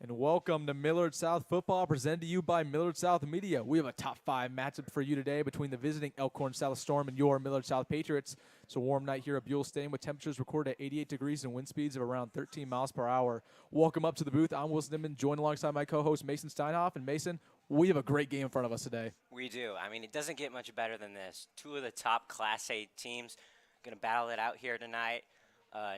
And welcome to Millard South Football, presented to you by Millard South Media. We have a top 5 matchup for you today between the visiting Elkhorn South Storm and your Millard South Patriots. It's a warm night here at Buell Stadium with temperatures recorded at 88 degrees and wind speeds of around 13 miles per hour. Welcome up to the booth. I'm Buell Stadium, joined alongside my co-host Mason Steinhoff. And Mason, we have a great game in front of us today. We do. I mean, it doesn't get much better than this. Two of the top Class A teams going to battle it out here tonight.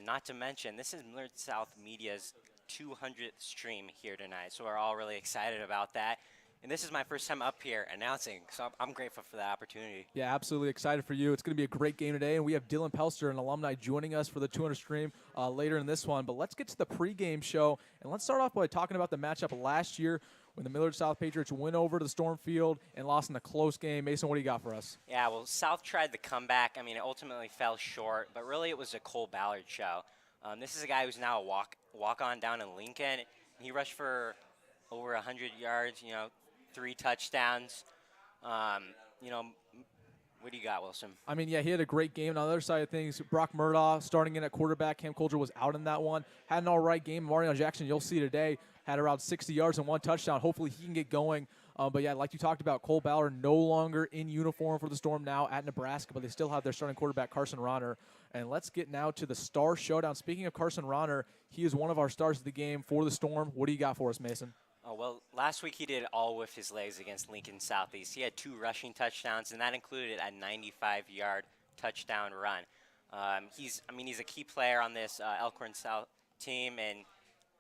Not to mention, this is Millard South Media's 200th stream here tonight, so we're all really excited about that. And this is my first time up here announcing, so I'm grateful for that opportunity. Yeah, absolutely excited for you. It's going to be a great game today, and we have Dillon, Pelster, an alumni, joining us for the 200 stream later in this one. But let's get to the pregame show, and let's start off by talking about the matchup last year when the Millard South Patriots went over to the Storm Field and lost in a close game. Mason, what do you got for us? Yeah, well, South tried the comeback. I mean, it ultimately fell short, but really it was a Cole Ballard show. This is a guy who's now a walk-on down in Lincoln. He rushed for over 100 yards, 3 touchdowns. What do you got, Wilson? I mean, yeah, he had a great game. On the other side of things, Brock Murdaugh starting in at quarterback. Cam Coulter was out in that one. Had an all right game. Marion Jackson, you'll see today, had around 60 yards and 1 touchdown. Hopefully he can get going. But, yeah, like you talked about, Cole Ballard no longer in uniform for the Storm now at Nebraska, but they still have their starting quarterback, Carson Ronner. And let's get now to the star showdown. Speaking of Carson Ronner, he is one of our stars of the game for the Storm. What do you got for us, Mason? Oh, well, last week he did all with his legs against Lincoln Southeast. He had 2 rushing touchdowns, and that included a 95-yard touchdown run. He's a key player on this Elkhorn South team, and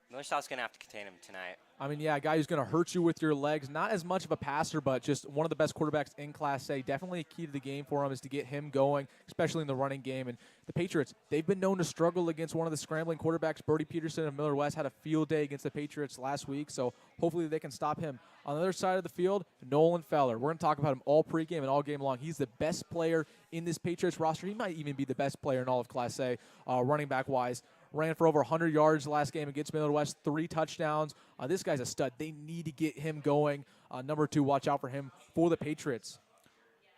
Millard South's going to have to contain him tonight. I mean, yeah, a guy who's going to hurt you with your legs. Not as much of a passer, but just one of the best quarterbacks in Class A. Definitely a key to the game for him is to get him going, especially in the running game. And the Patriots, they've been known to struggle against one of the scrambling quarterbacks. Brody Peterson of Millard West had a field day against the Patriots last week, so hopefully they can stop him. On the other side of the field, Nolan Feller. We're going to talk about him all pregame and all game long. He's the best player in this Patriots roster. He might even be the best player in all of Class A, running back-wise. Ran for over 100 yards last game against Millard West, 3 touchdowns. This guy's a stud. They need to get him going. Number 2, watch out for him for the Patriots.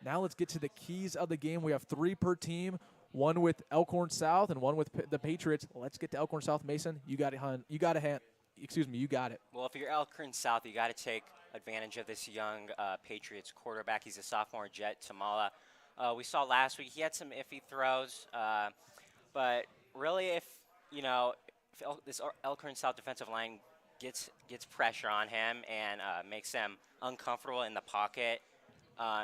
Now let's get to the keys of the game. We have 3 per team, one with Elkhorn South and one with the Patriots. Let's get to Elkhorn South. Mason, you got it, hon. You got it. Well, if you're Elkhorn South, you got to take advantage of this young Patriots quarterback. He's a sophomore, Jet Tamala. We saw last week he had some iffy throws, but really if this Elkhorn South defensive line gets pressure on him and makes them uncomfortable in the pocket, they're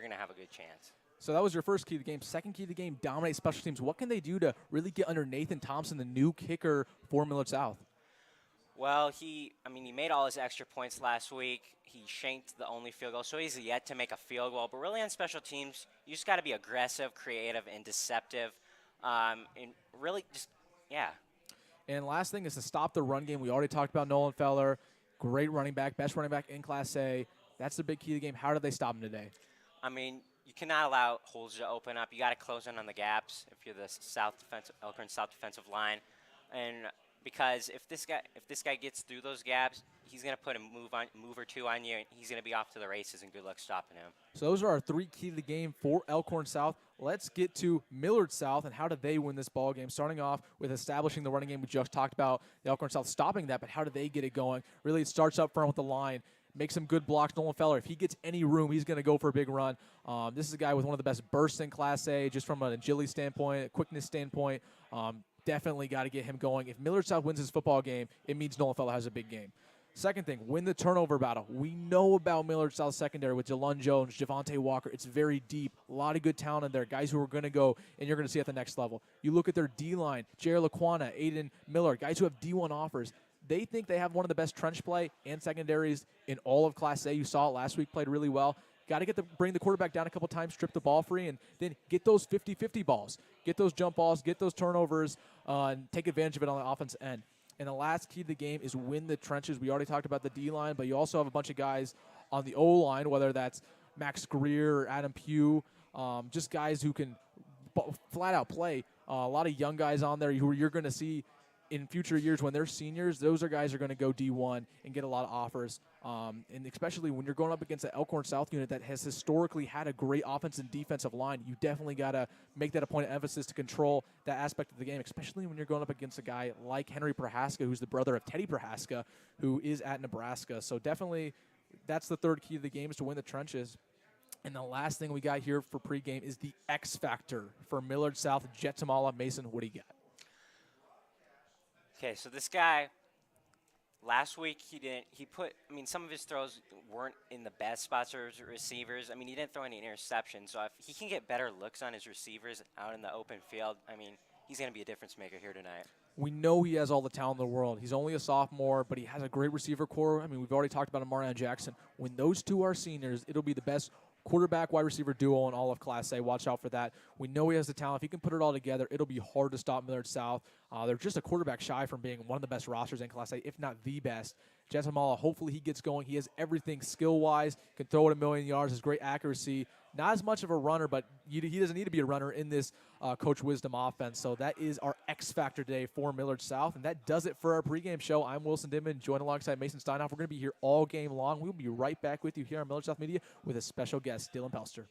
gonna have a good chance. So that was your first key to the game. Second key to the game, dominate special teams. What can they do to really get under Nathan Thompson, the new kicker for Millard South? Well, he made all his extra points last week. He shanked the only field goal, so he's yet to make a field goal. But really on special teams, you just got to be aggressive, creative, and deceptive. And really just, yeah. And last thing is to stop the run game. We already talked about Nolan Feller, great running back, best running back in Class A. That's the big key to the game. How do they stop him today? I mean, you cannot allow holes to open up. You got to close in on the gaps if you're the Elkhorn South defensive line, and because if this guy gets through those gaps, he's going to put a move or two on you, and he's going to be off to the races, and good luck stopping him. So those are our 3 key to the game for Elkhorn South. Let's get to Millard South and how do they win this ball game, starting off with establishing the running game. We just talked about the Elkhorn South stopping that, but how do they get it going? Really, it starts up front with the line. Make some good blocks. Nolan Feller, if he gets any room, he's going to go for a big run. This is a guy with one of the best bursts in Class A, just from an agility standpoint, a quickness standpoint. Definitely got to get him going. If Millard South wins his football game, it means Nolan Feller has a big game. Second thing, win the turnover battle. We know about Millard South secondary with Dillon Jones, Javante Walker. It's very deep. A lot of good talent in there. Guys who are going to go and you're going to see at the next level. You look at their D-line, Jared Laquana, Aiden Miller, guys who have D1 offers. They think they have one of the best trench play and secondaries in all of Class A. You saw it last week, played really well. Got to bring the quarterback down a couple times, strip the ball free, and then get those 50-50 balls. Get those jump balls, get those turnovers, and take advantage of it on the offense end. And the last key to the game is win the trenches. We already talked about the D-line, but you also have a bunch of guys on the O-line, whether that's Max Greer or Adam Pugh, just guys who can flat-out play. A lot of young guys on there who you're going to see in future years when they're seniors. Those are guys who are going to go D1 and get a lot of offers. And especially when you're going up against the Elkhorn South unit that has historically had a great offense and defensive line, you definitely got to make that a point of emphasis to control that aspect of the game, especially when you're going up against a guy like Henry Prohaska, who's the brother of Teddy Prohaska, who is at Nebraska. So definitely that's the third key to the game, is to win the trenches. And the last thing we got here for pregame is the X factor for Millard South, Jet Tamala. Mason, what do you got? Okay, so this guy, last week some of his throws weren't in the best spots for his receivers. I mean, he didn't throw any interceptions. So if he can get better looks on his receivers out in the open field, I mean, he's going to be a difference maker here tonight. We know he has all the talent in the world. He's only a sophomore, but he has a great receiver core. I mean, we've already talked about Amarion Jackson. When those two are seniors, it'll be the best quarterback wide receiver duo in all of Class A. Watch out for that. We know he has the talent. If he can put it all together, it'll be hard to stop Millard South. They're just a quarterback shy from being one of the best rosters in Class A, if not the best. Jetamala, hopefully he gets going. He has everything skill-wise, can throw it a million yards, has great accuracy. Not as much of a runner, but he doesn't need to be a runner in this Coach Wisdom offense. So that is our X factor today for Millard South, and that does it for our pregame show. I'm Wilson Dittman, joined alongside Mason Steinhoff. We're going to be here all game long. We'll be right back with you here on Millard South Media with a special guest, Dillon Pelster.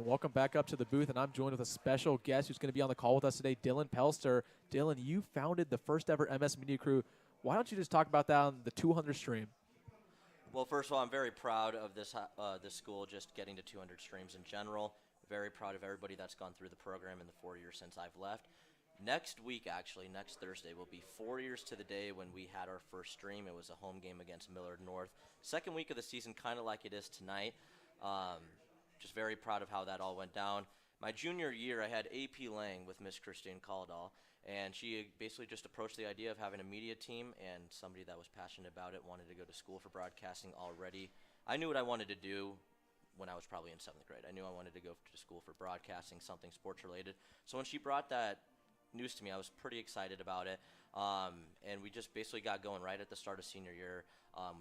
And welcome back up to the booth, and I'm joined with a special guest who's going to be on the call with us today, Dillon Pelster. Dillon, you founded the first ever MS Media Crew. Why don't you just talk about that on the 200 stream? Well, first of all, I'm very proud of this school just getting to 200 streams in general. Very proud of everybody that's gone through the program in the 4 years since I've left. Next week, actually, next Thursday, will be 4 years to the day when we had our first stream. It was a home game against Millard North. Second week of the season, kind of like it is tonight. Just very proud of how that all went down. My junior year, I had AP Lang with Miss Christine Caldall, and she basically just approached the idea of having a media team, and somebody that was passionate about it wanted to go to school for broadcasting already. I knew what I wanted to do when I was probably in 7th grade. I knew I wanted to go to school for broadcasting, something sports related. So when she brought that news to me, I was pretty excited about it. And we just basically got going right at the start of senior year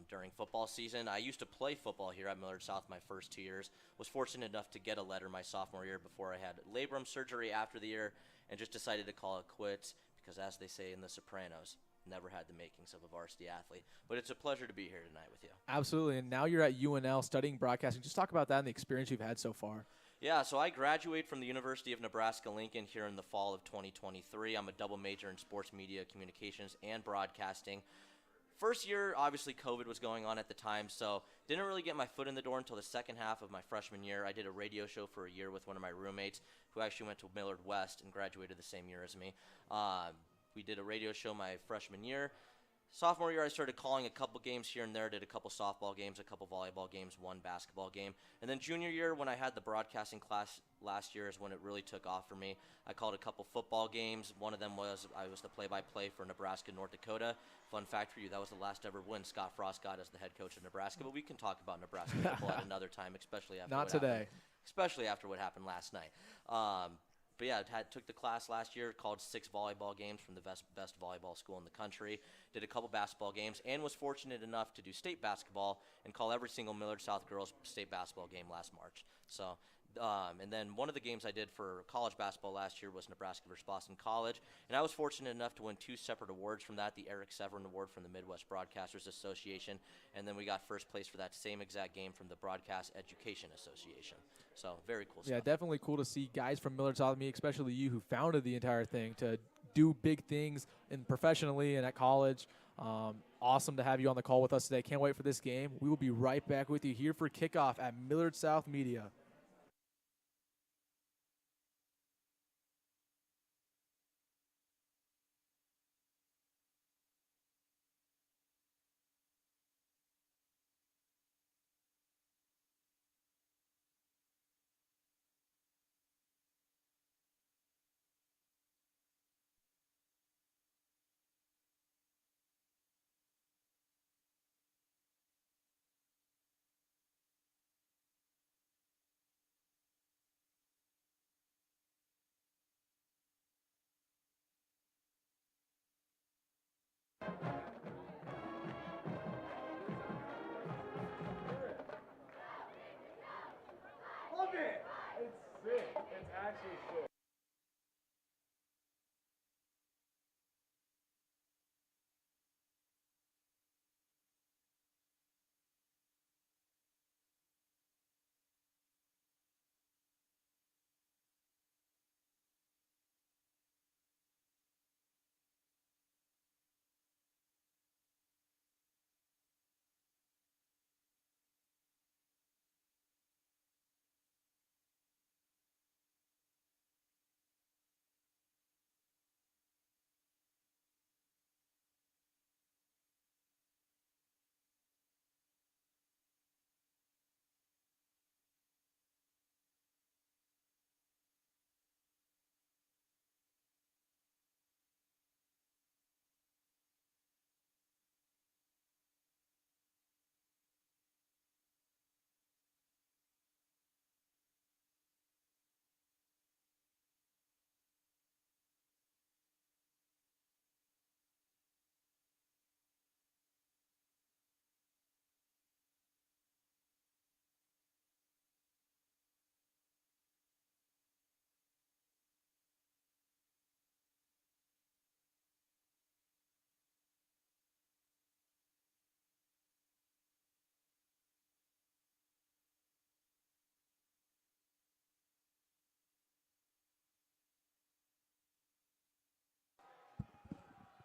during football season. I used to play football here at Millard South my first 2 years. Was fortunate enough to get a letter my sophomore year before I had labrum surgery after the year, and just decided to call it quits because, as they say in The Sopranos, never had the makings of a varsity athlete. But it's a pleasure to be here tonight with you. Absolutely, and now you're at UNL studying broadcasting. Just talk about that and the experience you've had so far. Yeah, so I graduated from the University of Nebraska-Lincoln here in the fall of 2023. I'm a double major in sports media, communications, and broadcasting. First year, obviously, COVID was going on at the time, so didn't really get my foot in the door until the second half of my freshman year. I did a radio show for a year with one of my roommates who actually went to Millard West and graduated the same year as me. We did a radio show my freshman year. Sophomore year, I started calling a couple games here and there, did a couple softball games, a couple volleyball games, one basketball game. And then junior year, when I had the broadcasting class last year, is when it really took off for me. I called a couple football games. One of them was I was the play-by-play for Nebraska, North Dakota. Fun fact for you, that was the last ever win Scott Frost got as the head coach of Nebraska. But we can talk about Nebraska football at another time, especially after Not today. Especially after what happened last night. But yeah, took the class last year, called 6 volleyball games from the best volleyball school in the country, did a couple basketball games, and was fortunate enough to do state basketball and call every single Millard South girls state basketball game last March. So, and then one of the games I did for college basketball last year was Nebraska versus Boston College, and I was fortunate enough to win 2 separate awards from that, the Eric Severin Award from the Midwest Broadcasters Association, and then we got first place for that same exact game from the Broadcast Education Association. So very cool stuff. Yeah, definitely cool to see guys from Millard South, me, especially you, who founded the entire thing, to do big things professionally and at college. Awesome to have you on the call with us today. Can't wait for this game. We will be right back with you here for kickoff at Millard South Media.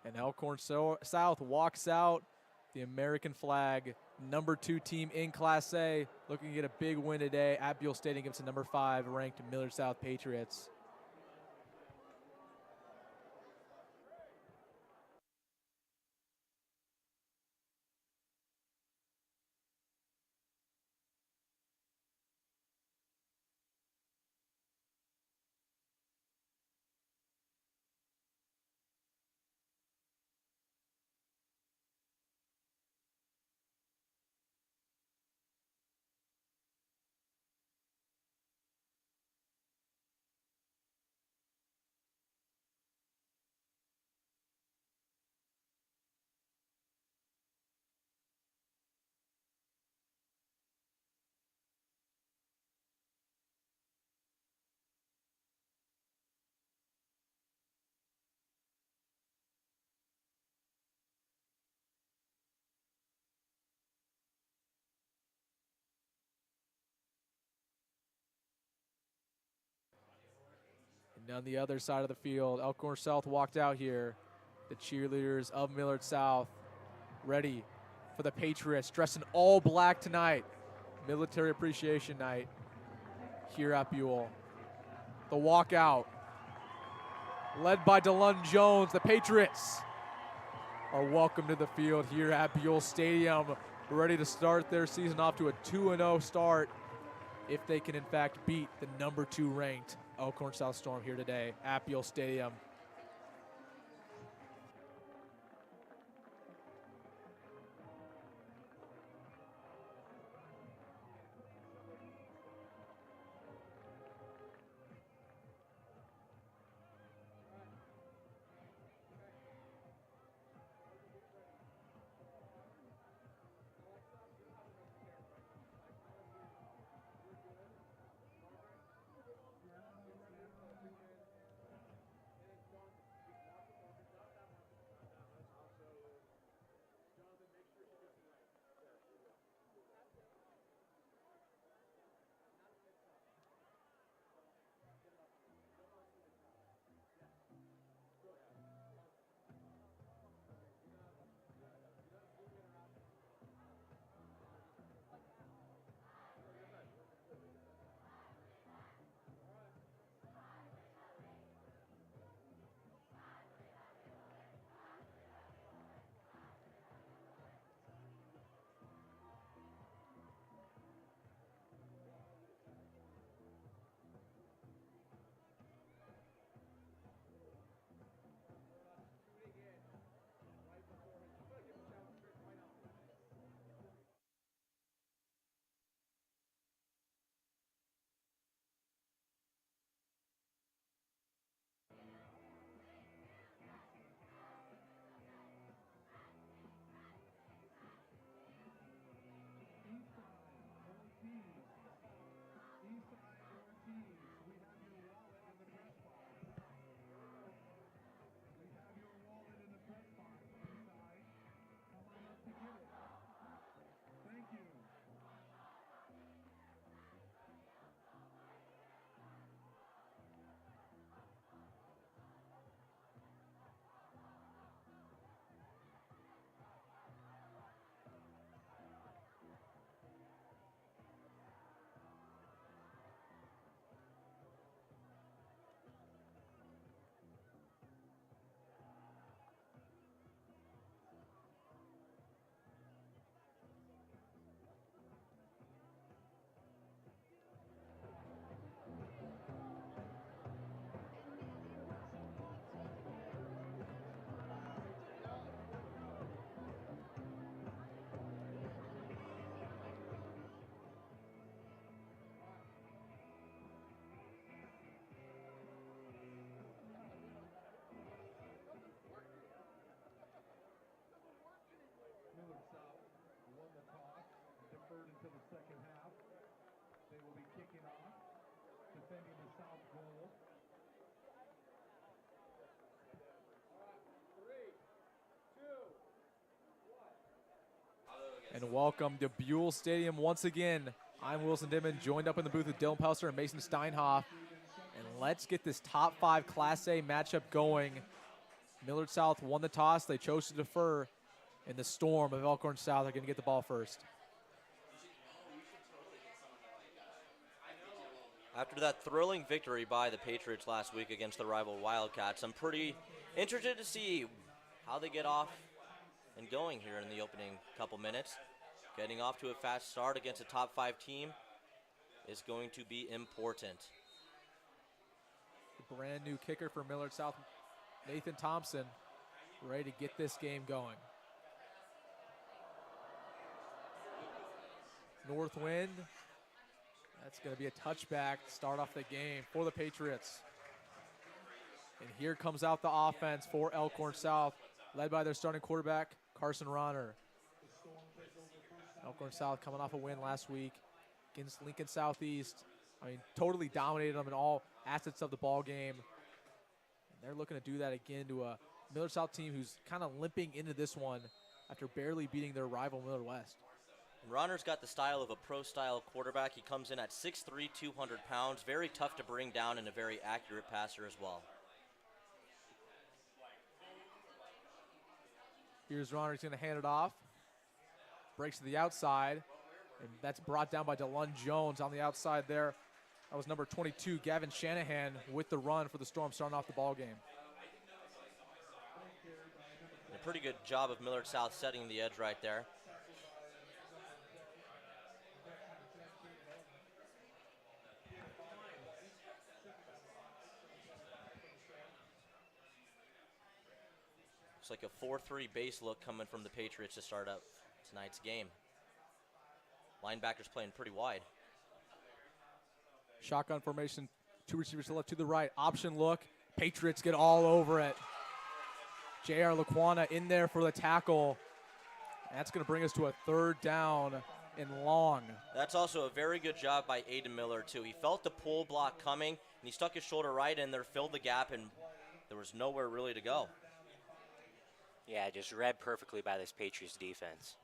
And Elkhorn South walks out the American flag, number 2 team in Class A, looking to get a big win today at Buell Stadium against the number 5 ranked Millard South Patriots. And on the other side of the field, Elkhorn South walked out here. The cheerleaders of Millard South ready for the Patriots, dressed in all black tonight. Military Appreciation Night here at Buell. The walkout, led by Dillon Jones. The Patriots are welcome to the field here at Buell Stadium, ready to start their season off to a 2-0 start if they can in fact beat the number 2 ranked Elkhorn South Storm here today at Buell Stadium. Millard South won the toss, deferred until the second half. They will be kicking off, defending the south goal. And welcome to Buell Stadium once again. I'm Wilson Dittman, joined up in the booth with Dillon Pelster and Mason Steinhoff. And let's get this top 5 Class A matchup going. Millard South won the toss. They chose to defer, and the Storm of Elkhorn South are going to get the ball first. After that thrilling victory by the Patriots last week against the rival Wildcats, I'm pretty interested to see how they get off and going here in the opening couple minutes. Getting off to a fast start against a top 5 team is going to be important. The brand new kicker for Millard South, Nathan Thompson, ready to get this game going. North wind. That's going to be a touchback to start off the game for the Patriots. And here comes out the offense for Elkhorn South, led by their starting quarterback, Carson Ronner. Elkhorn South coming off a win last week against Lincoln Southeast. I mean, totally dominated them in all assets of the ball game. And they're looking to do that again to a Millard South team who's kind of limping into this one after barely beating their rival Millard West. Ronner's got the style of a pro-style quarterback. He comes in at 6'3", 200 pounds. Very tough to bring down and a very accurate passer as well. Here's Ronner. He's going to hand it off. Breaks to the outside, and that's brought down by Dillon Jones on the outside there. That was number 22, Gavin Shanahan, with the run for the Storm, starting off the ball game. A pretty good job of Millard South setting the edge right there. Looks like a 4-3 base look coming from the Patriots to start up tonight's game. Linebackers playing pretty wide. Shotgun formation, 2 receivers to the left, to the right. Option look. Patriots get all over it. J.R. Laquana in there for the tackle. That's going to bring us to a 3rd down and long. That's also a very good job by Aiden Miller, too. He felt the pull block coming, and he stuck his shoulder right in there, filled the gap, and there was nowhere really to go. Yeah, just read perfectly by this Patriots defense.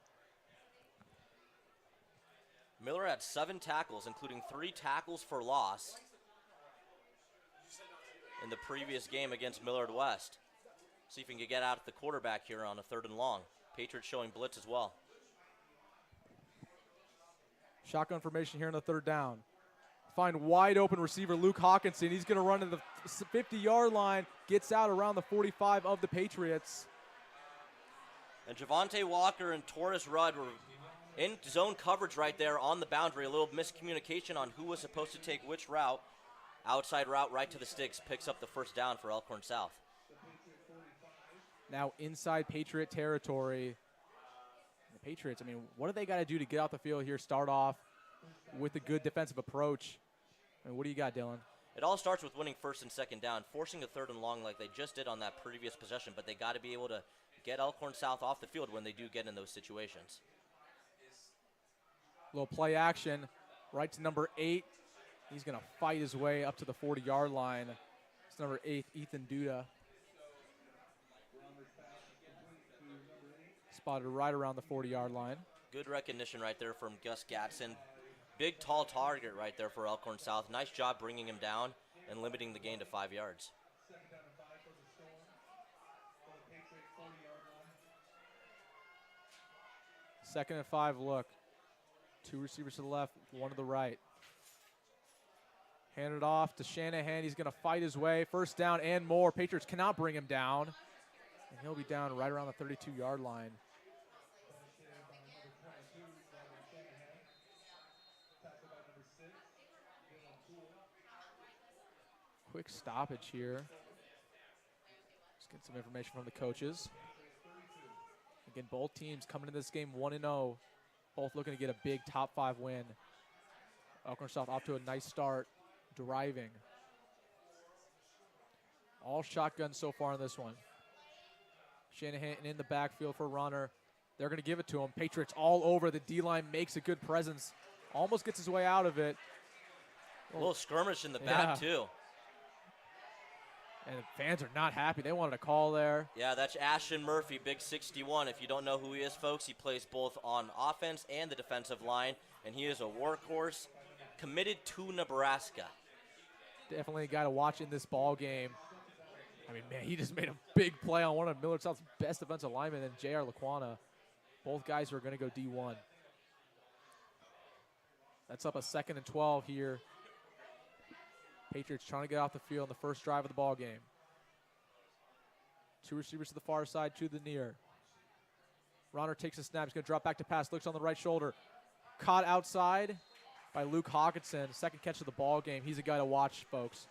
Miller had 7 tackles, including 3 tackles for loss in the previous game against Millard West. See if he can get out at the quarterback here on a 3rd and long. Patriots showing blitz as well. Shotgun formation here in the 3rd down. Find wide open receiver Luke Hawkinson. He's going to run to the 50-yard line, gets out around the 45 of the Patriots. And Javante Walker and Torres Rudd were in zone coverage right there on the boundary. A little miscommunication on who was supposed to take which route. Outside route right to the sticks, picks up the 1st down for Elkhorn South. Now inside Patriot territory. The Patriots, I mean, what do they got to do to get out the field here, start off with a good defensive approach? I mean, what do you got, Dillon? It all starts with winning 1st and 2nd down, forcing a 3rd and long like they just did on that previous possession, but they got to be able to get Elkhorn South off the field when they do get in those situations. Little play action right to number 8. He's going to fight his way up to the 40-yard line. It's number 8, Ethan Duda. Spotted right around the 40-yard line. Good recognition right there from Gus Gatson. Big, tall target right there for Elkhorn South. Nice job bringing him down and limiting the gain to 5 yards. 2nd and 5 look. 2 receivers to the left, 1 to the right. Hand it off to Shanahan. He's going to fight his way. 1st down and more. Patriots cannot bring him down. And he'll be down right around the 32-yard line. Quick stoppage here. Let's get some information from the coaches. Again, both teams coming into this game 1-0. Both looking to get a big top 5 win. Elkhorn South off to a nice start, driving. All shotguns so far in this one. Shanahan in the backfield for Runner. They're going to give it to him. Patriots all over. The D-line makes a good presence. Almost gets his way out of it. A little skirmish in the back, too. And the fans are not happy. They wanted a call there. Yeah, that's Ashton Murphy, big 61. If you don't know who he is, folks, he plays both on offense and the defensive line, and he is a workhorse committed to Nebraska. Definitely a guy to watch in this ball game. I mean, man, he just made a big play on one of Millard South's best defensive linemen and J.R. Laquana. Both guys who are going to go D1. That's up a 2nd and 12 here. Patriots trying to get off the field in the first drive of the ball game. 2 receivers to the far side, 2 to the near. Ronner takes a snap. He's going to drop back to pass. Looks on the right shoulder. Caught outside by Luke Hawkinson. 2nd catch of the ball game. He's a guy to watch, folks.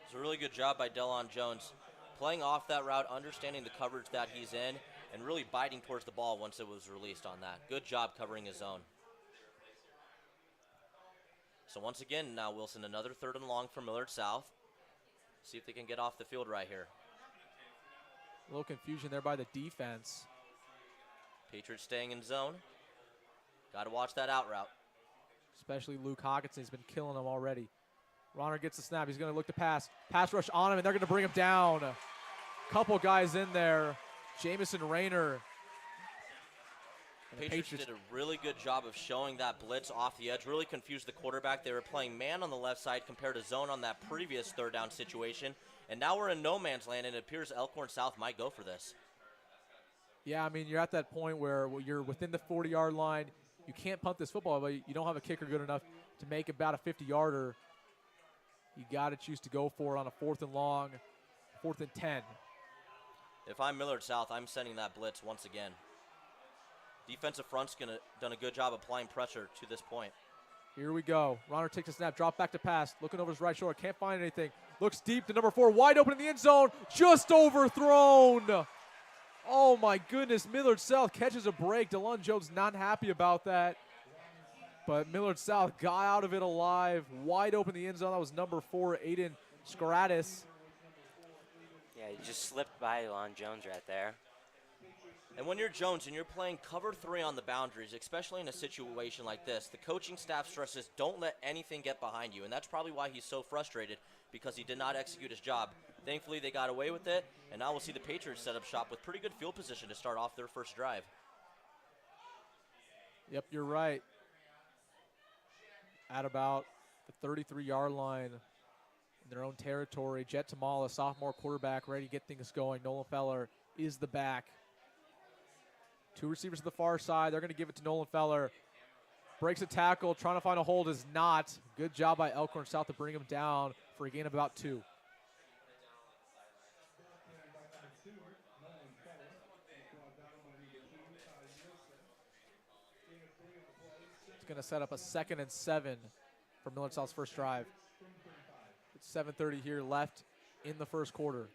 It's a really good job by Dillon Jones. Playing off that route, understanding the coverage that he's in, and really biting towards the ball once it was released on that. Good job covering his zone. So once again, now Wilson, another 3rd and long for Millard South. See if they can get off the field right here. A little confusion there by the defense. Patriots staying in zone. Got to watch that out route. Especially Luke Hawkinson. He's been killing them already. Ronner gets the snap. He's going to look to pass. Pass rush on him, and they're going to bring him down. Couple guys in there. Jamison Rayner. Patriots did a really good job of showing that blitz off the edge. Really confused the quarterback. They were playing man on the left side compared to zone on that previous 3rd down situation. And now we're in no man's land, and it appears Elkhorn South might go for this. Yeah, I mean, you're at that point where you're within the 40-yard line. You can't punt this football, but you don't have a kicker good enough to make about a 50-yarder. You got to choose to go for it on a 4th and long, 4th and 10. If I'm Millard South, I'm sending that blitz once again. Defensive front's done a good job applying pressure to this point. Here we go. Ronner takes a snap, drop back to pass, looking over his right shoulder, can't find anything. Looks deep to number 4, wide open in the end zone, just overthrown. Oh my goodness, Millard South catches a break. Dillon Jones not happy about that. But Millard South got out of it alive, wide open in the end zone. That was number 4, Aiden Skaratis. Yeah, he just slipped by Dillon Jones right there. And when you're Jones and you're playing cover 3 on the boundaries, especially in a situation like this, the coaching staff stresses don't let anything get behind you. And that's probably why he's so frustrated, because he did not execute his job. Thankfully, they got away with it, and now we'll see the Patriots set up shop with pretty good field position to start off their first drive. Yep, you're right. At about the 33-yard line in their own territory, Jet Tamala, sophomore quarterback, ready to get things going. Nolan Feller is the back. 2 receivers to the far side. They're going to give it to Nolan Feller. Breaks a tackle, trying to find a hold, is not. Good job by Elkhorn South to bring him down for a gain of about 2. It's going to set up a 2nd and 7 for Millard South's first drive. It's 7:30 here left in the first quarter.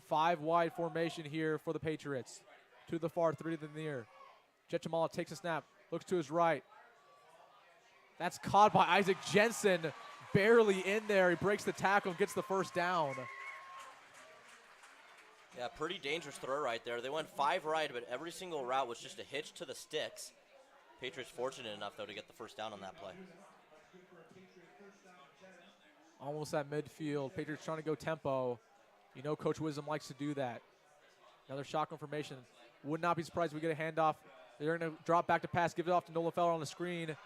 5 wide formation here for the Patriots. 2 to the far, 3 to the near. Jet Tamala takes a snap, looks to his right. That's caught by Isaac Jensen, barely in there. He breaks the tackle and gets the first down. Yeah, pretty dangerous throw right there. They went 5 right, but every single route was just a hitch to the sticks. Patriots fortunate enough, though, to get the first down on that play. Almost at midfield. Patriots trying to go tempo. You know Coach Wisdom likes to do that. Another shotgun formation. Would not be surprised if we get a handoff. They're going to drop back to pass, give it off to Nolan Feller on the screen. And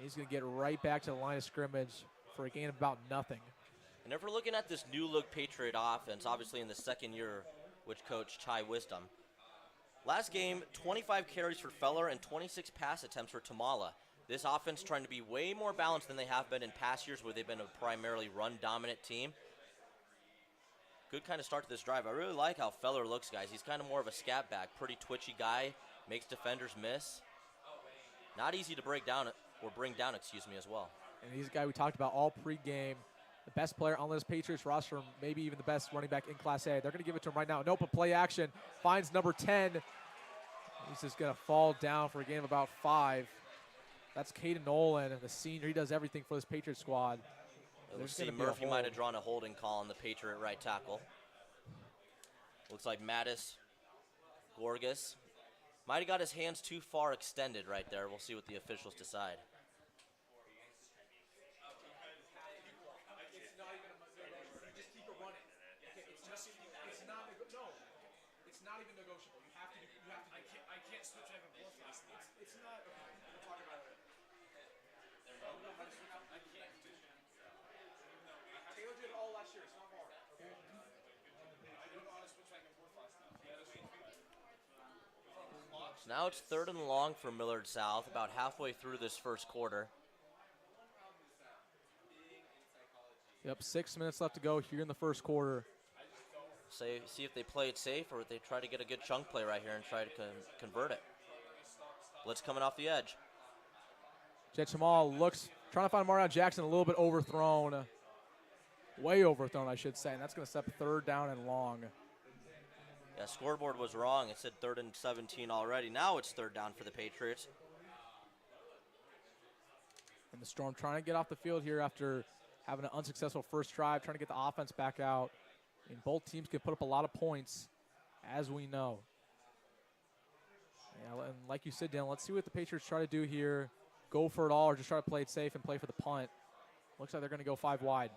he's going to get right back to the line of scrimmage for a gain of about nothing. And if we're looking at this new-look Patriot offense, obviously in the second year with Coach Ty Wisdom, last game, 25 carries for Feller and 26 pass attempts for Tamala. This offense trying to be way more balanced than they have been in past years where they've been a primarily run-dominant team. Good kind of start to this drive. I really like how Feller looks, guys. He's kind of more of a scat back, pretty twitchy guy, makes defenders miss. Not easy to break down or bring down, as well. And he's a guy we talked about all pregame. The best player on this Patriots roster, maybe even the best running back in Class A. They're going to give it to him right now. Nope, a play action. Finds number 10. He's just going to fall down for a gain of about 5. That's Caden Nolan, the senior. He does everything for this Patriots squad. Let's see, Murphy might have drawn a holding call on the Patriot right tackle. Looks like Mattis Gorgas might have got his hands too far extended right there. We'll see what the officials decide. So now it's 3rd and long for Millard South, about halfway through this first quarter. Yep, 6 minutes left to go here in the first quarter. See if they play it safe or if they try to get a good chunk play right here and try to convert it. Blitz coming off the edge. Jet Jamal looks, trying to find Marion Jackson, a little bit overthrown. Way overthrown, I should say, and that's going to step 3rd down and long. Yeah, scoreboard was wrong. It said 3rd and 17 already. Now it's 3rd down for the Patriots. And the Storm trying to get off the field here after having an unsuccessful first drive, trying to get the offense back out. And both teams can put up a lot of points, as we know. Yeah, and like you said, Dillon, let's see what the Patriots try to do here. Go for it all or just try to play it safe and play for the punt. Looks like they're going to go 5 wide.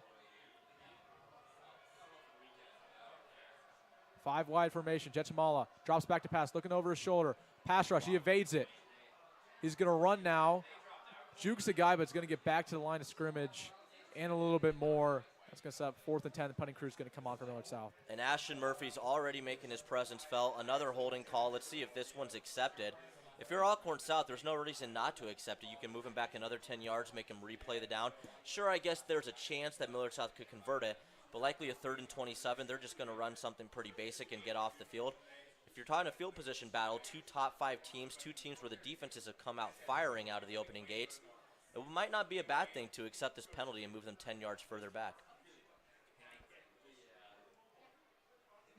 5 wide formation. Jetchamala drops back to pass, looking over his shoulder. Pass rush, he evades it. He's going to run now. Jukes a guy, but it's going to get back to the line of scrimmage and a little bit more. That's going to set up 4th and 10. The punting crew is going to come on for Millard South. And Ashton Murphy's already making his presence felt. Another holding call. Let's see if this one's accepted. If you're Elkhorn South, there's no reason not to accept it. You can move him back another 10 yards, make him replay the down. Sure, I guess there's a chance that Millard South could convert it, but likely a 3rd and 27. They're just going to run something pretty basic and get off the field. If you're talking a field position battle, 2 top 5 teams, 2 teams where the defenses have come out firing out of the opening gates, it might not be a bad thing to accept this penalty and move them 10 yards further back.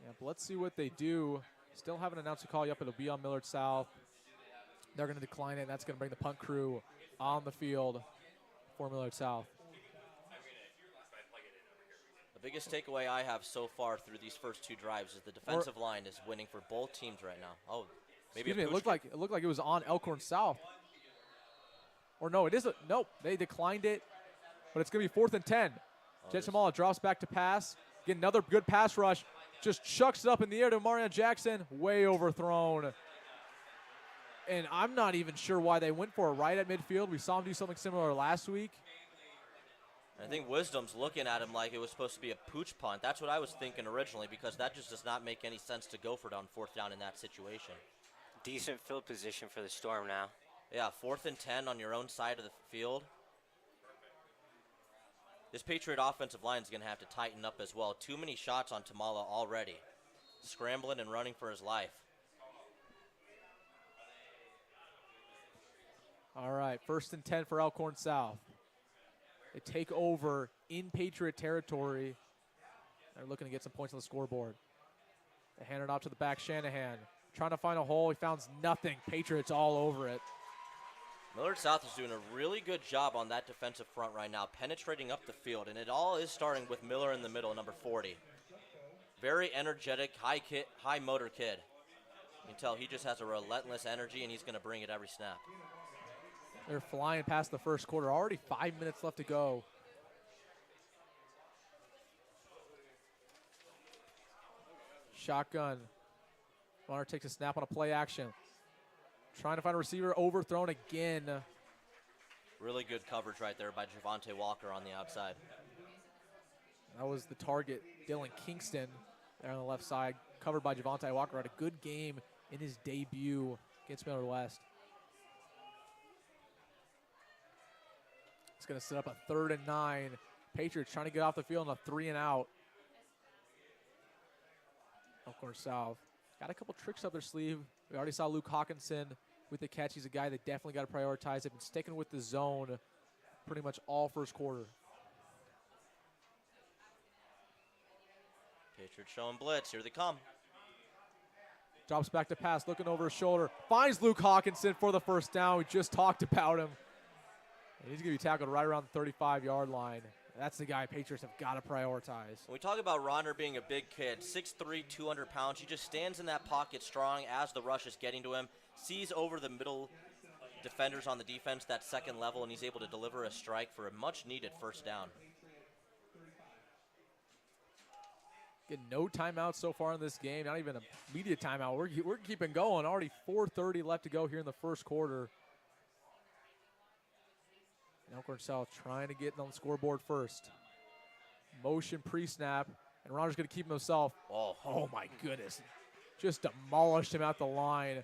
Yeah, but let's see what they do. Still haven't announced a call yet, but it'll be on Millard South. They're going to decline it, and that's going to bring the punt crew on the field for Millard South. The biggest takeaway I have so far through these first 2 drives is the defensive line is winning for both teams right now. Oh, maybe excuse me, it looked like it was on Elkhorn South. Or no, it isn't. Nope, they declined it, but it's going to be 4th and 10. Jetchamala drops back to pass. Get another good pass rush. Just chucks it up in the air to Marion Jackson. Way overthrown. And I'm not even sure why they went for it right at midfield. We saw him do something similar last week. I think Wisdom's looking at him like it was supposed to be a pooch punt. That's what I was thinking originally, because that just does not make any sense to go for it on 4th down in that situation. Decent field position for the Storm now. Yeah, 4th and 10 on your own side of the field. This Patriot offensive line is going to have to tighten up as well. Too many shots on Tamala already. Scrambling and running for his life. All right, 1st and 10 for Elkhorn South. They take over in Patriot territory. They're looking to get some points on the scoreboard. They hand it off to the back, Shanahan. Trying to find a hole. He found nothing. Patriots all over it. Millard South is doing a really good job on that defensive front right now, penetrating up the field, and it all is starting with Miller in the middle, number 40. Very energetic, high motor kid. You can tell he just has a relentless energy, and he's going to bring it every snap. They're flying past the first quarter. Already 5 minutes left to go. Shotgun. Bonner takes a snap on a play action. Trying to find a receiver, overthrown again. Really good coverage right there by Javante Walker on the outside. That was the target, Dylan Kingston, there on the left side, covered by Javante Walker. Had a good game in his debut against Millard West. It's going to set up a 3rd and 9. Patriots trying to get off the field on a 3 and out. Elkhorn South got a couple tricks up their sleeve. We already saw Luke Hawkinson with the catch. He's a guy that definitely got to prioritize. They've been sticking with the zone pretty much all first quarter. Patriots showing blitz. Here they come. Drops back to pass, looking over his shoulder. Finds Luke Hawkinson for the first down. We just talked about him. And he's going to be tackled right around the 35-yard line. That's the guy Patriots have got to prioritize. When we talk about Ronner being a big kid, 6'3", 200 pounds, he just stands in that pocket strong as the rush is getting to him, sees over the middle defenders on the defense, that second level, and he's able to deliver a strike for a much-needed first down. Getting no timeouts so far in this game, not even a media timeout. We're keeping going. Already 4:30 left to go here in the first quarter. Elkhorn South trying to get on the scoreboard first. Motion pre-snap, and Ronner's going to keep himself. Oh my goodness. Just demolished him at the line.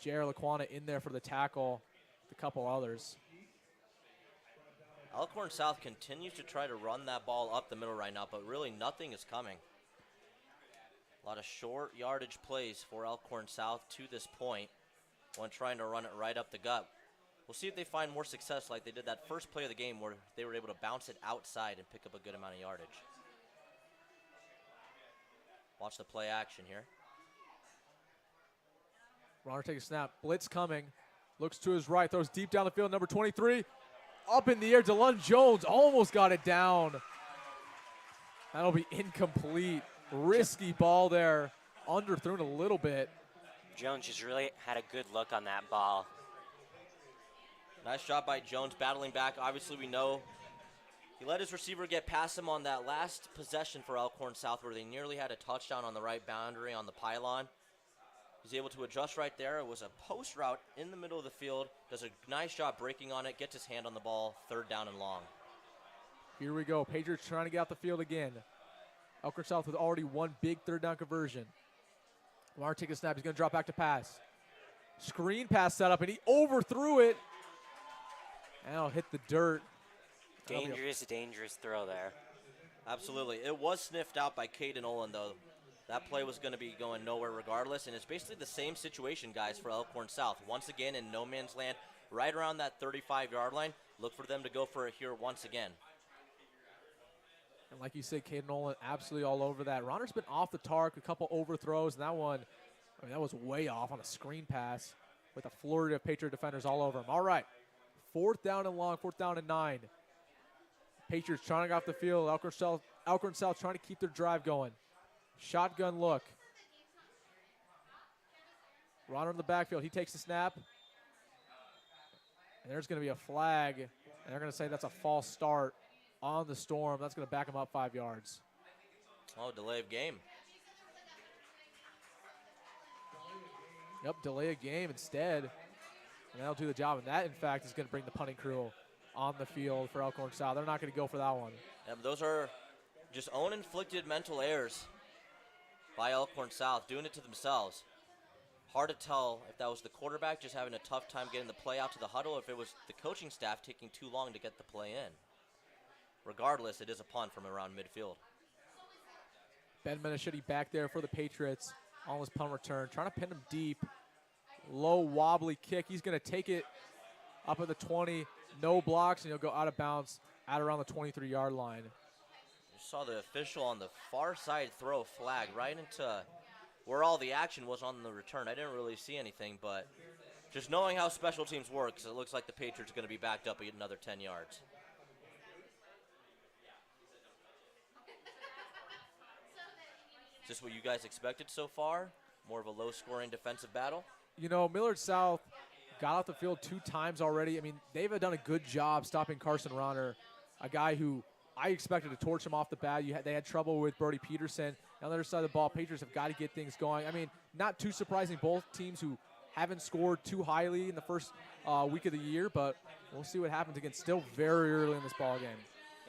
Jared Laquana in there for the tackle, a couple others. Elkhorn South continues to try to run that ball up the middle right now, but really nothing is coming. A lot of short yardage plays for Elkhorn South to this point when trying to run it right up the gut. We'll see if they find more success like they did that first play of the game where they were able to bounce it outside and pick up a good amount of yardage. Watch the play action here. Runner takes a snap. Blitz coming. Looks to his right. Throws deep down the field. Number 23. Up in the air. Dillon Jones almost got it down. That'll be incomplete. Risky ball there. Underthrown a little bit. Jones just really had a good look on that ball. Nice job by Jones battling back. Obviously, we know he let his receiver get past him on that last possession for Elkhorn South where they nearly had a touchdown on the right boundary on the pylon. He's able to adjust right there. It was a post route in the middle of the field. Does a nice job breaking on it. Gets his hand on the ball. 3rd down and long. Here we go. Patriots trying to get out the field again. Elkhorn South with already one big 3rd down conversion. Lamar takes a snap. He's going to drop back to pass. Screen pass set up, and he overthrew it. And it'll hit the dirt. Dangerous throw there. Absolutely. It was sniffed out by Caden Olin, though. That play was going to be going nowhere regardless, and it's basically the same situation, guys, for Elkhorn South. Once again, in no man's land, right around that 35-yard line. Look for them to go for it here once again. And like you said, Caden Nolan absolutely all over that. Ronner's been off the target, a couple overthrows, and that one, I mean, that was way off on a screen pass with a flurry of Patriot defenders all over him. All right, 4th down and long, 4th down and 9. Patriots trying to get off the field. Elkhorn South trying to keep their drive going. Shotgun look. Ronner in the backfield. He takes the snap. And there's going to be a flag. And they're going to say that's a false start on the Storm. That's going to back him up 5 yards. Oh, delay of game. Yep, delay a game instead. And that'll do the job. And that, in fact, is going to bring the punting crew on the field for Elkhorn South. They're not going to go for that one. Yeah, but those are just own inflicted mental errors by Elkhorn South, doing it to themselves. Hard to tell if that was the quarterback just having a tough time getting the play out to the huddle, or if it was the coaching staff taking too long to get the play in. Regardless, it is a punt from around midfield. Ben Menashetti back there for the Patriots on his punt return, trying to pin him deep. Low wobbly kick. He's going to take it up at the 20. No blocks, and he'll go out of bounds at around the 23-yard line. You saw the official on the far side throw a flag right into where all the action was on the return. I didn't really see anything, but just knowing how special teams works, it looks like the Patriots are going to be backed up at another 10 yards. Is this what you guys expected so far? More of a low-scoring defensive battle? You know, Millard South got off the field 2 times already. I mean, they've done a good job stopping Carson Ronner, a guy who I expected to torch him off the bat. They had trouble with Brody Peterson. On the other side of the ball, Patriots have got to get things going. I mean, not too surprising, both teams who haven't scored too highly in the first week of the year, but we'll see what happens again. Still very early in this ball game.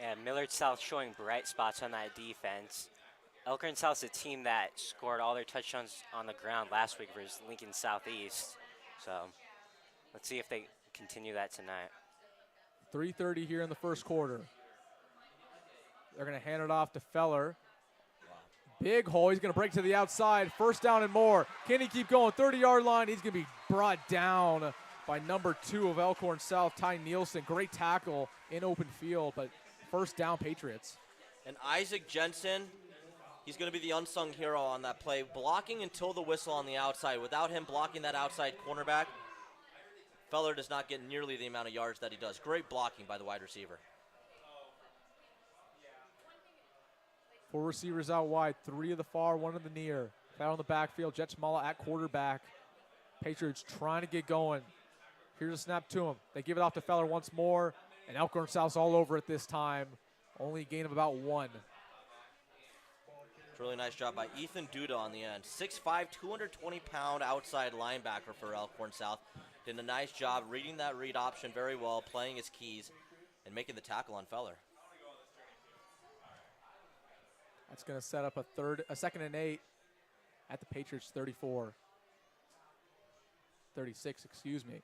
Yeah, Millard South showing bright spots on that defense. Elkhorn South's a team that scored all their touchdowns on the ground last week versus Lincoln Southeast. So let's see if they continue that tonight. 3:30 here in the first quarter. They're going to hand it off to Feller. Big hole. He's going to break to the outside. 1st down and more. Can he keep going? 30-yard line. He's going to be brought down by number 2 of Elkhorn South, Ty Nielsen. Great tackle in open field, but 1st down Patriots. And Isaac Jensen, he's going to be the unsung hero on that play, blocking until the whistle on the outside. Without him blocking that outside cornerback, Feller does not get nearly the amount of yards that he does. Great blocking by the wide receiver. 4 receivers out wide, 3 of the far, 1 of the near. Foul in the backfield, Jet Smala at quarterback. Patriots trying to get going. Here's a snap to him. They give it off to Feller once more, and Elkhorn South's all over it this time. Only a gain of about 1. It's a really nice job by Ethan Duda on the end. 6'5", 220-pound outside linebacker for Elkhorn South. Did a nice job reading that read option very well, playing his keys, and making the tackle on Feller. That's going to set up a 2nd and 8 at the Patriots 34. 36, excuse me.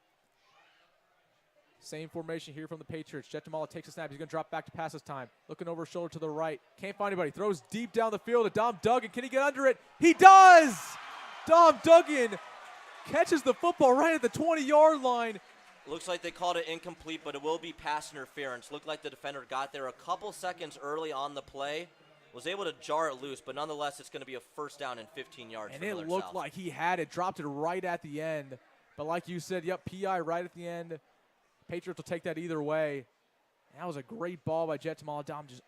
Same formation here from the Patriots. Jet Tamala takes a snap. He's going to drop back to pass this time. Looking over his shoulder to the right. Can't find anybody. Throws deep down the field to Dom Duggan. Can he get under it? He does! Dom Duggan catches the football right at the 20-yard line. Looks like they called it incomplete, but it will be pass interference. Looked like the defender got there a couple seconds early on the play. Was able to jar it loose, but nonetheless, it's going to be a first down and 15 yards And for it Millard looked South. like he had it. Dropped it right at the end. But like you said, yep, PI right at the end. Patriots will take that either way. That was a great ball by Jet Tamala. Dom just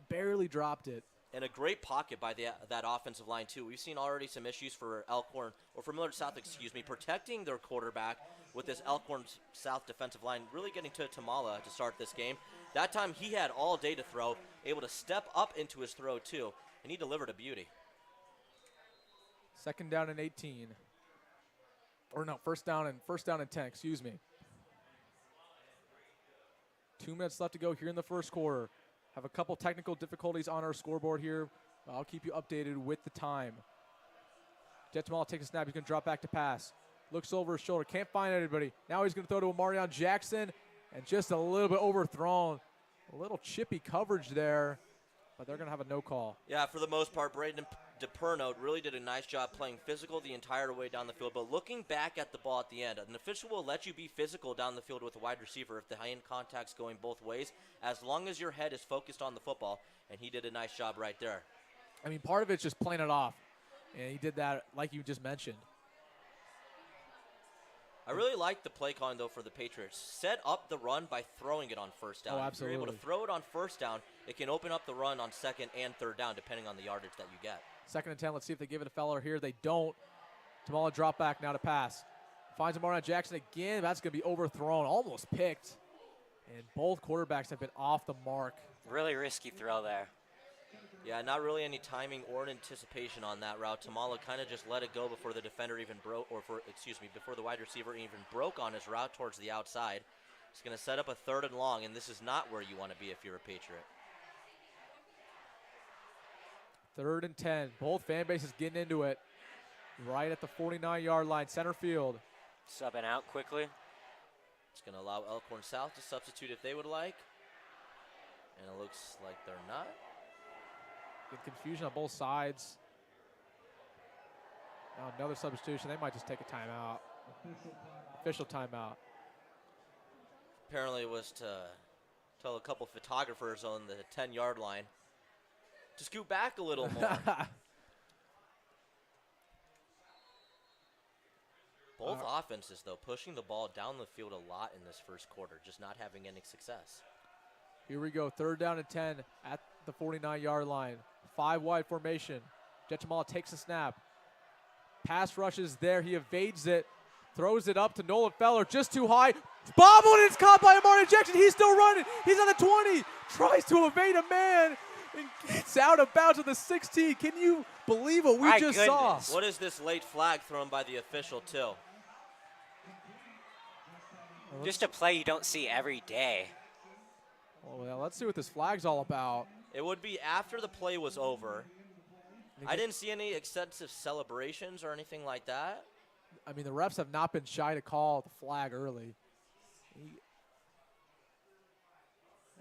barely dropped it. And a great pocket by that offensive line, too. We've seen already some issues for Elkhorn, or for Millard South, protecting their quarterback with this Elkhorn South defensive line, really getting to Tamala to start this game. That time he had all day to throw, able to step up into his throw, too, and he delivered a beauty. Second down and 18. Or no, first down and 10, excuse me. 2 minutes left to go here in the first quarter. Have a couple technical difficulties on our scoreboard here. I'll keep you updated with the time. Jet Tamala takes a snap. He's going to drop back to pass. Looks over his shoulder. Can't find anybody. Now he's going to throw to Amarion Jackson. And just a little bit overthrown. A little chippy coverage there. But they're going to have a no call. Yeah, for the most part, Braden DePerno really did a nice job playing physical the entire way down the field. But looking back at the ball at the end, an official will let you be physical down the field with a wide receiver if the hand contact's going both ways, as long as your head is focused on the football. And he did a nice job right there. I mean, part of it's just playing it off. And he did that like you just mentioned. I really like the play calling, though, for the Patriots. Set up the run by throwing it on first down. Oh, If you're able to absolutely. throw it on first down, it can open up the run on second and third down, depending on the yardage that you get. Second and 10. Let's see if they give it to Feller here. They don't. Tamala drop back now to pass. Finds Amarion Jackson again. That's going to be overthrown. Almost picked. And both quarterbacks have been off the mark. Really risky throw there. Yeah, not really any timing or anticipation on that route. Tamala kind of just let it go before the defender even broke, before the wide receiver even broke on his route towards the outside. It's going to set up a third and long, and this is not where you want to be if you're a Patriot. Third and 10. Both fan bases getting into it. Right at the 49-yard line, center field. Subbing out quickly. It's going to allow Elkhorn South to substitute if they would like. And it looks like they're not. Good confusion on both sides. Now another substitution. They might just take a timeout. Official timeout. Apparently it was to tell a couple photographers on the 10-yard line to scoot back a little more. Both offenses, though, pushing the ball down the field a lot in this first quarter, just not having any success. Here we go. Third down and 10 at the 49-yard line. 5-wide formation. Jet Tamala takes a snap. Pass rushes there. He evades it. Throws it up to Nolan Feller. Just too high. Bobbled, and it's caught by Amarion Jackson. He's still running. He's on the 20. Tries to evade a man and gets out of bounds at the 16. Can you believe what we My just saw? goodness. What is this late flag thrown by the official, too? Just a play you don't see every day. Well, let's see what this flag's all about. It would be after the play was over. I didn't see any excessive celebrations or anything like that. I mean, the refs have not been shy to call the flag early.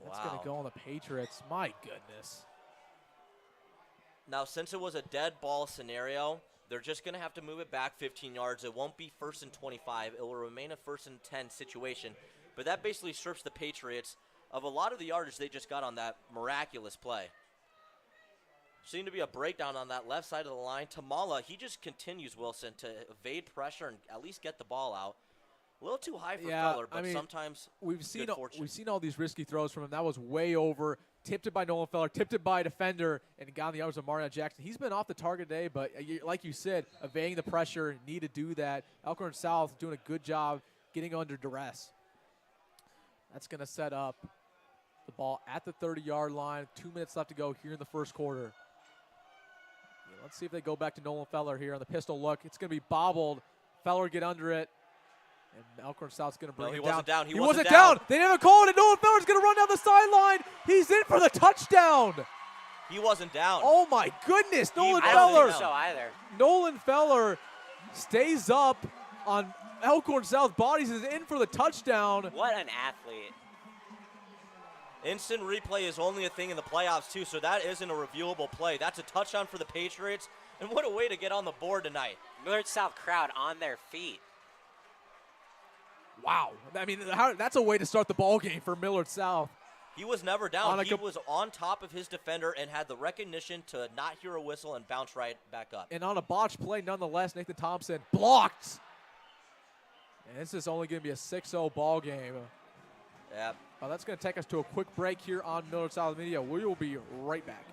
That's going Wow. to go on the Patriots. My goodness. Now, since it was a dead ball scenario, they're just going to have to move it back 15 yards. It won't be 1st and 25. It will remain a 1st and 10 situation. But that basically strips the Patriots of a lot of the yardage they just got on that miraculous play. Seemed to be a breakdown on that left side of the line. Tamala, he just continues, Wilson, to evade pressure and at least get the ball out. A little too high for Feller, but sometimes we've seen good fortune. we've seen all these risky throws from him. That was way over. Tipped it by Nolan Feller, tipped it by a defender, and got on the arms of Amarion Jackson. He's been off the target today, but like you said, evading the pressure, need to do that. Elkhorn South doing a good job getting under duress. That's going to set up the ball at the 30-yard line. 2 minutes left to go here in the first quarter. Let's see if they go back to Nolan Feller here on the pistol look. It's going to be bobbled. Feller get under it. And Elkhorn South's going to bring No, he it wasn't down. He wasn't down. They never called it. Nolan Feller's going to run down the sideline. He's in for the touchdown. He wasn't down. Oh, my goodness. Nolan I don't Feller. think so either. Nolan Feller stays up on Elkhorn South bodies is in for the touchdown. What an athlete. Instant replay is only a thing in the playoffs, too, so that isn't a reviewable play. That's a touchdown for the Patriots, and what a way to get on the board tonight. Millard South crowd on their feet. Wow. I mean, that's a way to start the ball game for Millard South. He was never down. He was on top of his defender and had the recognition to not hear a whistle and bounce right back up. And on a botched play, nonetheless, Nathan Thompson blocked. And this is only going to be a 6-0 ball game. Yeah. That's going to take us to a quick break here on Millard South Media. We will be right back.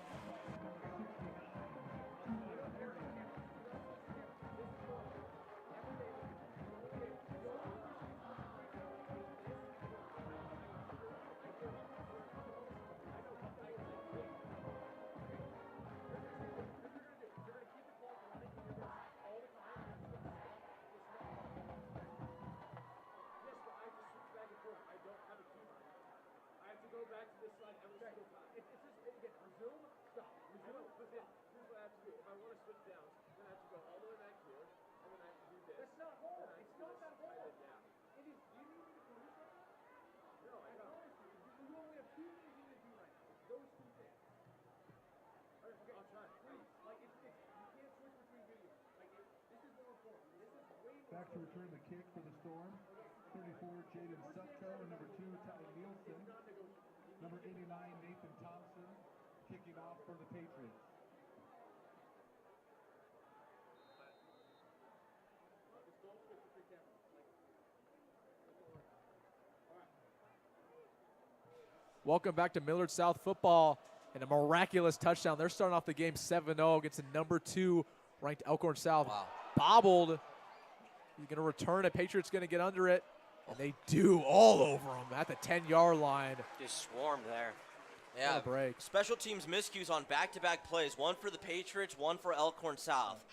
Back to return the kick for the Storm. 34, Jaden Sutko. Number 2, Tyler Nielsen. Number 89, Nathan Thompson. Kicking off for the Patriots. Welcome back to Millard South football and a miraculous touchdown. They're starting off the game 7-0 against the number 2 ranked Elkhorn South. Wow. Bobbled. He's going to return it. Patriots going to get under it. And they do all over him at the 10-yard line. Just swarmed there. Yeah. What a break. Special teams miscues on back-to-back plays. One for the Patriots, one for Elkhorn South.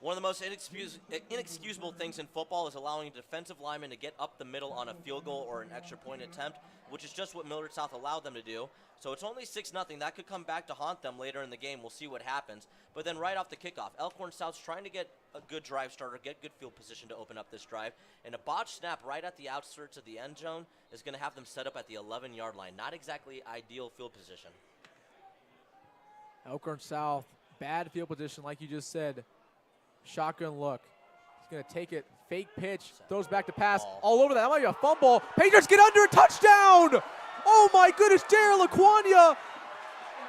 One of the most inexcusable things in football is allowing a defensive lineman to get up the middle on a field goal or an extra point attempt, which is just what Millard South allowed them to do. So it's only 6-0. That could come back to haunt them later in the game. We'll see what happens. But then right off the kickoff, Elkhorn South's trying to get a good drive starter, get good field position to open up this drive. And a botched snap right at the outskirts of the end zone is going to have them set up at the 11-yard line. Not exactly ideal field position. Elkhorn South, bad field position like you just said. Shotgun look. He's going to take it. Fake pitch. Throws back to pass. All over that. That might be a fumble. Patriots get under a touchdown. Oh, my goodness. Jared LaQuania.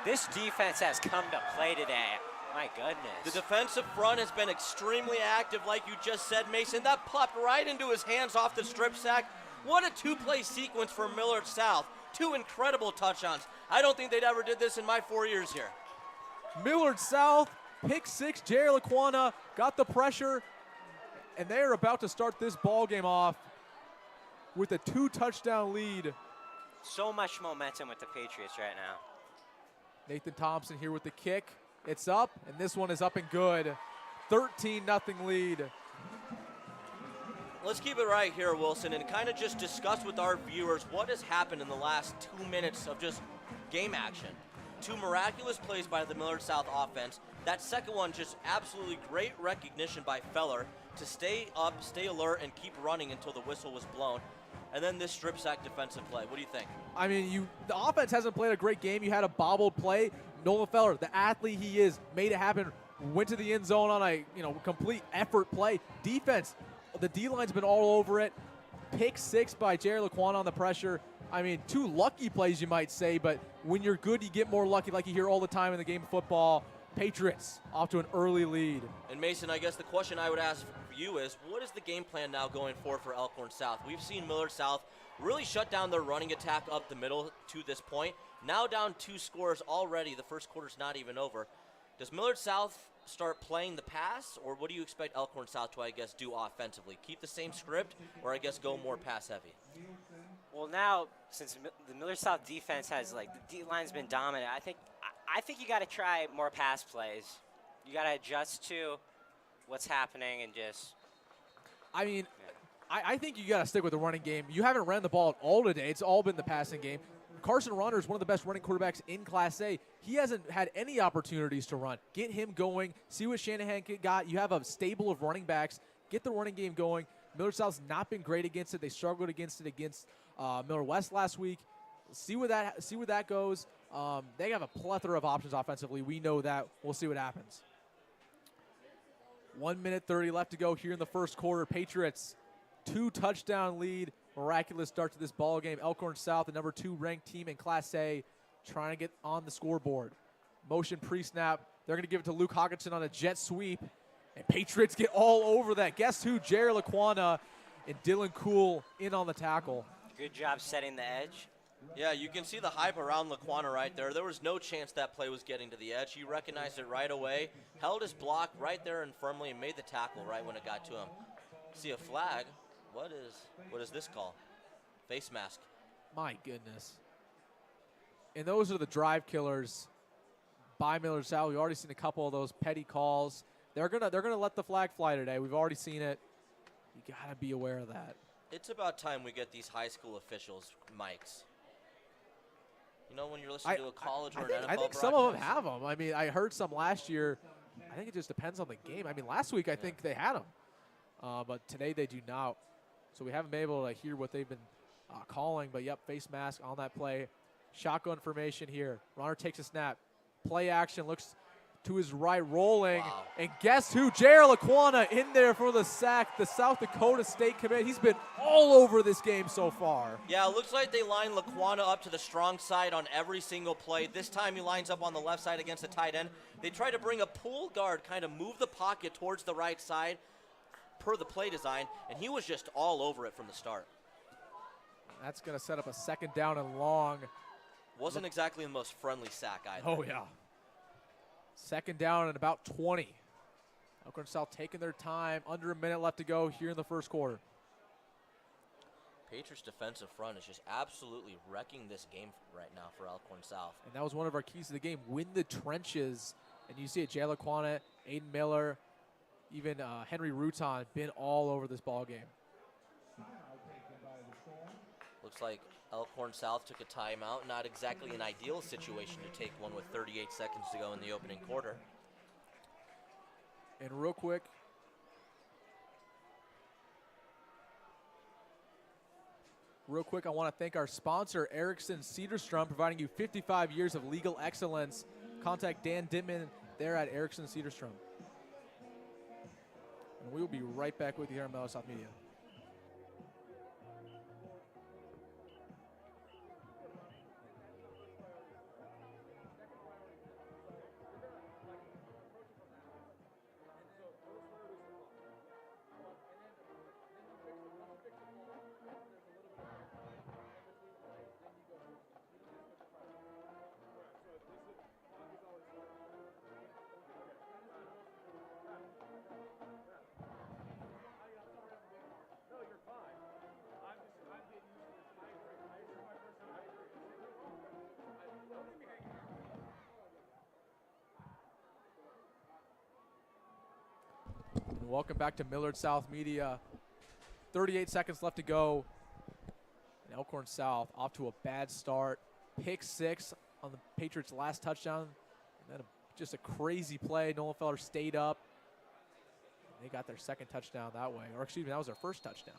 This defense has come to play today. My goodness. The defensive front has been extremely active, like you just said, Mason. That popped right into his hands off the strip sack. What a two-play sequence for Millard South. Two incredible touchdowns. I don't think they'd ever did this in my 4 years here. Millard South, pick 6. Jared LaQuania got the pressure, and they're about to start this ball game off with a 2-touchdown lead. So much momentum with the Patriots right now. Nathan Thompson here with the kick. It's up, and this one is up and good. 13-0 lead. Let's keep it right here, Wilson, and kind of just discuss with our viewers what has happened in the last 2 minutes of just game action. 2 miraculous plays by the Millard South offense. That second one, just absolutely great recognition by Feller to stay up, stay alert, and keep running until the whistle was blown. And then this strip sack defensive play. What do you think? I mean, the offense hasn't played a great game. You had a bobbled play. Nolan Feller, the athlete he is, made it happen. Went to the end zone on a complete effort play. Defense, the D-line's been all over it. Pick 6 by Jared LaQuania on the pressure. I mean, 2 lucky plays, you might say, but when you're good, you get more lucky, like you hear all the time in the game of football. Patriots off to an early lead. And Mason, I guess the question I would ask for you is, what is the game plan now going forward for Elkhorn South? We've seen Millard South really shut down their running attack up the middle to this point. Now down 2 scores already. The first quarter's not even over. Does Millard South start playing the pass, or what do you expect Elkhorn South to, I guess, do offensively? Keep the same script, or I guess go more pass heavy? Well, now, since the Millard South defense has, the D-line's been dominant, I think you got to try more pass plays. You got to adjust to what's happening and just. I mean, I think you got to stick with the running game. You haven't ran the ball at all today. It's all been the passing game. Carson Ronner is one of the best running quarterbacks in Class A. He hasn't had any opportunities to run. Get him going. See what Shanahan got. You have a stable of running backs. Get the running game going. Millard South's not been great against it. They struggled against it against Millard West last week. See where that goes. They have a plethora of options offensively. We know that. We'll see what happens. 1 minute 30 left to go here in the first quarter. Patriots 2-touchdown lead. Miraculous start to this ball game. Elkhorn South, the number 2 ranked team in Class A, trying to get on the scoreboard. Motion pre-snap. They're going to give it to Luke Hawkinson on a jet sweep. And Patriots get all over that. Guess who? Jerry Laquana and Dillon Cool in on the tackle. Good job setting the edge. Yeah, you can see the hype around Laquana right there. There was no chance that play was getting to the edge. He recognized it right away, held his block right there and firmly, and made the tackle right when it got to him. See a flag. What is this call? Face mask. My goodness. And those are the drive killers by Millard South. We've already seen a couple of those petty calls. They're gonna let the flag fly today. We've already seen it. You gotta be aware of that. It's about time we get these high school officials mics. You know, when you're listening to a college or an NFL I think some of them have them. I mean, I heard some last year. I think it just depends on the game. I mean, last week I think they had them, but today they do not. So we haven't been able to hear what they've been calling. But, yep, face mask on that play. Shotgun formation here. Runner takes a snap. Play action, looks to his right, rolling. Wow. And guess who? Jerry Laquana in there for the sack. The South Dakota State commit. He's been all over this game so far. Yeah, it looks like they line Laquana up to the strong side on every single play. This time he lines up on the left side against the tight end. They try to bring a pull guard, kind of move the pocket towards the right side per the play design, and he was just all over it from the start. That's going to set up a second down and long. Wasn't exactly the most friendly sack either. Oh, yeah. Second down and about 20. Elkhorn South taking their time. Under a minute left to go here in the first quarter. Patriots defensive front is just absolutely wrecking this game right now for Elkhorn South. And that was one of our keys to the game. Win the trenches. And you see it, Jay Laquana, Aiden Miller, even Henry Rutan been all over this ball game. Looks like Elkhorn South took a timeout. Not exactly an ideal situation to take one with 38 seconds to go in the opening quarter. And real quick, I want to thank our sponsor, Erickson Cedarstrom, providing you 55 years of legal excellence. Contact Dan Dittman there at Erickson Cedarstrom. And we will be right back with you here on Millard South Media. Welcome back to Millard South Media. 38 seconds left to go. And Elkhorn South off to a bad start. Pick 6 on the Patriots' last touchdown. And then just a crazy play. Nolan Feller stayed up. They got their second touchdown that way. Or excuse me, that was their first touchdown.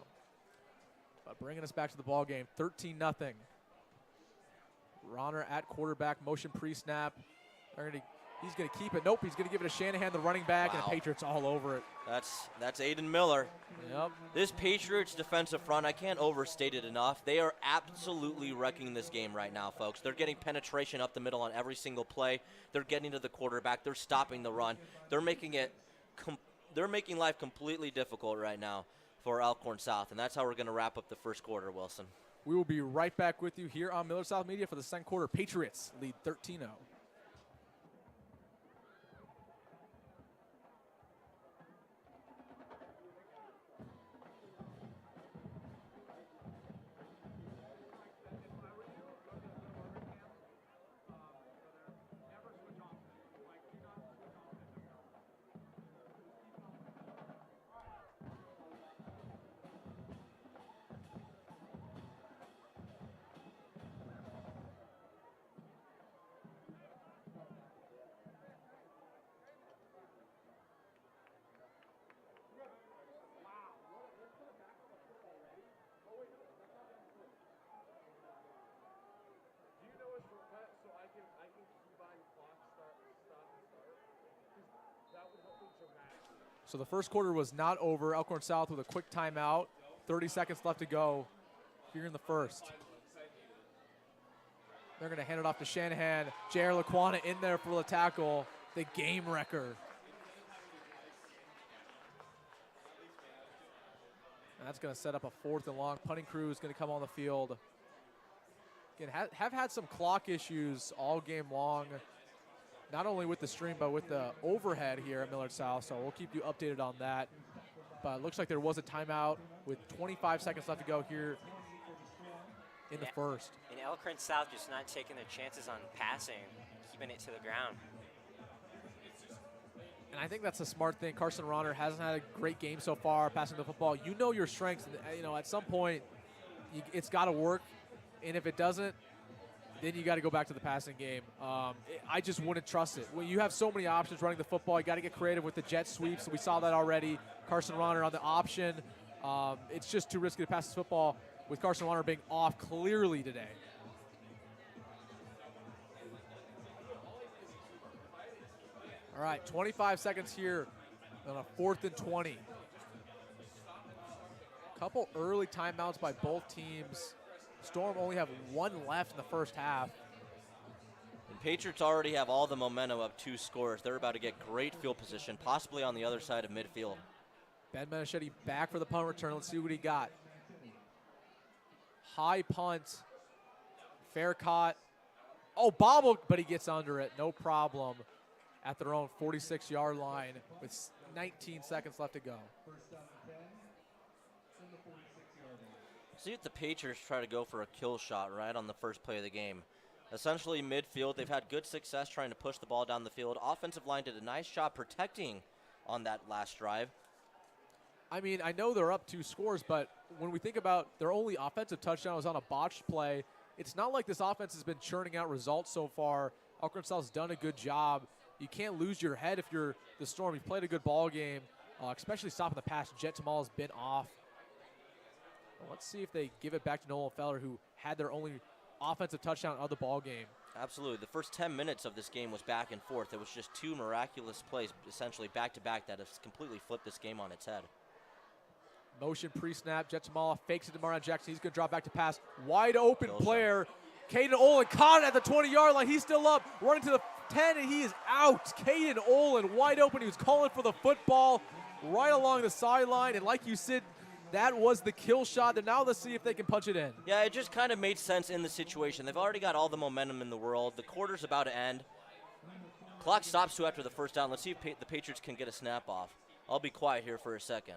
But bringing us back to the ball game, 13-0. Ronner at quarterback, motion pre-snap. He's going to keep it. Nope, he's going to give it to Shanahan, the running back, and the Patriots all over it. That's Aiden Miller. Yep. This Patriots defensive front, I can't overstate it enough. They are absolutely wrecking this game right now, folks. They're getting penetration up the middle on every single play. They're getting to the quarterback. They're stopping the run. They're making life completely difficult right now for Elkhorn South, and that's how we're going to wrap up the first quarter, Wilson. We will be right back with you here on Millard South Media for the second quarter. Patriots lead 13-0. So the first quarter was not over. Elkhorn South with a quick timeout. 30 seconds left to go here in the first. They're going to hand it off to Shanahan. J.R. Laquana in there for the tackle. The game wrecker. And that's going to set up a 4th and long. Punting crew is going to come on the field. Again, have had some clock issues all game long, not only with the stream, but with the overhead here at Millard South. So we'll keep you updated on that. But it looks like there was a timeout with 25 seconds left to go here in the first. And Elkhorn South just not taking their chances on passing, keeping it to the ground. And I think that's a smart thing. Carson Ronner hasn't had a great game so far passing the football. You know your strengths. And, at some point, it's got to work. And if it doesn't, then you got to go back to the passing game. I just wouldn't trust it. When you have so many options running the football, you got to get creative with the jet sweeps. We saw that already. Carson Ronner on the option. It's just too risky to pass this football with Carson Ronner being off clearly today. All right, 25 seconds here on a 4th and 20. Couple early timeouts by both teams. Storm only have 1 left in the first half. And Patriots already have all the momentum up 2 scores. They're about to get great field position, possibly on the other side of midfield. Ben Manischetti back for the punt return. Let's see what he got. High punt. Fair caught. Oh, bobble, but he gets under it. No problem. At their own 46-yard line with 19 seconds left to go. See if the Patriots try to go for a kill shot right on the first play of the game. Essentially midfield, they've had good success trying to push the ball down the field. Offensive line did a nice job protecting on that last drive. I mean, I know they're up 2 scores, but when we think about their only offensive touchdown was on a botched play, it's not like this offense has been churning out results so far. Elkhorn South's done a good job. You can't lose your head if you're the Storm. You've played a good ball game, especially stopping the pass. Jet Tamala's been off. Let's see if they give it back to Nolan Feller, who had their only offensive touchdown of the ball game. Absolutely. The first 10 minutes of this game was back and forth. It was just 2 miraculous plays, essentially back-to-back, that has completely flipped this game on its head. Motion pre-snap. Jet Tamala fakes it to Marion Jackson. He's going to drop back to pass. Wide open player. Caden Olin caught it at the 20-yard line. He's still up, running to the 10, and he is out. Caden Olin wide open. He was calling for the football right along the sideline, and like you said, that was the kill shot. And now let's see if they can punch it in. Yeah, it just kind of made sense in the situation. They've already got all the momentum in the world. The quarter's about to end. Clock stops 2 after the first down. Let's see if the Patriots can get a snap off. I'll be quiet here for a second.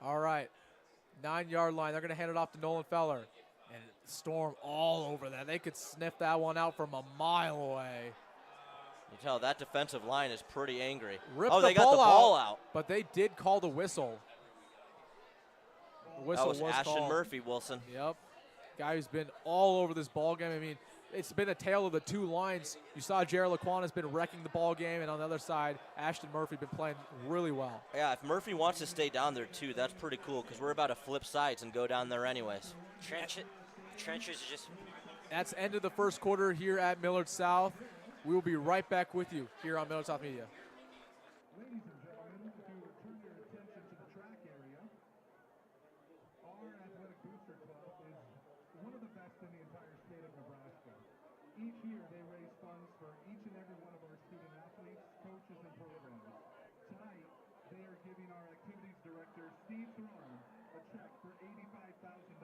All right, 9-yard line. They're going to hand it off to Nolan Feller. And Storm all over that. They could sniff that one out from a mile away. You tell that defensive line is pretty angry. They got the ball out. But they did call the whistle. The whistle that was Ashton called. Murphy, Wilson. Yep. Guy who's been all over this ball game. I mean, it's been a tale of the 2 lines. You saw Jared Laquan has been wrecking the ball game, and on the other side, Ashton Murphy been playing really well. Yeah, if Murphy wants to stay down there too, that's pretty cool because we're about to flip sides and go down there anyways. Trenches just. That's end of the first quarter here at Millard South. We will be right back with you here on Millard South Media. Ladies and gentlemen, if you would turn your attention to the track area, our athletic booster club is one of the best in the entire state of Nebraska. Each year they raise funds for each and every one of our student athletes, coaches, and programs. Tonight, they are giving our activities director, Steve Throne, a check for $85,000.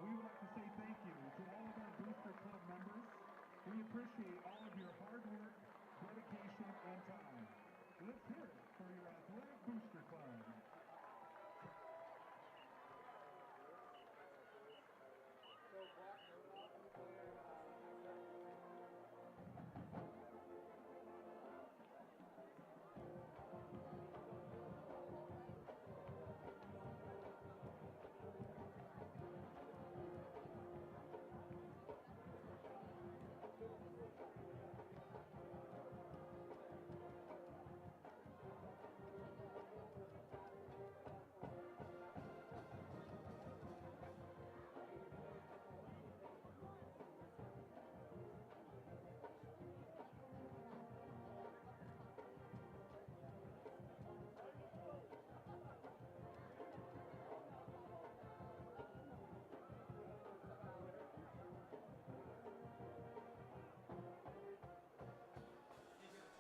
We would like to say thank you to all of our booster club members. We appreciate all of your hard work, dedication, and time. Let's hear it for your athletic booster club.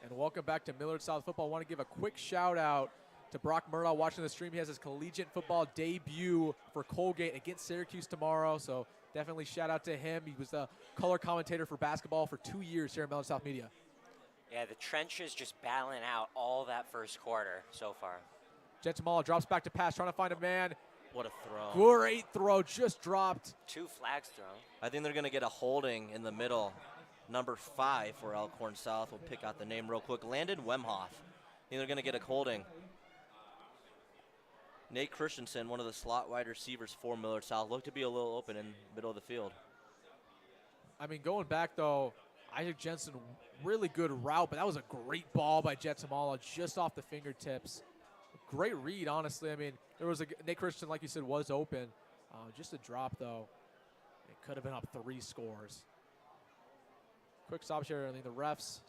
And welcome back to Millard South Football. I want to give a quick shout out to Brock Murdaugh watching the stream. He has his collegiate football debut for Colgate against Syracuse tomorrow. So definitely shout out to him. He was the color commentator for basketball for 2 years here at Millard South Media. Yeah, the trenches just battling out all that first quarter so far. Jet Tamala drops back to pass, trying to find a man. What a throw. Great throw, just dropped. 2 flags thrown. I think they're going to get a holding in the middle. Number 5 for Elkhorn South. We'll pick out the name real quick. Landon Wemhoff. I think they're going to get a holding. Nate Christensen, one of the slot wide receivers for Millard South, looked to be a little open in the middle of the field. I mean, going back, though, Isaac Jensen, really good route, but that was a great ball by Jet Tamala just off the fingertips. Great read, honestly. I mean, there was Nate Christensen, like you said, was open. Just a drop, though. It could have been up 3 scores. Quick stop here. I mean, the refs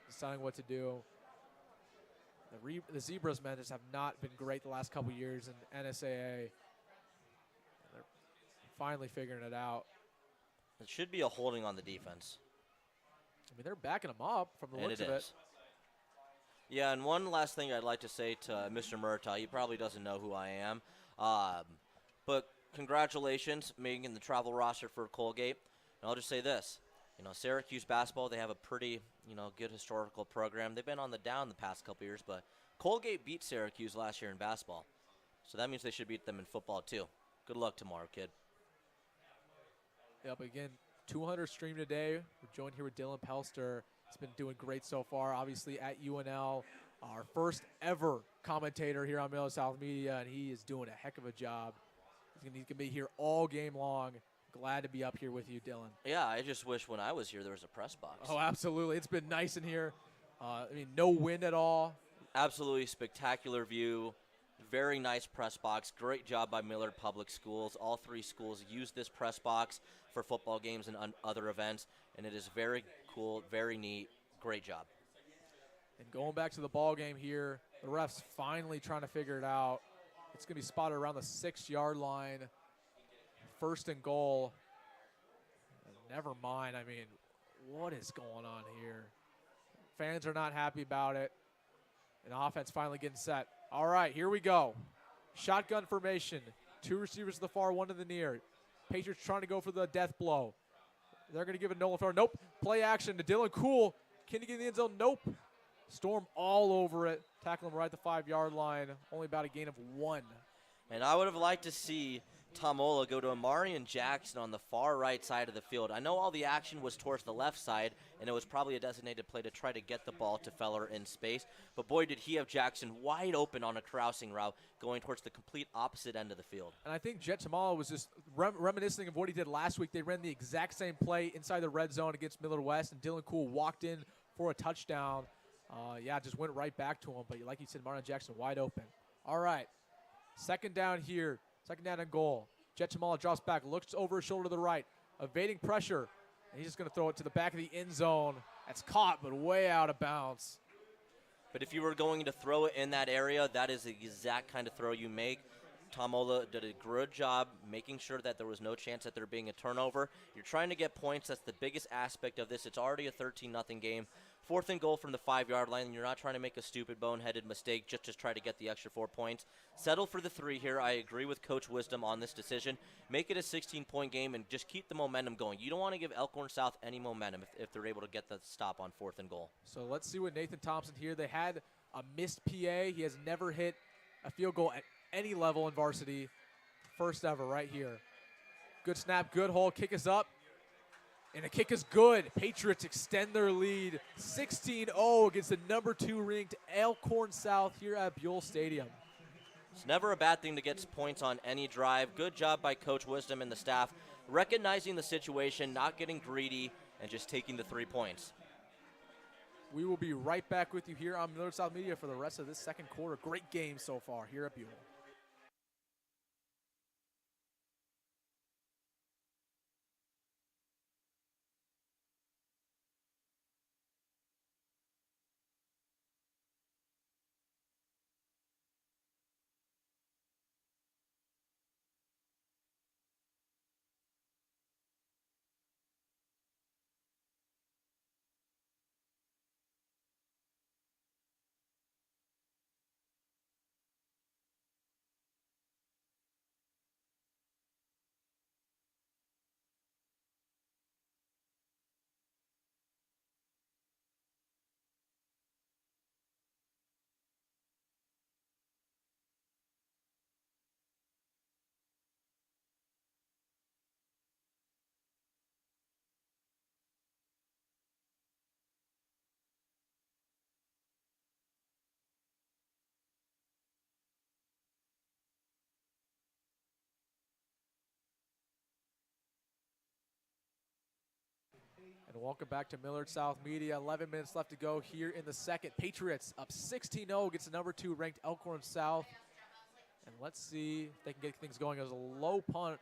deciding what to do. The Zebras, man, just have not been great the last couple years in NSAA. They're finally figuring it out. It should be a holding on the defense. I mean, they're backing them up from the And looks it of it. is. Yeah, and one last thing I'd like to say to Mr. Murtaugh. He probably doesn't know who I am. But congratulations making the travel roster for Colgate. And I'll just say this. You know, Syracuse basketball, they have a pretty, good historical program. They've been on the down the past couple years, but Colgate beat Syracuse last year in basketball. So that means they should beat them in football, too. Good luck tomorrow, kid. Yep, again, 200 streamed today. We're joined here with Dillon Pelster. He's been doing great so far, obviously at UNL. Our first ever commentator here on Millard South Media, and he is doing a heck of a job. He's going to be here all game long. Glad to be up here with you, Dillon. Yeah, I just wish when I was here there was a press box. Oh, absolutely. It's been nice in here. I mean, no wind at all. Absolutely spectacular view. Very nice press box. Great job by Millard Public Schools. All 3 schools use this press box for football games and other events, and it is very cool, very neat. Great job. And going back to the ball game here, the refs finally trying to figure it out. It's going to be spotted around the 6-yard line. 1st and goal. Never mind. I mean, what is going on here? Fans are not happy about it. And offense finally getting set. All right, here we go. Shotgun formation. 2 receivers to the far, 1 to the near. Patriots trying to go for the death blow. They're going to give it Nolan Farr. Nope. Play action to Dillon. Cool. Can he get in the end zone? Nope. Storm all over it. Tackle him right at the 5-yard line. Only about a gain of 1. And I would have liked to see Tomola go to Amarian Jackson on the far right side of the field. I know all the action was towards the left side, and it was probably a designated play to try to get the ball to Feller in space. But boy, did he have Jackson wide open on a crossing route going towards the complete opposite end of the field. And I think Jet Tamala was just reminiscing of what he did last week. They ran the exact same play inside the red zone against Millard West, and Dylan Cool walked in for a touchdown. Just went right back to him. But like you said, Marlon Jackson wide open. All right, 2nd down here. 2nd down and goal. Jet Tamala drops back, looks over his shoulder to the right, evading pressure. And he's just going to throw it to the back of the end zone. That's caught, but way out of bounds. But if you were going to throw it in that area, that is the exact kind of throw you make. Tomola did a good job making sure that there was no chance that there being a turnover. You're trying to get points. That's the biggest aspect of this. It's already a 13-0 game. 4th and goal from the 5-yard line, and you're not trying to make a stupid, boneheaded mistake just to try to get the extra 4 points. Settle for the 3 here. I agree with Coach Wisdom on this decision. Make it a 16-point game and just keep the momentum going. You don't want to give Elkhorn South any momentum if they're able to get the stop on 4th and goal. So let's see what Nathan Thompson here. They had a missed PA. He has never hit a field goal at any level in varsity. First ever right here. Good snap, good hole. Kick is up. And the kick is good. Patriots extend their lead 16-0 against the number 2 ranked Elkhorn South here at Buell Stadium. It's never a bad thing to get points on any drive. Good job by Coach Wisdom and the staff, recognizing the situation, not getting greedy, and just taking the 3 points. We will be right back with you here on Millard South Media for the rest of this 2nd quarter. Great game so far here at Buell. And welcome back to Millard South Media. 11 minutes left to go here in the second. Patriots up 16-0 against the number 2 ranked Elkhorn South. And let's see if they can get things going. It was a low punt.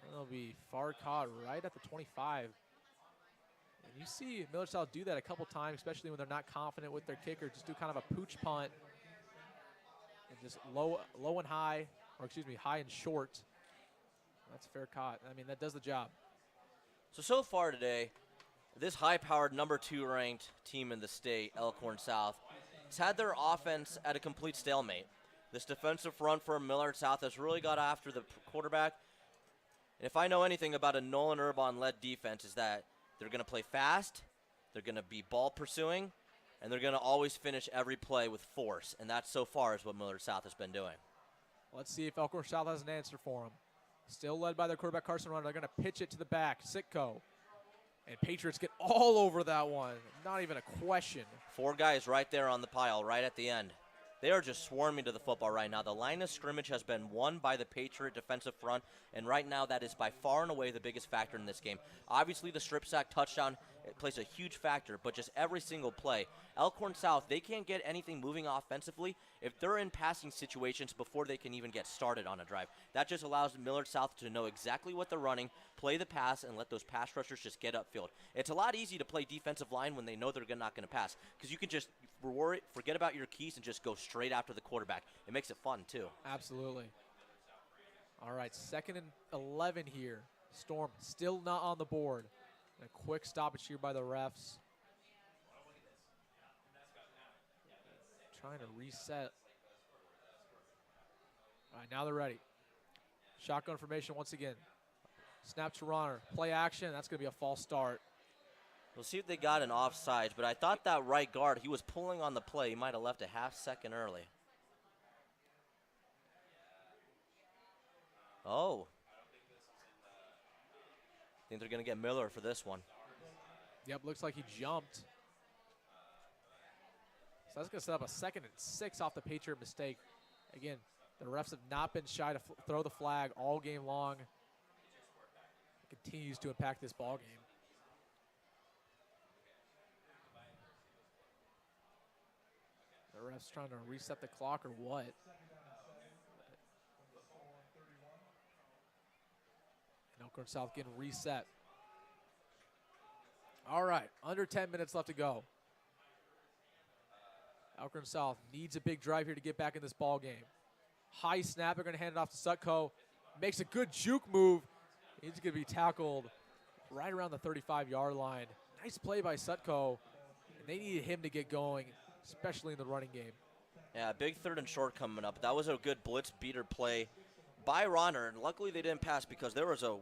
It'll be far caught right at the 25. And you see Millard South do that a couple times, especially when they're not confident with their kicker. Just do kind of a pooch punt. And just low and high, or excuse me, high and short. That's fair caught. I mean, that does the job. So far today, this high-powered number 2 ranked team in the state, Elkhorn South, has had their offense at a complete stalemate. This defensive front for Millard South has really got after the quarterback. And if I know anything about a Nolan Urban-led defense, is that they're going to play fast, they're going to be ball pursuing, and they're going to always finish every play with force. And that so far is what Millard South has been doing. Let's see if Elkhorn South has an answer for them. Still led by their quarterback, Carson Runner. They're going to pitch it to the back, Sitko. And Patriots get all over that one. Not even a question. 4 guys right there on the pile, right at the end. They are just swarming to the football right now. The line of scrimmage has been won by the Patriot defensive front, and right now that is by far and away the biggest factor in this game. Obviously, the strip sack touchdown plays a huge factor, but just every single play. Elkhorn South, they can't get anything moving offensively if they're in passing situations before they can even get started on a drive. That just allows Millard South to know exactly what they're running, play the pass, and let those pass rushers just get upfield. It's a lot easier to play defensive line when they know they're not going to pass, because you can just forget about your keys and just go straight after the quarterback. It makes it fun, too. Absolutely. All right, 2nd and 11 here. Storm still not on the board. And a quick stoppage here by the refs. Trying to reset. All right, now they're ready. Shotgun formation once again. Snap to runner. Play action. That's going to be a false start. We'll see if they got an offsides, but I thought that right guard, he was pulling on the play. He might have left a half second early. Oh. I think they're going to get Miller for this one. Yep, looks like he jumped. So that's going to set up a 2nd and 6 off the Patriot mistake. Again, the refs have not been shy to throw the flag all game long. It continues to impact this ball game. The refs trying to reset the clock or what? And Elkhorn South getting reset. All right, under 10 minutes left to go. Elkhorn South needs a big drive here to get back in this ball game. High snap, they're going to hand it off to Sutko. Makes a good juke move. He's going to be tackled right around the 35-yard line. Nice play by Sutko. And they needed him to get going, especially in the running game. Yeah, big 3rd and short coming up. That was a good blitz beater play by Ronner, and luckily they didn't pass because there was a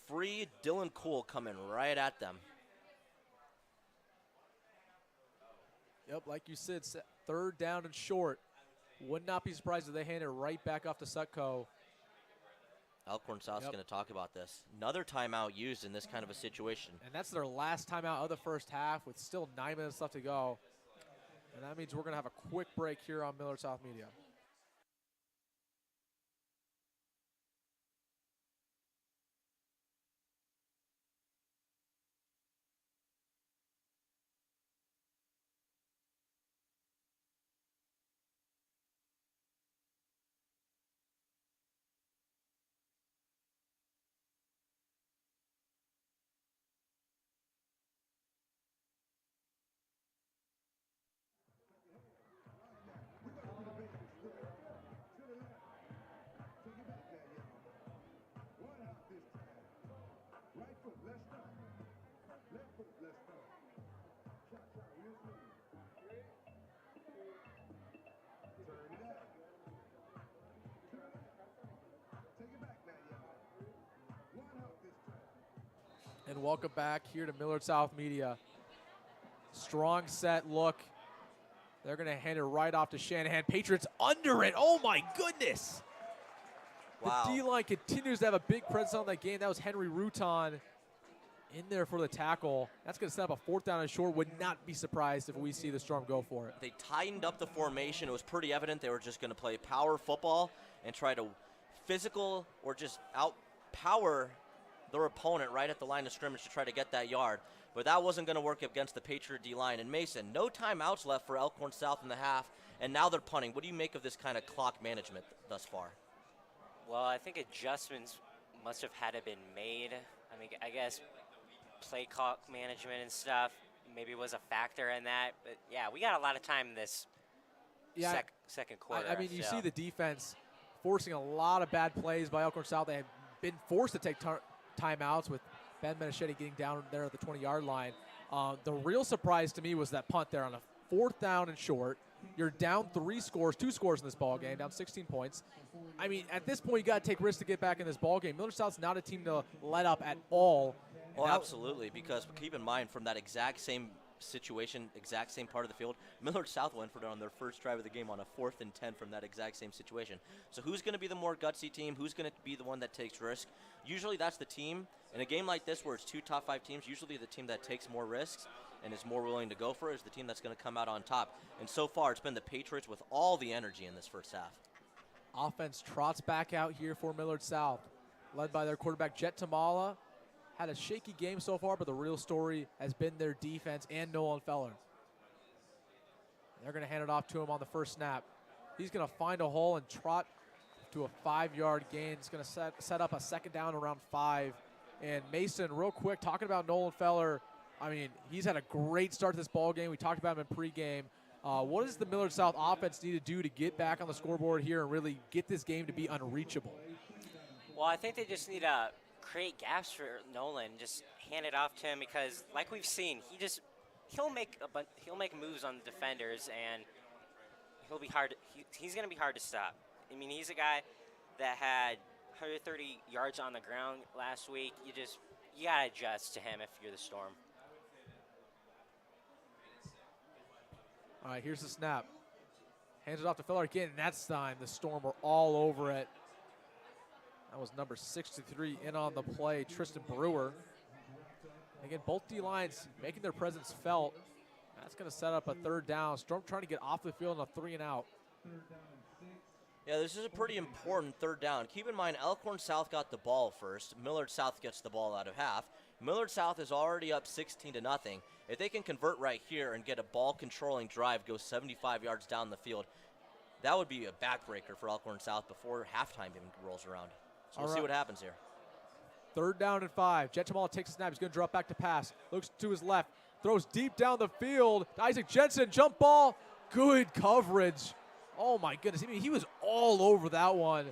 free Dillon Cool coming right at them. Yep, like you said, 3rd down and short. Would not be surprised if they hand it right back off to Sutko. Elkhorn South's going to talk about this. Another timeout used in this kind of a situation. And that's their last timeout of the first half with still 9 minutes left to go. And that means we're going to have a quick break here on Millard South Media. And welcome back here to Millard South Media. Strong set look. They're going to hand it right off to Shanahan. Patriots under it. Oh, my goodness. Wow. The D-line continues to have a big presence on that game. That was Henry Rutan in there for the tackle. That's going to set up a 4th down and short. Would not be surprised if we see the Storm go for it. They tightened up the formation. It was pretty evident they were just going to play power football and try to physical or just outpower their opponent right at the line of scrimmage to try to get that yard. But that wasn't going to work against the Patriot D-line. And Mason, no timeouts left for Elkhorn South in the half, and now they're punting. What do you make of this kind of clock management thus far? Well, I think adjustments must have had to been made. I mean, I guess play clock management and stuff maybe was a factor in that. But, yeah, we got a lot of time in this second quarter. I mean, you see the defense forcing a lot of bad plays by Elkhorn South. They have been forced to take timeouts with Ben Menachetti getting down there at the 20-yard line. The real surprise to me was that punt there on a 4th down and short. You're down 2 scores in this ball game, down 16 points. I mean, at this point, you got to take risks to get back in this ball game. Millard South's not a team to let up at all. Oh, absolutely, because keep in mind, from that exact same situation, exact same part of the field, Millard South went for it on their first drive of the game on a 4th and 10 from that exact same situation. So who's going to be the more gutsy team? Who's going to be the one that takes risk? Usually that's the team. In a game like this where it's 2 top 5 teams, usually the team that takes more risks and is more willing to go for it is the team that's going to come out on top. And so far, it's been the Patriots with all the energy in this first half. Offense trots back out here for Millard South, led by their quarterback, Jet Tamala. Had a shaky game so far, but the real story has been their defense and Nolan Feller. They're going to hand it off to him on the first snap. He's going to find a hole and trot to a 5-yard gain. It's going to set up a 2nd down around 5. And Mason, real quick, talking about Nolan Feller, I mean, he's had a great start to this ball game. We talked about him in pregame. What does the Millard South offense need to do to get back on the scoreboard here and really get this game to be unreachable? Well, I think they just need to create gaps for Nolan, just hand it off to him, because like we've seen, he'll make moves on the defenders, and he's going to be hard to stop. I mean, he's a guy that had 130 yards on the ground last week. You got to adjust to him if you're the Storm. All right, here's the snap. Hands it off to Feller again, and that's time the Storm were all over it. That was number 63 in on the play, Tristan Brewer. Again, both D-lines making their presence felt. That's going to set up a 3rd down. Storm trying to get off the field on a 3-and-out. Yeah, this is a pretty important 3rd down. Keep in mind, Elkhorn South got the ball first. Millard South gets the ball out of half. Millard South is already up 16-0. If they can convert right here and get a ball-controlling drive, go 75 yards down the field, that would be a backbreaker for Elkhorn South before halftime even rolls around. So we'll see what happens here. 3rd down and 5. Jet Tamala takes a snap. He's going to drop back to pass. Looks to his left. Throws deep down the field. Isaac Jensen, jump ball. Good coverage. Oh, my goodness. I mean, he was all over that one.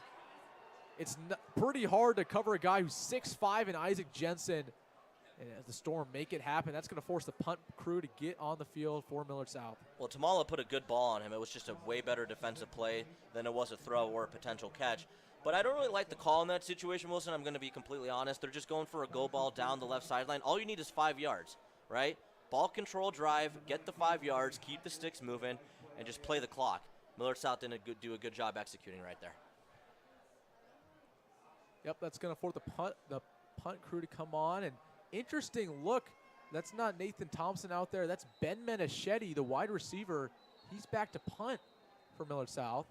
It's pretty hard to cover a guy who's 6'5" and Isaac Jensen. And as the Storm make it happen, that's going to force the punt crew to get on the field for Millard South. Well, Tamala put a good ball on him. It was just a way better defensive play than it was a throw or a potential catch. But I don't really like the call in that situation, Wilson. I'm going to be completely honest. They're just going for a go ball down the left sideline. All you need is 5 yards, right? Ball control drive, get the 5 yards, keep the sticks moving, and just play the clock. Millard South didn't do a good job executing right there. Yep, that's going to force the punt crew to come on. And interesting look. That's not Nathan Thompson out there. That's Ben Menachetti, the wide receiver. He's back to punt for Millard South.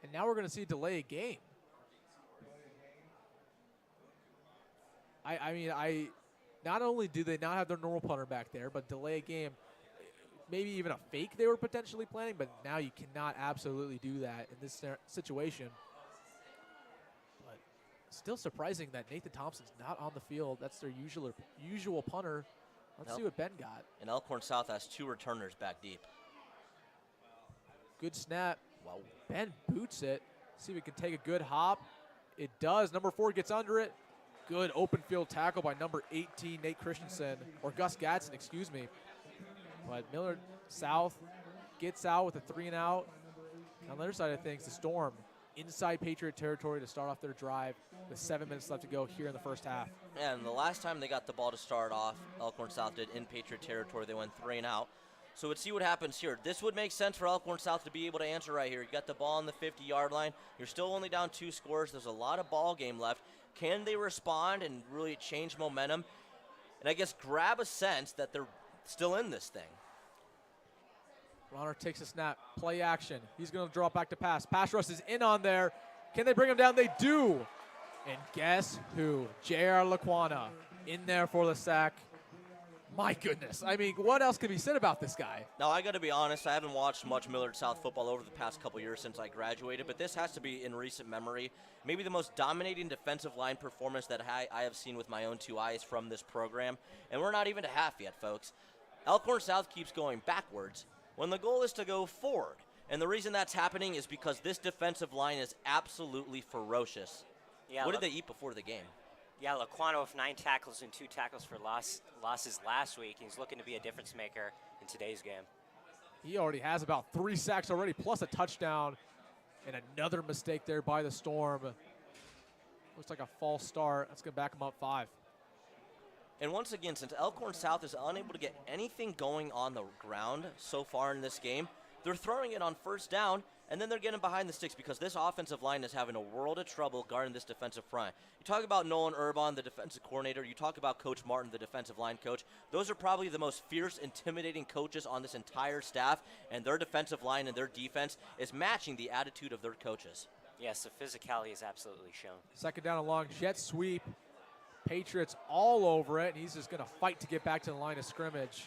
And now we're going to see delay a game. I mean, not only do they not have their normal punter back there, but delay a game, maybe even a fake they were potentially planning, but now you cannot absolutely do that in this situation. But still surprising that Nathan Thompson's not on the field. That's their usual punter. Let's see what Ben got. And Elkhorn South has 2 returners back deep. Good snap. Well, Ben boots it. See if we can take a good hop. It does. Number 4 gets under it. Good open field tackle by number 18, Nate Christensen, or Gus Gadsden, excuse me. But Millard South gets out with a 3-and-out. On the other side of things, the Storm inside Patriot territory to start off their drive with 7 minutes left to go here in the first half. And the last time they got the ball to start off, Elkhorn South did in Patriot territory. They went 3-and-out. So let's see what happens here. This would make sense for Elkhorn South to be able to answer right here. You got the ball on the 50-yard line. You're still only down 2 scores. There's a lot of ball game left. Can they respond and really change momentum? And I guess grab a sense that they're still in this thing. Ronner takes a snap. Play action. He's going to draw back to pass. Pass rush is in on there. Can they bring him down? They do. And guess who? J.R. Laquana in there for the sack. My goodness. I mean, what else can be said about this guy? Now, I got to be honest, I haven't watched much Millard South football over the past couple years since I graduated, but this has to be, in recent memory, maybe the most dominating defensive line performance that I have seen with my own two eyes from this program. And we're not even to half yet, folks. Elkhorn South keeps going backwards when the goal is to go forward. And the reason that's happening is because this defensive line is absolutely ferocious. Yeah, what did they eat before the game? Yeah, Laquano with 9 tackles and 2 tackles for losses last week. He's looking to be a difference maker in today's game. He already has about 3 sacks already, plus a touchdown. And another mistake there by the Storm. Looks like a false start. That's going to back him up 5. And once again, since Elkhorn South is unable to get anything going on the ground so far in this game, they're throwing it on first down, and then they're getting behind the sticks because this offensive line is having a world of trouble guarding this defensive front. You talk about Nolan Urban, the defensive coordinator. You talk about Coach Martin, the defensive line coach. Those are probably the most fierce, intimidating coaches on this entire staff, and their defensive line and their defense is matching the attitude of their coaches. Yes, the physicality is absolutely shown. Second down and long, jet sweep. Patriots all over it, and he's just going to fight to get back to the line of scrimmage.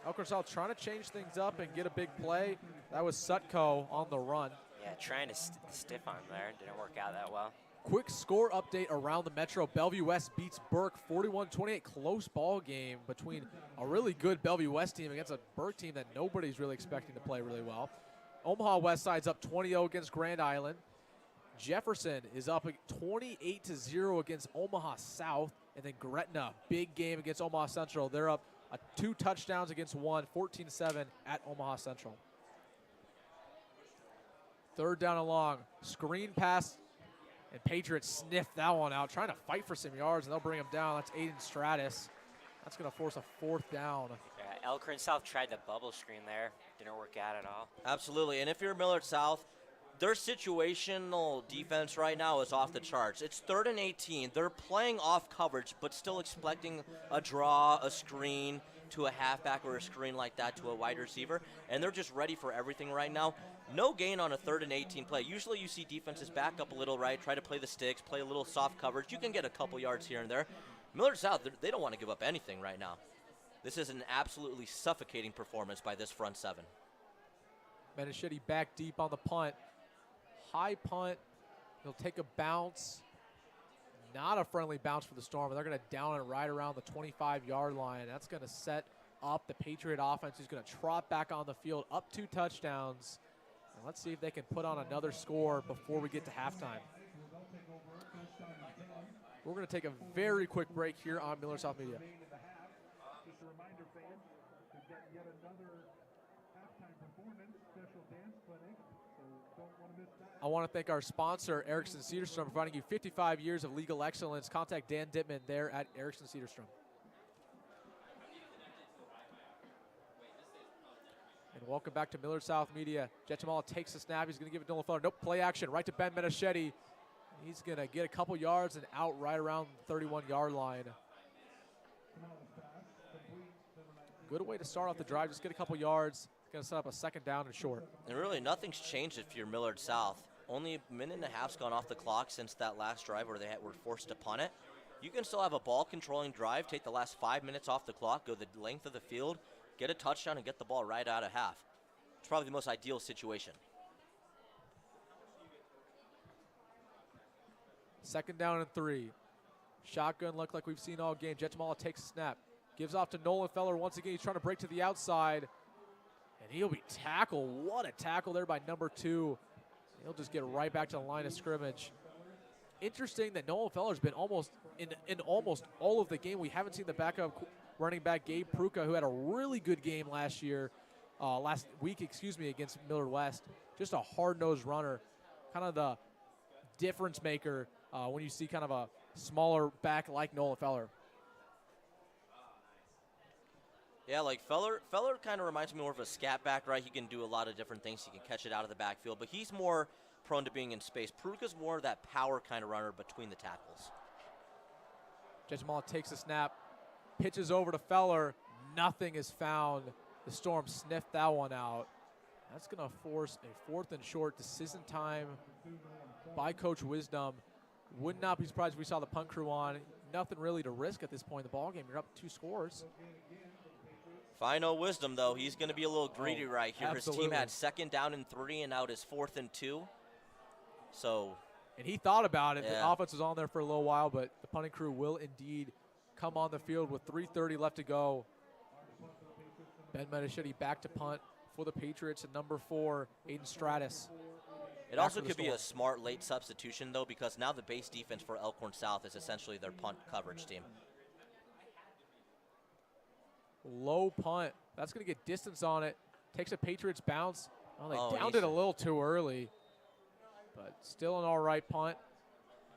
Elkhorn South trying to change things up and get a big play. That was Sutko on the run. Yeah, trying to stiff on there. Didn't work out that well. Quick score update around the Metro. Bellevue West beats Burke 41-28. Close ball game between a really good Bellevue West team against a Burke team that nobody's really expecting to play really well. Omaha West Side's up 20-0 against Grand Island. Jefferson is up 28-0 against Omaha South. And then Gretna, big game against Omaha Central. They're up 2 touchdowns against 1, 14-7 at Omaha Central. Third down and long. Screen pass, and Patriots sniff that one out, trying to fight for some yards, and they'll bring him down. That's Aiden Stratus. That's going to force a 4th down. Yeah, Elkhorn South tried the bubble screen there. Didn't work out at all. Absolutely, and if you're Millard South, their situational defense right now is off the charts. It's 3rd and 18. They're playing off coverage, but still expecting a draw, a screen to a halfback or a screen like that to a wide receiver, and they're just ready for everything right now. No gain on a 3rd and 18 play. Usually you see defenses back up a little, right, try to play the sticks, play a little soft coverage. You can get a couple yards here and there. Millard South, they don't want to give up anything right now. This is an absolutely suffocating performance by this front 7. Manischetti back deep on the punt. High punt. He'll take a bounce. Not a friendly bounce for the Storm. They're going to down it right around the 25-yard line. That's going to set up the Patriot offense, who's going to trot back on the field, up 2 touchdowns. And let's see if they can put on another score before we get to halftime. We're going to take a very quick break here on Millard South Media. Just a reminder, fans, we've got yet another halftime performance, special dance clinic, so don't want to miss that. I want to thank our sponsor, Erickson Cedarstrom, providing you 55 years of legal excellence. Contact Dan Dittman there at Erickson Cedarstrom. And welcome back to Millard South Media. Jet Tamala takes the snap. He's going to give it to Dillon Feller. Nope, play action right to Ben Manischetti. He's going to get a couple yards and out right around the 31-yard line. Good way to start off the drive. Just get a couple yards. Going to set up a 2nd down and short. And really, nothing's changed if you're Millard South. Only a minute and a half's gone off the clock since that last drive where they were forced to punt it. You can still have a ball-controlling drive, take the last 5 minutes off the clock, go the length of the field, get a touchdown, and get the ball right out of half. It's probably the most ideal situation. 2nd down and 3. Shotgun look like we've seen all game. Jet Tamala takes a snap. Gives off to Nolan Feller. Once again, he's trying to break to the outside. And he'll be tackled. What a tackle there by number 2. He'll just get right back to the line of scrimmage. Interesting that Nolan Feller's been almost in almost all of the game. We haven't seen the backup running back Gabe Pruka, who had a really good game last week, against Millard West. Just a hard-nosed runner, kind of the difference maker when you see kind of a smaller back like Nolan Feller. Yeah, like Feller kind of reminds me more of a scat back, right? He can do a lot of different things. He can catch it out of the backfield, but he's more prone to being in space. Pruka's more of that power kind of runner between the tackles. Jamal takes a snap, pitches over to Feller. Nothing is found. The Storm sniffed that one out. That's going to force a 4th and short. Decision time by Coach Wisdom. Would not be surprised if we saw the punt crew on. Nothing really to risk at this point in the ballgame. You're up 2 scores. If I know Wisdom, though, he's going to be a little greedy right here. Absolutely. His team had 2nd down and 3, and now it is 4th and 2. So, and he thought about it. Yeah. The offense was on there for a little while, but the punting crew will indeed come on the field with 3:30 left to go. Ben Medichetti back to punt for the Patriots at number 4, Aiden Stratus. it Back also for the could be Storm. a smart late substitution, though, because now the base defense for Elkhorn South is essentially their punt coverage team. Low punt. That's going to get distance on it. Takes a Patriots bounce. Oh, they Oh, downed he's- it a little too early. But still an all right punt.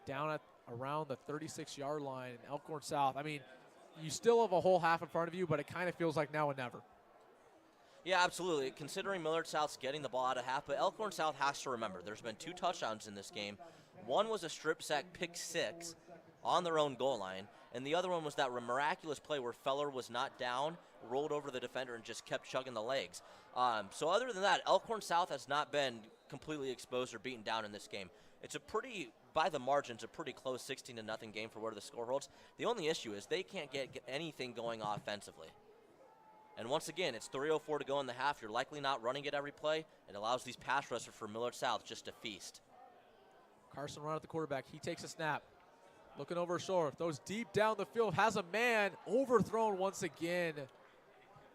Down at around the 36-yard line in Elkhorn South. I mean, you still have a whole half in front of you, but it kind of feels like now and never. Yeah, absolutely. Considering Millard South's getting the ball out of half, but Elkhorn South has to remember there's been 2 touchdowns in this game. One was a strip sack pick 6 on their own goal line, and the other one was that miraculous play where Feller was not down, rolled over the defender, and just kept chugging the legs. So other than that, Elkhorn South has not been completely exposed or beaten down in this game. It's a pretty, by the margins, a pretty close 16-0 game for where the score holds. The only issue is they can't get anything going offensively. And once again, it's 3:04 to go in the half. You're likely not running it every play. It allows these pass rushers for Millard South just to feast. Carson Run at the quarterback. He takes a snap. Looking over his shoulder. Throws deep down the field. Has a man. Overthrown once again.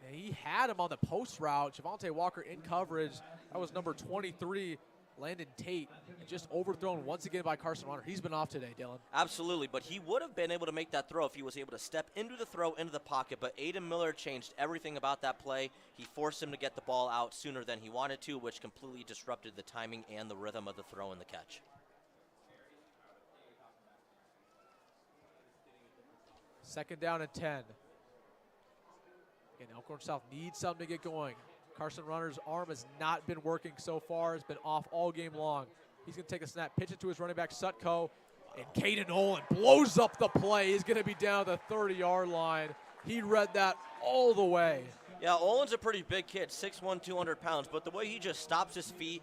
And he had him on the post route. Javante Walker in coverage. That was number 23, Landon Tate. And just overthrown once again by Carson Runner. He's been off today, Dillon. Absolutely, but he would have been able to make that throw if he was able to step into the throw, into the pocket. But Aiden Miller changed everything about that play. He forced him to get the ball out sooner than he wanted to, which completely disrupted the timing and the rhythm of the throw and the catch. Second down and 10. Again, Elkhorn South needs something to get going. Carson Runner's arm has not been working so far. It's been off all game long. He's going to take a snap, pitch it to his running back, Sutko, and Caden Olin blows up the play. He's going to be down the 30-yard line. He read that all the way. Yeah, Olin's a pretty big kid, 6'1", 200 pounds, but the way he just stops his feet,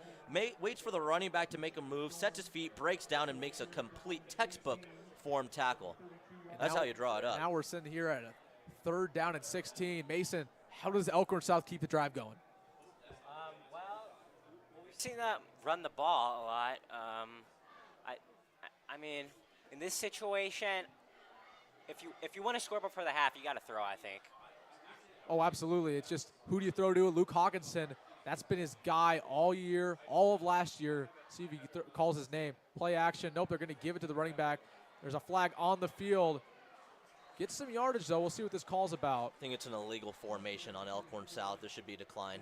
waits for the running back to make a move, sets his feet, breaks down, and makes a complete textbook form tackle. That's now, how you draw it up. Now we're sitting here at a 3rd down and 16. Mason, how does Elkhorn South keep the drive going? Well, we've seen that run the ball a lot. I mean, in this situation, if you want to score before the half, you got to throw, I think. Oh, absolutely. It's just who do you throw to? Luke Hawkinson, that's been his guy all year, all of last year. See if he calls his name. Play action. Nope, they're going to give it to the running back. There's a flag on the field. Gets some yardage, though. We'll see what this call's about. I think it's an illegal formation on Elkhorn South. There should be a decline.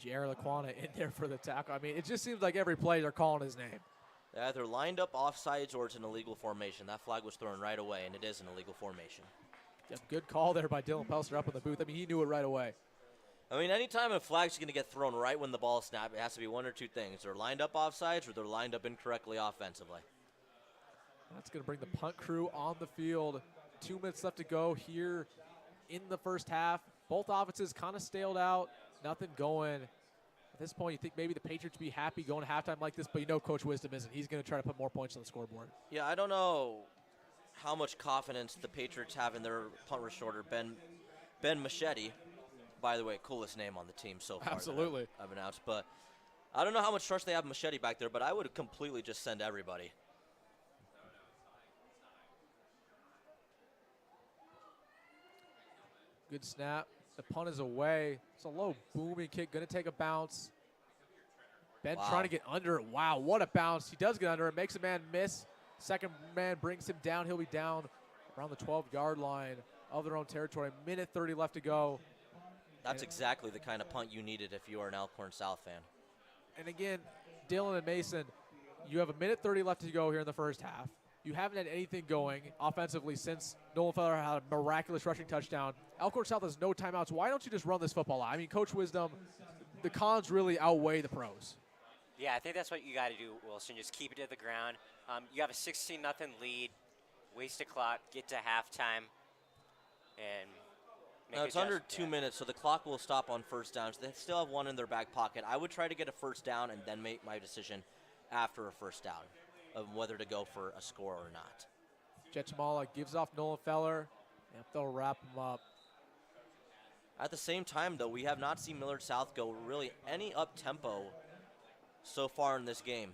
Jared Laquana in there for the tackle. I mean, it just seems like every play they're calling his name. They're either lined up offsides or it's an illegal formation. That flag was thrown right away, and it is an illegal formation. Yeah, good call there by Dillon Pelster up in the booth. I mean, he knew it right away. I mean, anytime a flag's going to get thrown right when the ball is snapped, it has to be one or two things. They're lined up offsides or they're lined up incorrectly offensively. That's going to bring the punt crew on the field. 2 minutes left to go here in the first half. Both offenses kind of staled out. Nothing going. At this point, you think maybe the Patriots be happy going to halftime like this, but you know Coach Wisdom isn't. He's going to try to put more points on the scoreboard. Yeah, I don't know how much confidence the Patriots have in their punt retorter, Ben Machete. By the way, coolest name on the team so far. Absolutely. I've announced, but I don't know how much trust they have in Machete back there, but I would completely just send everybody. Good snap. The punt is away. It's a low booming kick. Going to take a bounce. Ben Wow. trying to get under it. Wow, what a bounce. He does get under it. Makes a man miss. Second man brings him down. He'll be down around the 12-yard line of their own territory. Minute 30 left to go. That's exactly the kind of punt you needed if you are an Elkhorn South fan. And again, Dillon and Mason, you have a minute 30 left to go here in the first half. You haven't had anything going offensively since Nolan Feller had a miraculous rushing touchdown. Elkhorn South has no timeouts. Why don't you just run this football out? I mean, Coach Wisdom, the cons really outweigh the pros. Yeah, I think that's what you got to do, Wilson. Just keep it to the ground. You have a 16-0 lead. Waste a clock. Get to halftime. And Now, it's under 2 minutes, so the clock will stop on first downs. They still have one in their back pocket. I would try to get a first down and then make my decision after a first down of whether to go for a score or not. Jet Chamala gives off Nolan Feller. Yep, they'll wrap him up. At the same time, though, we have not seen Millard South go really any up-tempo so far in this game.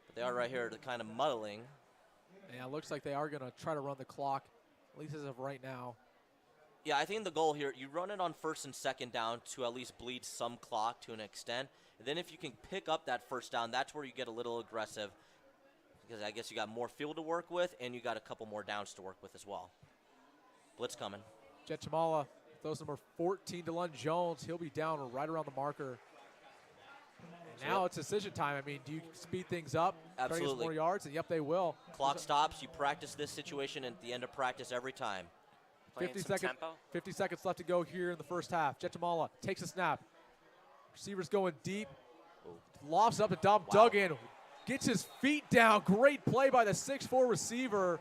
But they are right here kind of muddling. Yeah, it looks like they are going to try to run the clock, at least as of right now. Yeah, I think the goal here, you run it on first and second down to at least bleed some clock to an extent. And then if you can pick up that first down, that's where you get a little aggressive. Because I guess you got more field to work with, and you got a couple more downs to work with as well. Blitz coming. Jet Chamala throws number 14, Dillon Jones. He'll be down right around the marker. And now it's decision time. I mean, do you speed things up? Try to get some Absolutely. more yards? And yep, they will. Clock stops. You practice this situation at the end of practice every time. 50 seconds left to go here in the first half. Jet Chamala takes a snap. Receiver's going deep. Lofts up to Dom Duggan. Gets his feet down. Great play by the 6'4 receiver.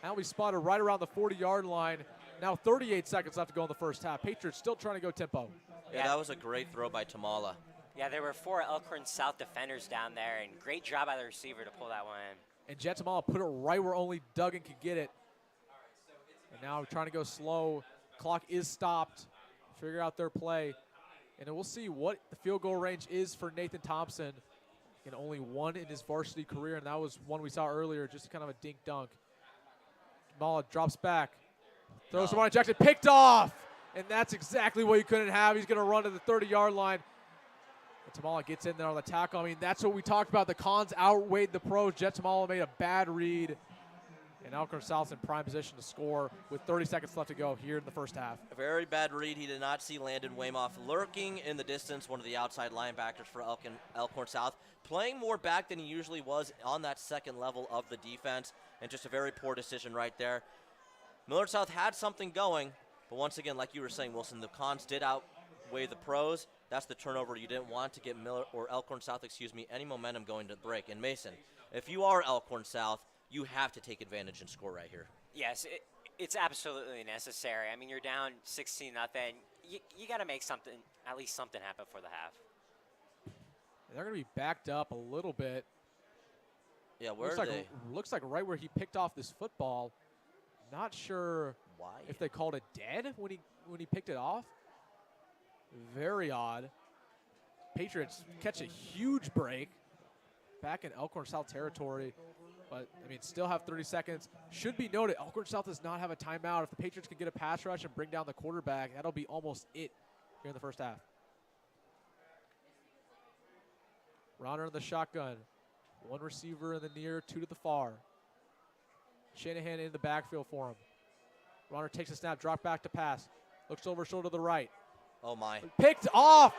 Now we spotted right around the 40-yard line. Now 38 seconds left to go in the first half. Patriots still trying to go tempo. Yeah, that was a great throw by Tamala. Yeah, there were 4 Elkhorn South defenders down there, and great job by the receiver to pull that one in. And Jet Chamala put it right where only Duggan could get it. And now trying to go slow. Clock is stopped. Figure out their play. And then we'll see what the field goal range is for Nathan Thompson. And only one in his varsity career, and that was one we saw earlier, just kind of a dink-dunk. Chamala drops back. Throws the one ejection, picked off. And that's exactly what you couldn't have. He's going to run to the 30-yard line. And Chamala gets in there on the tackle. I mean, that's what we talked about. The cons outweighed the pros. Jet Chamala made a bad read. And Elkhorn South's in prime position to score with 30 seconds left to go here in the first half. A very bad read. He did not see Landon Weymouth lurking in the distance, one of the outside linebackers for Elkhorn South, playing more back than he usually was on that second level of the defense, and just a very poor decision right there. Millard South had something going, but once again, like you were saying, Wilson, the cons did outweigh the pros. That's the turnover you didn't want to get Elkhorn South, any momentum going to break. And Mason, if you are Elkhorn South, you have to take advantage and score right here. Yes, it's absolutely necessary. I mean, you're down 16-0. You got to make something, at least something happen for the half. They're going to be backed up a little bit. Yeah, where are they? Looks like right where he picked off this football. Not sure why if they called it dead when he picked it off. Very odd. Patriots catch a huge break back in Elkhorn South territory. But, I mean, still have 30 seconds. Should be noted, Elkhorn South does not have a timeout. If the Patriots can get a pass rush and bring down the quarterback, that'll be almost it here in the first half. Ronner in the shotgun. One receiver in the near, 2 to the far. Shanahan in the backfield for him. Ronner takes a snap, drop back to pass. Looks over shoulder to the right. Oh, my. Picked off.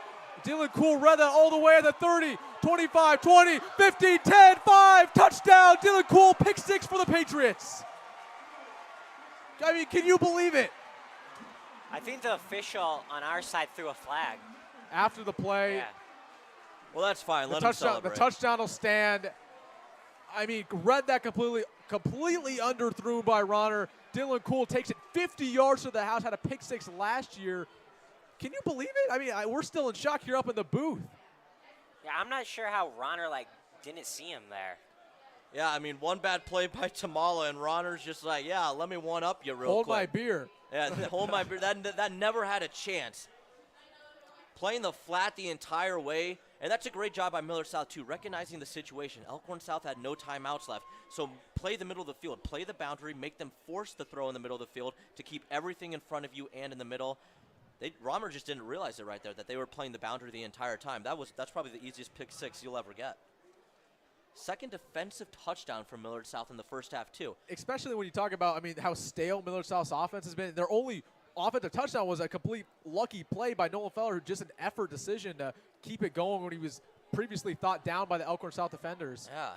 Dillon Cool read that all the way at the 30, 25, 20, 15, 10, 5. Touchdown, Dillon Cool. Pick 6 for the Patriots. I mean, can you believe it? I think the official on our side threw a flag. After the play. Yeah. Well, that's fine. Let him celebrate. The touchdown will stand. I mean, read that completely underthrown by Ronner. Dillon Cool takes it 50 yards to the house, had a pick 6 last year. Can you believe it? I mean, we're still in shock here up in the booth. Yeah, I'm not sure how Ronner, didn't see him there. Yeah, I mean, one bad play by Tamala, and Ronner's just like, yeah, let me one-up you real quick. Hold my beer. Yeah, hold my beer. That never had a chance. Playing the flat the entire way, and that's a great job by Millard South, too, recognizing the situation. Elkhorn South had no timeouts left, so play the middle of the field. Play the boundary, make them force the throw in the middle of the field to keep everything in front of you and in the middle. Romer just didn't realize it right there, that they were playing the boundary the entire time. That's probably the easiest pick 6 you'll ever get. Second defensive touchdown from Millard South in the first half, too. Especially when you talk about, I mean, how stale Millard South's offense has been. Their only offensive touchdown was a complete lucky play by Nolan Feller, who just an effort decision to keep it going when he was previously thought down by the Elkhorn South defenders. Yeah.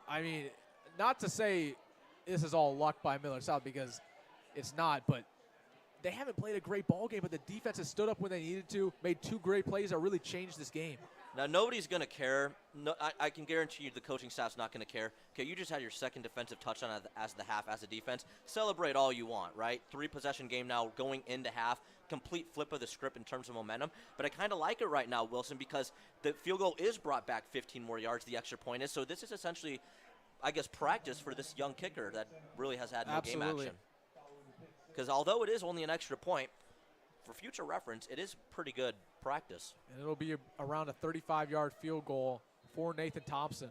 I mean, not to say this is all luck by Millard South, because it's not, but they haven't played a great ball game, but the defense has stood up when they needed to, made 2 great plays that really changed this game. Now, nobody's going to care. No, I can guarantee you the coaching staff's not going to care. Okay, you just had your second defensive touchdown as the half as a defense. Celebrate all you want, right? 3-possession game now going into half. Complete flip of the script in terms of momentum. But I kind of like it right now, Wilson, because the field goal is brought back 15 more yards, the extra point is. So this is essentially, I guess, practice for this young kicker that really has had no game action. Because although it is only an extra point, for future reference, it is pretty good practice. And it'll be around a 35-yard field goal for Nathan Thompson.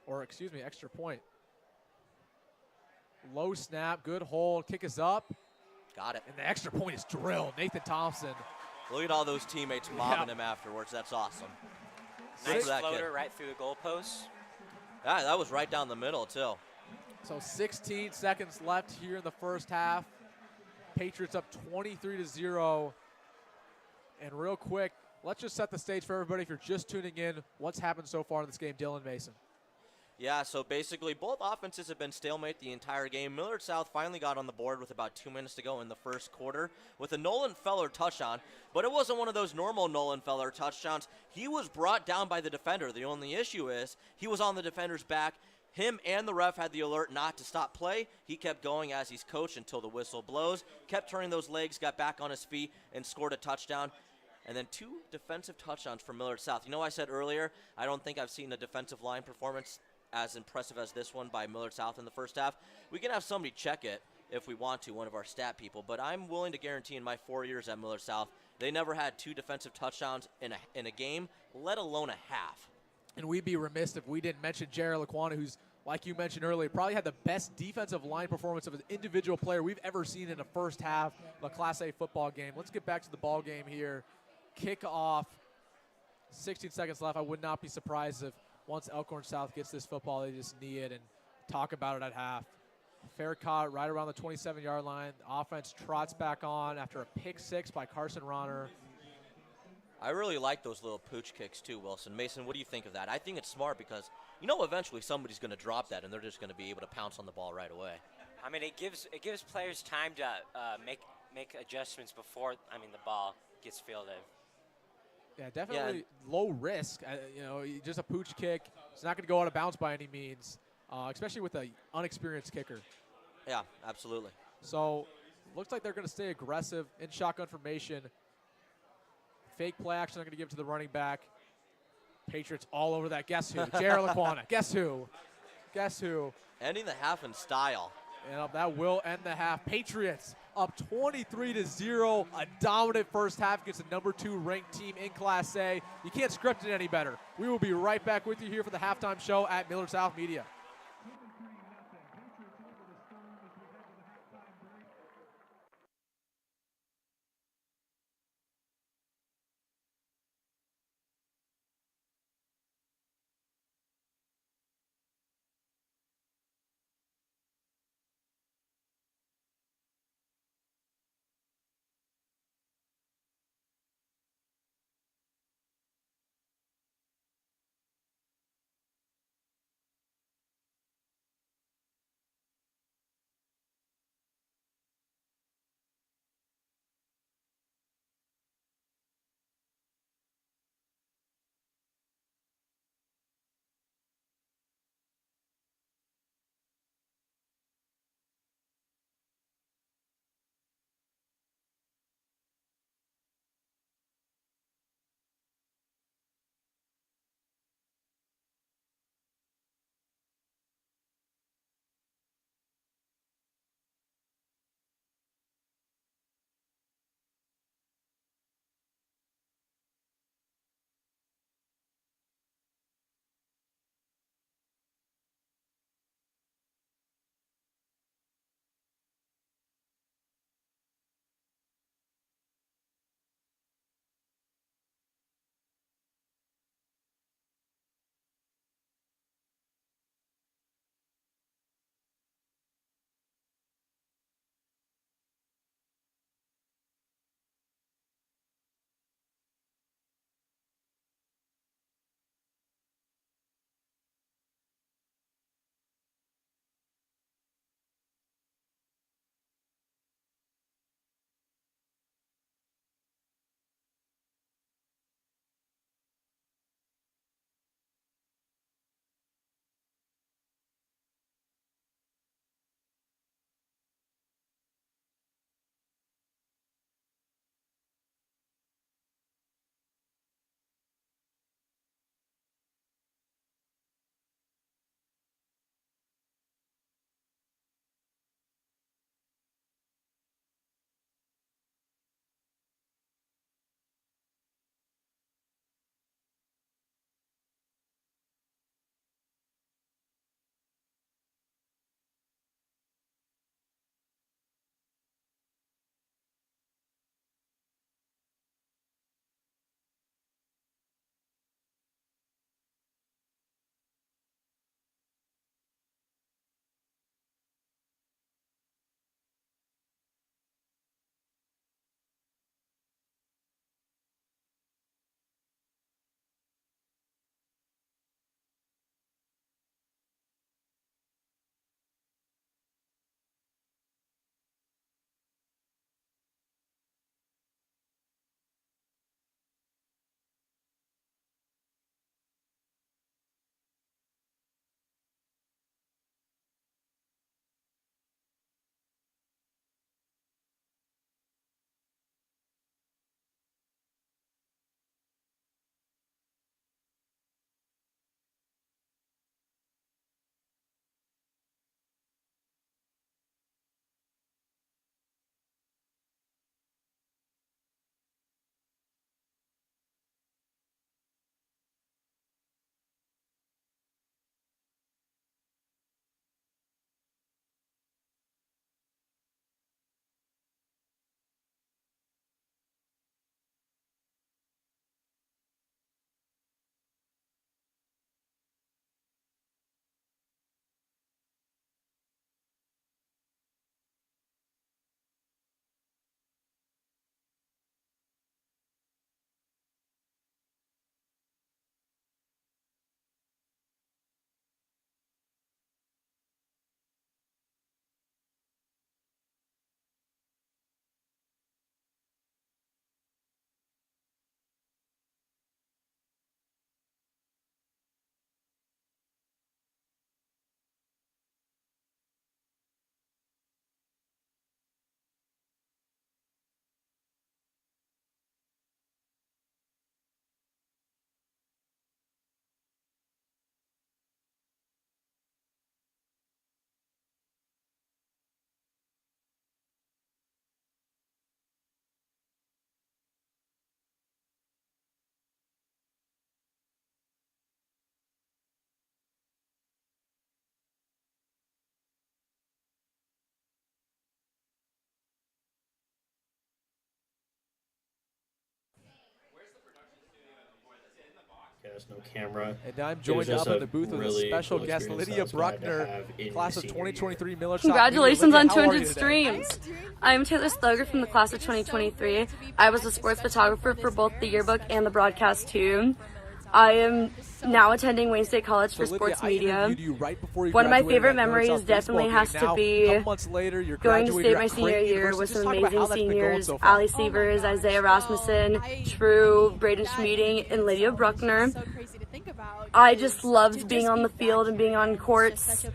Or, excuse me, extra point. Low snap, good hold, kick is up. Got it. And the extra point is drilled. Nathan Thompson. Look at all those teammates mobbing him afterwards. That's awesome. Nice floater right through the goalpost. Yeah, that was right down the middle, too. So 16 seconds left here in the first half. Patriots up 23-0. And real quick, let's just set the stage for everybody. If you're just tuning in, what's happened so far in this game, Dillon, Mason? Yeah, so basically both offenses have been stalemate the entire game. Millard South finally got on the board with about 2 minutes to go in the first quarter with a Nolan Feller touchdown, but it wasn't one of those normal Nolan Feller touchdowns. He was brought down by the defender. The only issue is he was on the defender's back. Him and the ref had the alert not to stop play. He kept going as he's coached until the whistle blows, kept turning those legs, got back on his feet, and scored a touchdown. And then 2 defensive touchdowns for Millard South. You know, I said earlier, I don't think I've seen a defensive line performance as impressive as this one by Millard South in the first half. We can have somebody check it if we want to, one of our stat people, but I'm willing to guarantee in my 4 years at Millard South, they never had 2 defensive touchdowns in a game, let alone a half. And we'd be remiss if we didn't mention Jared Laquana, who's, like you mentioned earlier, probably had the best defensive line performance of an individual player we've ever seen in a first half of a Class A football game. Let's get back to the ball game here. Kick off, 16 seconds left. I would not be surprised if once Elkhorn South gets this football, they just knee it and talk about it at half. Fair caught right around the 27-yard line. The offense trots back on after a pick 6 by Carson Ronner. I really like those little pooch kicks too, Wilson. Mason, what do you think of that? I think it's smart because, you know, eventually somebody's going to drop that and they're just going to be able to pounce on the ball right away. I mean, it gives players time to make adjustments before the ball gets fielded. Yeah, definitely low risk. You know, just a pooch kick. It's not going to go out of bounds by any means, especially with an unexperienced kicker. Yeah, absolutely. So looks like they're going to stay aggressive in shotgun formation. Fake play action they're going to give to the running back. Patriots all over that. Guess who? Jared Laquana. Guess who? Guess who? Ending the half in style. And that will end the half. Patriots up 23-0. A dominant first half against the #2 ranked team in Class A. You can't script it any better. We will be right back with you here for the halftime show at Millard South Media. was no camera. And I'm It was joined just up in a the booth with a really special cool guest, experience that I Lydia was glad to Bruckner, have in class my of senior year. 2023 Millard South. Congratulations Lydia, on how are you 200 today? streams. I'm Taylor Stoger from the class of 2023. I was a sports photographer for both the yearbook and the broadcast team. I am now attending Wayne State College for So, sports Lydia, media. I interviewed you right before you One of my graduated favorite at Millard memories South definitely baseball has game. to Now, be a couple months later, you're going to graduating, state you're my at senior Creighton year University. with Just some talk about amazing how that's been going seniors, so far. Allie Severs, Isaiah Rasmussen, True, Braden Schmeeding, and Lydia Bruckner. I just loved being on the field and being on courts,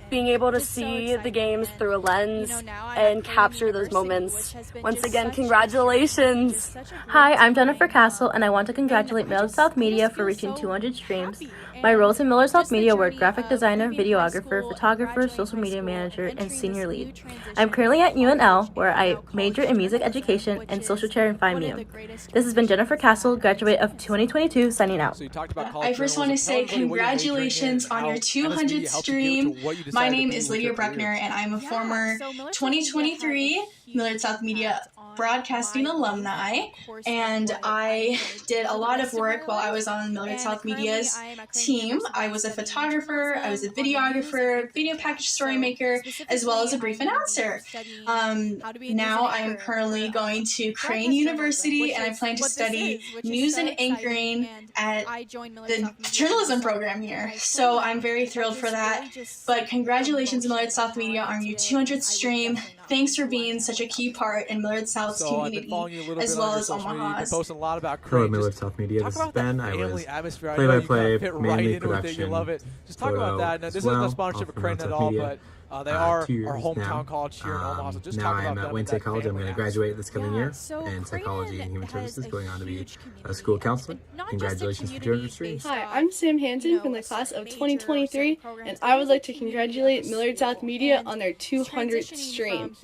being able to see the games through a lens and capture those moments. Once again, congratulations. Hi, I'm Jennifer Castle, and I want to congratulate Millard South Media for reaching 200 streams. My roles in Millard South Media were graphic designer, videographer, photographer, social media manager, and senior lead. I'm currently at UNL, where I major in music education and social chair in Fine Museum. This has been Jennifer Castle, graduate of 2022, signing out. So you talked about college I first want to say congratulations on your 200th stream. My name is Lydia Bruckner, and I'm a former 2023 Millard South Media Broadcasting alumni, and I did a lot of work while I was on Millard South Media's team. I was a photographer, I was a videographer, video package story maker, as well as a brief announcer. Now I am currently going to Crane University, and I plan to study news and anchoring at the journalism program here. So I'm very thrilled for that. But congratulations, Millard South Media, on your 200th stream. Thanks for being such a key part in Millard South's community, as well as Omaha's. Posting a lot about Hello, Crane. Millard Just South Media. talk This is about that Ben. I family was atmosphere. I know you play-by-play, fit right mainly into it. You production, love it. Just talk about that. Now, this isn't a sponsorship of Crane at all, but they are 2 years our hometown now. college here in Omaha. So just now talk I'm about at them Wayne and State that College. I'm family going to atmosphere. graduate this coming year in psychology and human services, going on to be a school counselor. Congratulations for 200 streams. Hi, I'm Sam Hansen from the class of 2023, and I would like to congratulate Millard South Media on their 200th stream.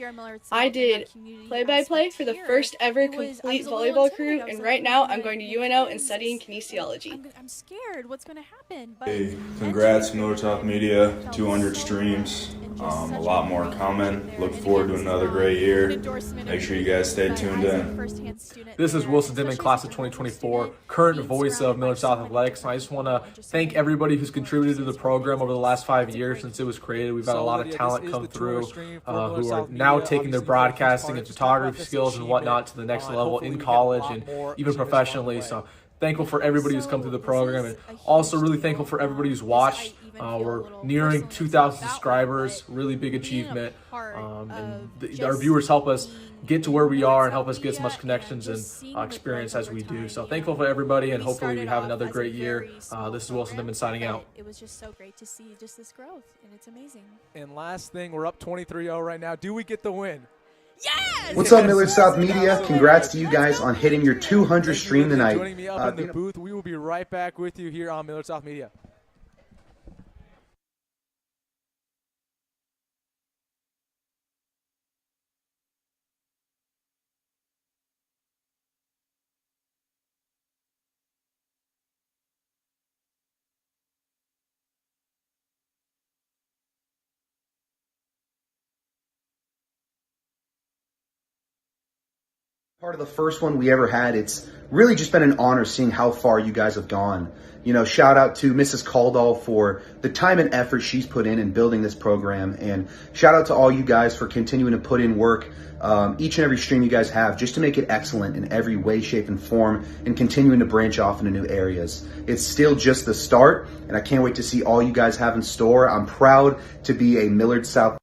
I did play-by-play for the first ever complete volleyball crew, and right now I'm going to UNO and studying kinesiology. I'm scared what's going to happen. But hey, congrats Millard South Media, 200 streams. A lot more coming. Look forward to another great year. Make sure you guys stay tuned in. This is Wilson Dittman, class of 2024, current voice of Millard South Athletics. And I just want to thank everybody who's contributed to the program over the last 5 years since it was created. We've had a lot of talent come through who are now taking their broadcasting and photography skills and whatnot to the next level in college and even professionally. So thankful for everybody who's come through the program, and also really thankful for everybody who's watched. We're nearing 2,000 subscribers, really big achievement. And our viewers help us get to where we are and help us get as much connections and experience as we do. So thankful for everybody, and hopefully we have another great year. This is Wilson Dittman signing out. It was just so great to see just this growth, and it's amazing. And last thing, we're up 23-0 right now. Do we get the win? Yes! What's up, Millard South Media? Congrats to you guys on hitting your 200 stream tonight. Joining me up in the booth. We will be right back with you here on Millard South Media. Part of the first one we ever had. It's really just been an honor seeing how far you guys have gone. You know, shout out to Mrs. Caldall for the time and effort she's put in building this program, and shout out to all you guys for continuing to put in work each and every stream you guys have just to make it excellent in every way, shape, and form, and continuing to branch off into new areas. It's still just the start, and I can't wait to see all you guys have in store. I'm proud to be a Millard South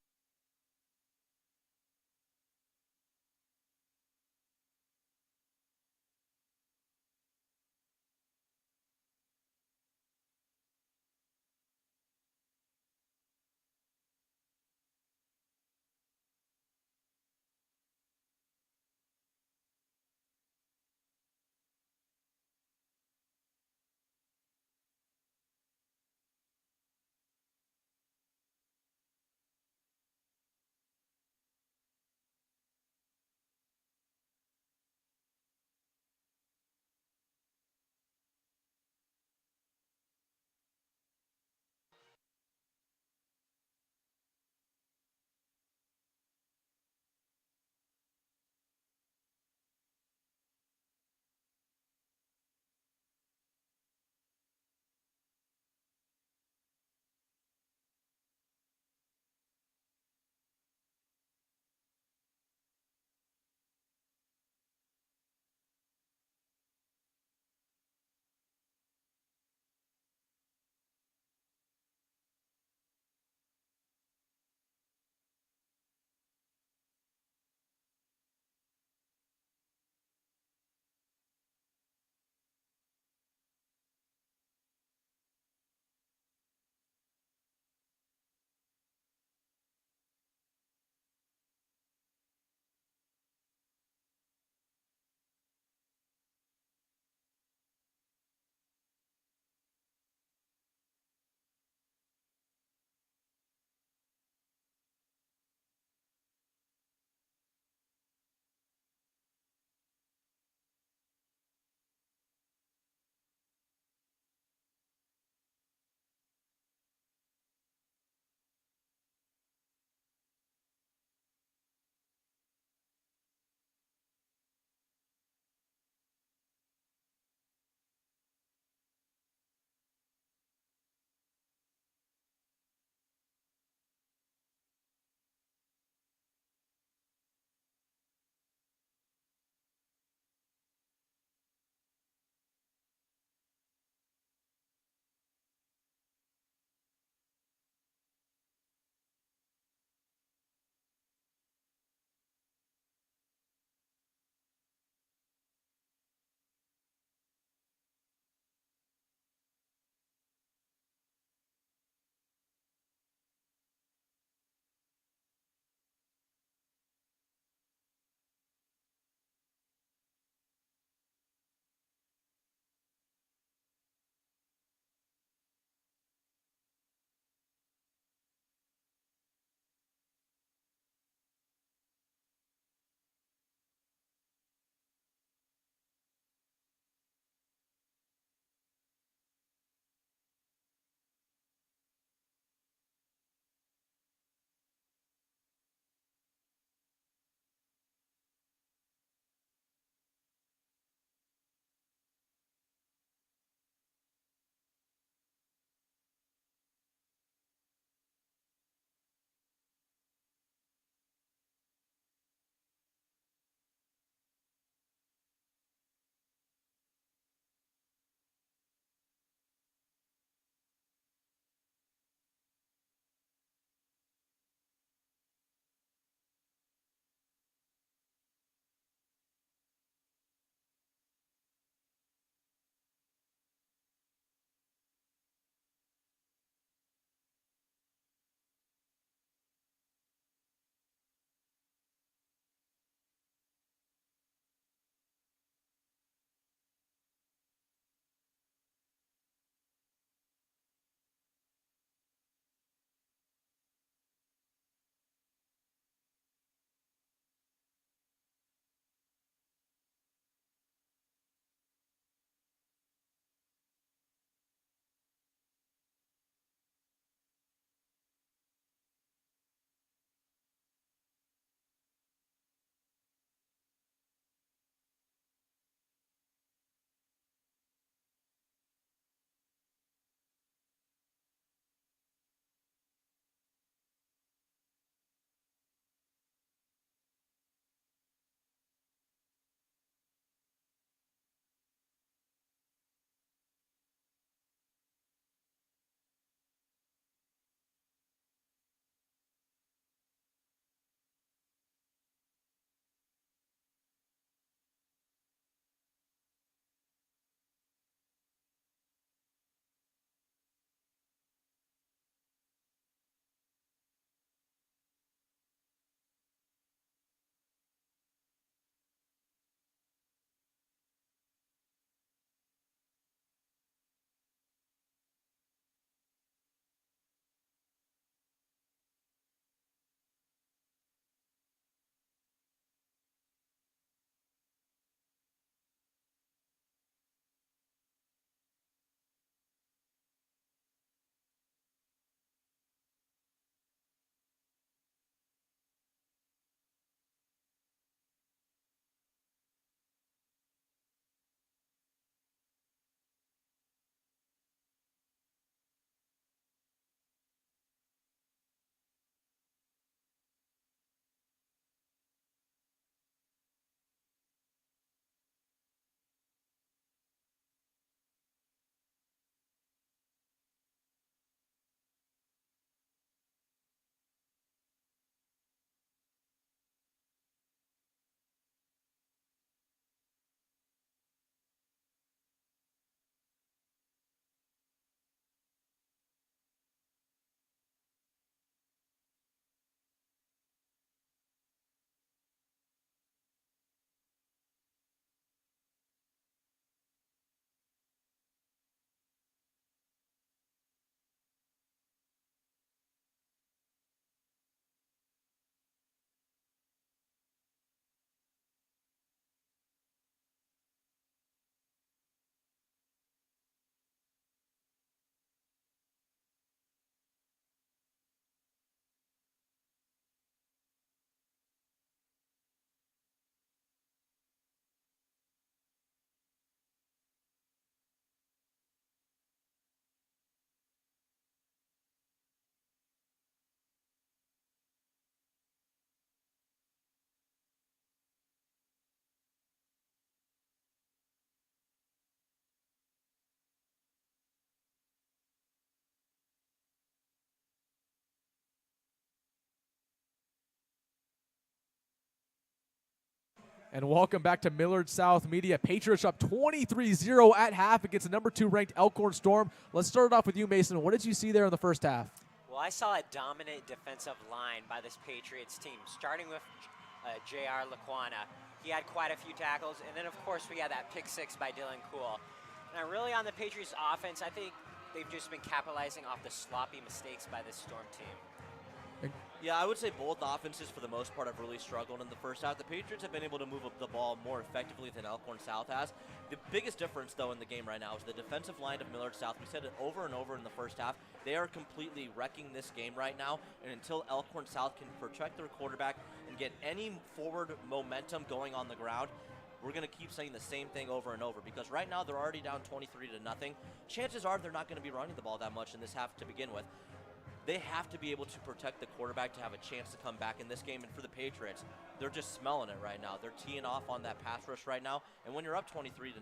And welcome back to Millard South Media. Patriots up 23-0 at half against the number 2 ranked Elkhorn Storm. Let's start it off with you, Mason. What did you see there in the first half? Well, I saw a dominant defensive line by this Patriots team, starting with J.R. Laquana. He had quite a few tackles, and then, of course, we had that pick 6 by Dillon. Now, really on the Patriots offense, I think they've just been capitalizing off the sloppy mistakes by this Storm team. Yeah, I would say both offenses, for the most part, have really struggled in the first half. The Patriots have been able to move up the ball more effectively than Elkhorn South has. The biggest difference, though, in the game right now is the defensive line of Millard South. We said it over and over in the first half. They are completely wrecking this game right now, and until Elkhorn South can protect their quarterback and get any forward momentum going on the ground, we're going to keep saying the same thing over and over, because right now they're already down 23-0. Chances are they're not going to be running the ball that much in this half to begin with. They have to be able to protect the quarterback to have a chance to come back in this game. And for the Patriots, they're just smelling it right now. They're teeing off on that pass rush right now. And when you're up 23-0,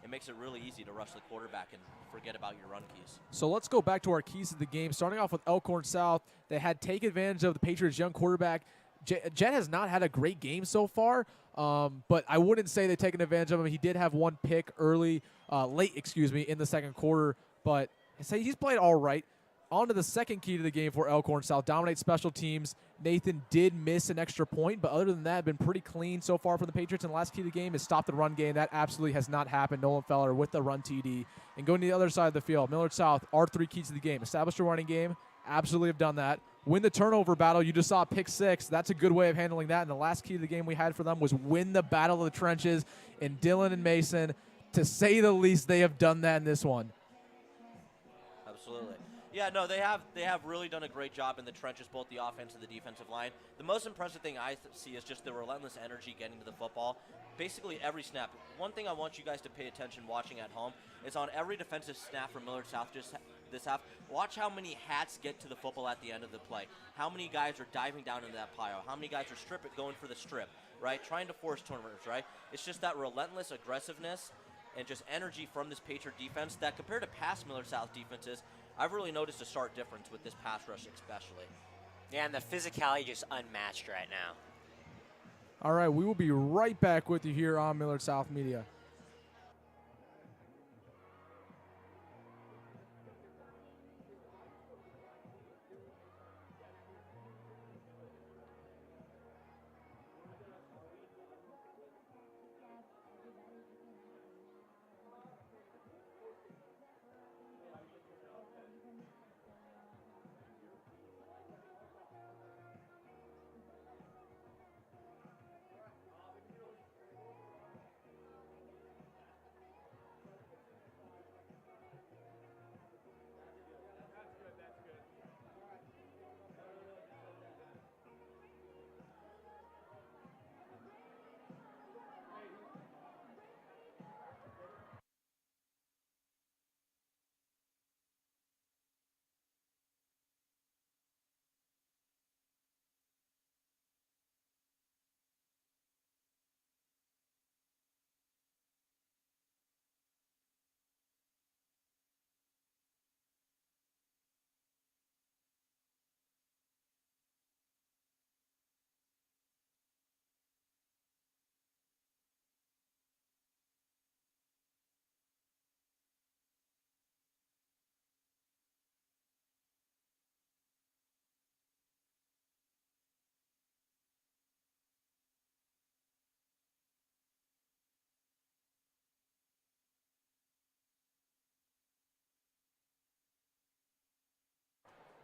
it makes it really easy to rush the quarterback and forget about your run keys. So let's go back to our keys of the game. Starting off with Elkhorn South, they had take advantage of the Patriots' young quarterback. Jet has not had a great game so far, but I wouldn't say they've taken advantage of him. He did have one pick late, in the second quarter, but I say he's played all right. On to the second key to the game for Elkhorn South. Dominate special teams. Nathan did miss an extra point, but other than that, been pretty clean so far for the Patriots. And the last key to the game is stop the run game. That absolutely has not happened. Nolan Feller with the run TD. And going to the other side of the field, Millard South, our 3 keys to the game. Establish a running game. Absolutely have done that. Win the turnover battle. You just saw pick 6. That's a good way of handling that. And the last key to the game we had for them was win the battle of the trenches. And Dillon and Mason, to say the least, they have done that in this one. Absolutely. Yeah, no, they have really done a great job in the trenches, both the offense and the defensive line. The most impressive thing I see is just the relentless energy getting to the football. Basically every snap. One thing I want you guys to pay attention watching at home is on every defensive snap from Millard South just this half, watch how many hats get to the football at the end of the play. How many guys are diving down into that pile. How many guys are going for the strip, right? Trying to force turnovers, right? It's just that relentless aggressiveness and just energy from this Patriot defense that, compared to past Millard South defenses, I've really noticed a stark difference with this pass rush especially. Yeah, and the physicality just unmatched right now. All right, we will be right back with you here on Millard South Media.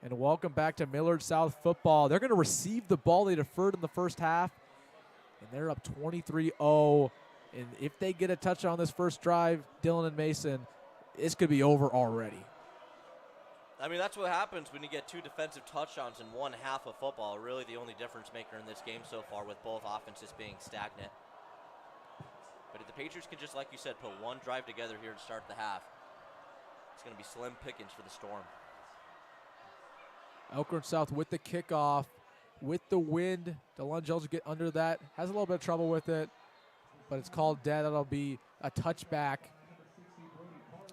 And welcome back to Millard South football. They're going to receive the ball. They deferred in the first half, and they're up 23-0. And if they get a touchdown on this first drive, Dillon and Mason, this could be over already. I mean, that's what happens when you get 2 defensive touchdowns in one half of football. Really the only difference maker in this game so far, with both offenses being stagnant. But if the Patriots can, just like you said, put one drive together here to start the half, it's going to be slim pickings for the Storm. Elkhorn South with the kickoff, with the wind. Dillon Jones will get under that. Has a little bit of trouble with it, but it's called dead. That'll be a touchback.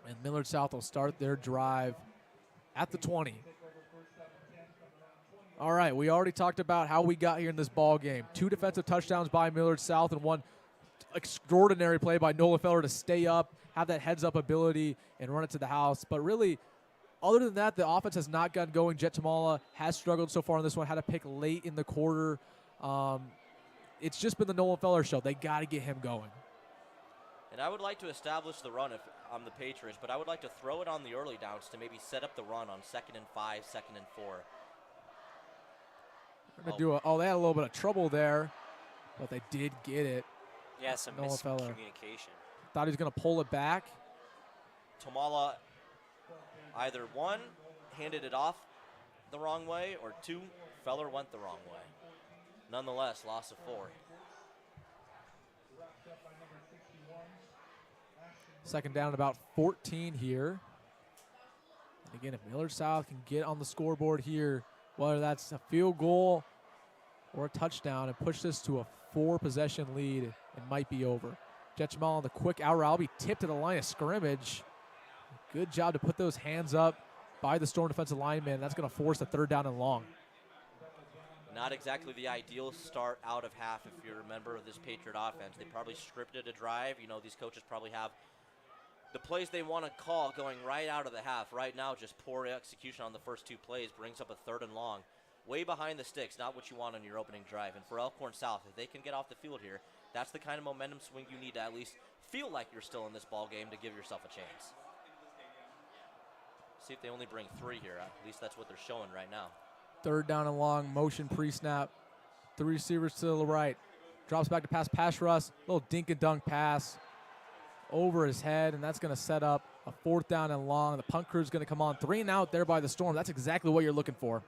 And Millard South will start their drive at the 20. All right, we already talked about how we got here in this ball game. 2 defensive touchdowns by Millard South and 1 extraordinary play by Nolan Feller to stay up, have that heads-up ability, and run it to the house. But really, other than that, the offense has not gotten going. Jet Tamala has struggled so far in this one, had a pick late in the quarter. It's just been the Nolan Feller show. They got to get him going. And I would like to establish the run if I'm the Patriots, but I would like to throw it on the early downs to maybe set up the run on 2nd and 5, 2nd and 4. They had a little bit of trouble there, but they did get it. Yeah, some miscommunication. Thought he was going to pull it back. Tamala either 1, handed it off the wrong way, or 2, Feller went the wrong way. Nonetheless, loss of 4. Second down, about 14 here. And again, if Millard South can get on the scoreboard here, whether that's a field goal or a touchdown, and push this to a 4-possession lead, it might be over. Jet Jamal on the quick out route, be tipped to the line of scrimmage. Good job to put those hands up by the Storm defensive lineman. That's going to force a 3rd down and long. Not exactly the ideal start out of half if you're a member of this Patriot offense. They probably scripted a drive. You know, these coaches probably have the plays they want to call going right out of the half. Right now, just poor execution on the first 2 plays brings up a 3rd and long. Way behind the sticks, not what you want on your opening drive. And for Elkhorn South, if they can get off the field here, that's the kind of momentum swing you need to at least feel like you're still in this ball game to give yourself a chance. See if they only bring 3 here. At least that's what they're showing right now. 3rd down and long, motion pre-snap. 3 receivers to the right. Drops back to pass rush. Little dink and dunk pass over his head, and that's going to set up a 4th down and long. The punt crew is going to come on. 3 and out there by the Storm. That's exactly what you're looking for.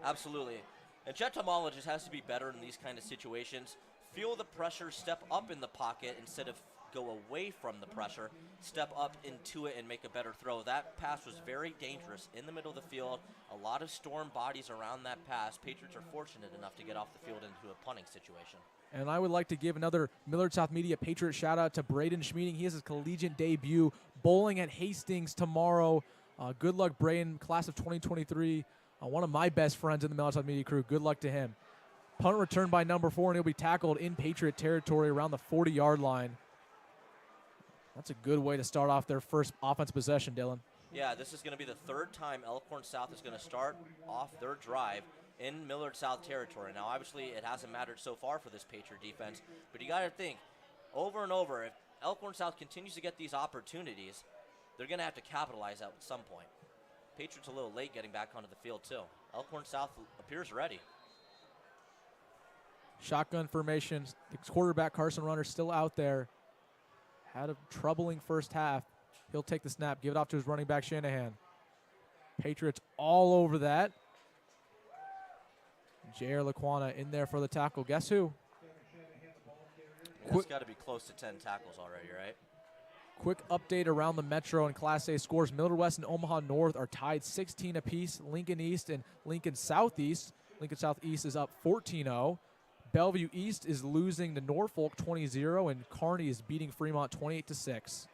Absolutely. And Jet Tamala just has to be better in these kind of situations. Feel the pressure, step up in the pocket instead of go away from the pressure, step up into it and make a better throw. That pass was very dangerous in the middle of the field. A lot of Storm bodies around that pass. Patriots are fortunate enough to get off the field into a punting situation. And I would like to give another Millard South Media Patriot shout-out to Braden Schmeeding. He has his collegiate debut bowling at Hastings tomorrow. Good luck, Braden, class of 2023. One of my best friends in the Millard South Media crew. Good luck to him. Punt return by number 4, and he'll be tackled in Patriot territory around the 40-yard line. That's a good way to start off their first offense possession, Dillon. Yeah, this is going to be the 3rd time Elkhorn South is going to start off their drive in Millard South territory. Now, obviously, it hasn't mattered so far for this Patriot defense, but you got to think, over and over, if Elkhorn South continues to get these opportunities, they're going to have to capitalize at some point. Patriots a little late getting back onto the field, too. Elkhorn South appears ready. Shotgun formation. The quarterback, Carson Runner, still out there. Had a troubling first half. He'll take the snap, give it off to his running back, Shanahan. Patriots all over that. J.R. Laquana in there for the tackle. Guess who? It's got to be close to 10 tackles already, right? Quick update around the Metro and Class A scores. Millard West and Omaha North are tied 16 apiece. Lincoln East and Lincoln Southeast. Lincoln Southeast is up 14-0. Bellevue East is losing to Norfolk 20-0, and Kearney is beating Fremont 28-6.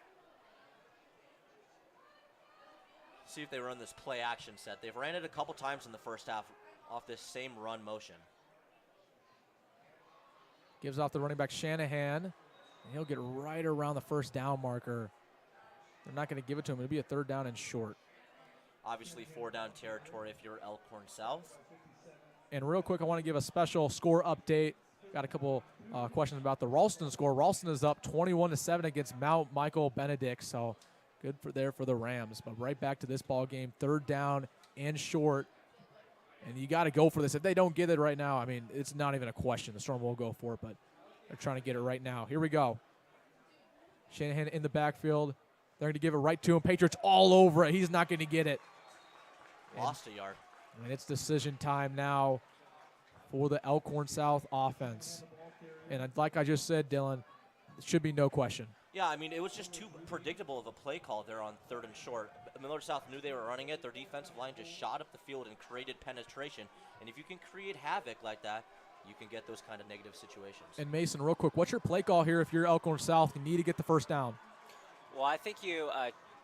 See if they run this play action set. They've ran it a couple times in the first half off this same run motion. Gives off the running back Shanahan, and he'll get right around the first down marker. They're not going to give it to him. It'll be a 3rd down and short. Obviously 4 down territory if you're Elkhorn South. And real quick, I want to give a special score update. Got a couple questions about the Ralston score. Ralston is up 21-7 against Mount Michael Benedict, so good for the Rams. But right back to this ball game, 3rd down and short. And you got to go for this. If they don't get it right now, I mean, it's not even a question. The Storm will go for it, but they're trying to get it right now. Here we go. Shanahan in the backfield. They're going to give it right to him. Patriots all over it. He's not going to get it. Lost a yard. And it's decision time now for the Elkhorn South offense. And like I just said, Dillon, it should be no question. Yeah, I mean, it was just too predictable of a play call there on 3rd and short. Millard South knew they were running it. Their defensive line just shot up the field and created penetration. And if you can create havoc like that, you can get those kind of negative situations. And Mason, real quick, what's your play call here if you're Elkhorn South? You need to get the first down. Well, I think you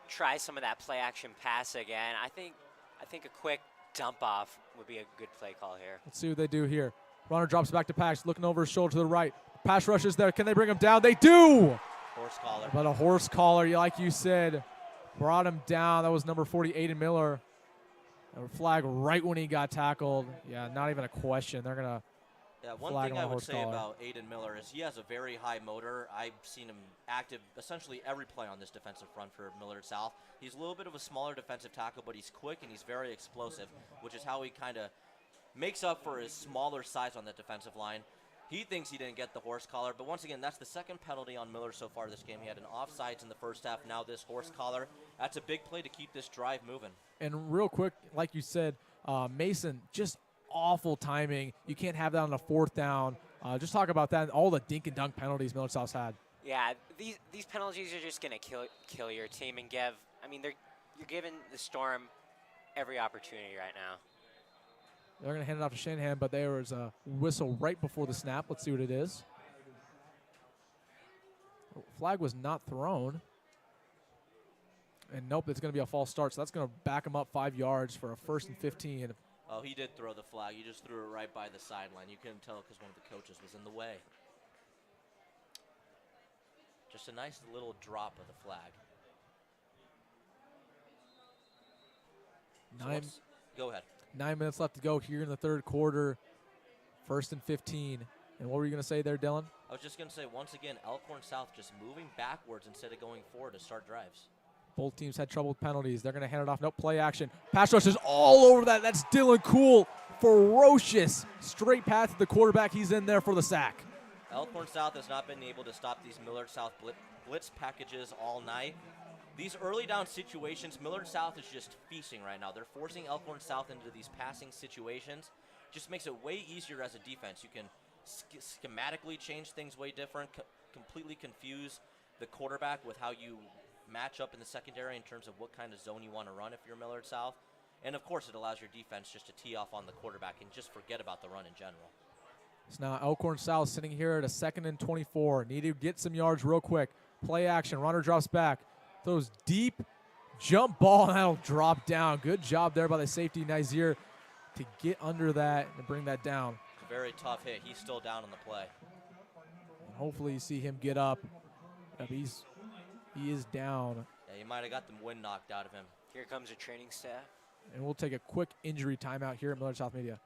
try some of that play action pass again. I think a quick dump off would be a good play call here. Let's see what they do here. Runner drops back to pass, looking over his shoulder to the right. Pass rush is there. Can they bring him down? They do. Horse collar. But a horse collar, like you said, brought him down. That was number 40, Aiden Miller. A flag right when he got tackled. Yeah, not even a question. They're going to one flag thing him I on a would horse say collar. about Aiden Miller is he has a very high motor. I've seen him active essentially every play on this defensive front for Millard South. He's a little bit of a smaller defensive tackle, but he's quick and he's very explosive, which is how he kind of makes up for his smaller size on the defensive line. He thinks he didn't get the horse collar, but once again, that's the second penalty on Miller so far this game. He had an offsides in the first half, now this horse collar. That's a big play to keep this drive moving. And real quick, like you said, Mason, just awful timing. You can't have that on a fourth down. Just talk about that and all the dink and dunk penalties Millard South's had. Yeah, these penalties are just going to kill your team and give. I mean, you're giving the Storm every opportunity right now. They're going to hand it off to Shanahan, but there was a whistle right before the snap. Let's see what it is. Flag was not thrown. And nope, it's going to be a false start, so that's going to back him up 5 yards for a 1st and 15. Oh, he did throw the flag. He just threw it right by the sideline. You couldn't tell because one of the coaches was in the way. Just a nice little drop of the flag. Go ahead. 9 minutes left to go here in the third quarter. 1st and 15. And what were you going to say there, Dillon? I was just going to say, once again, Elkhorn South just moving backwards instead of going forward to start drives. Both teams had trouble with penalties. They're going to hand it off. Nope, play action. Pass rush is all over that. That's Dillon Cool. Ferocious. Straight pass to the quarterback. He's in there for the sack. Elkhorn South has not been able to stop these Millard South blitz packages all night. These early down situations, Millard South is just feasting right now. They're forcing Elkhorn South into these passing situations. Just makes it way easier as a defense. You can schematically change things way different, completely confuse the quarterback with how you match up in the secondary in terms of what kind of zone you want to run if you're Millard South. And, of course, it allows your defense just to tee off on the quarterback and just forget about the run in general. So now Elkhorn South sitting here at a 2nd and 24. Need to get some yards real quick. Play action. Runner drops back. Throws deep. Jump ball, and that'll drop down. Good job there by the safety, Nazir, to get under that and bring that down. It's a very tough hit. He's still down on the play. And hopefully you see him get up. He is down. Yeah, he might have got the wind knocked out of him. Here comes a training staff. And we'll take a quick injury timeout here at Millard South Media.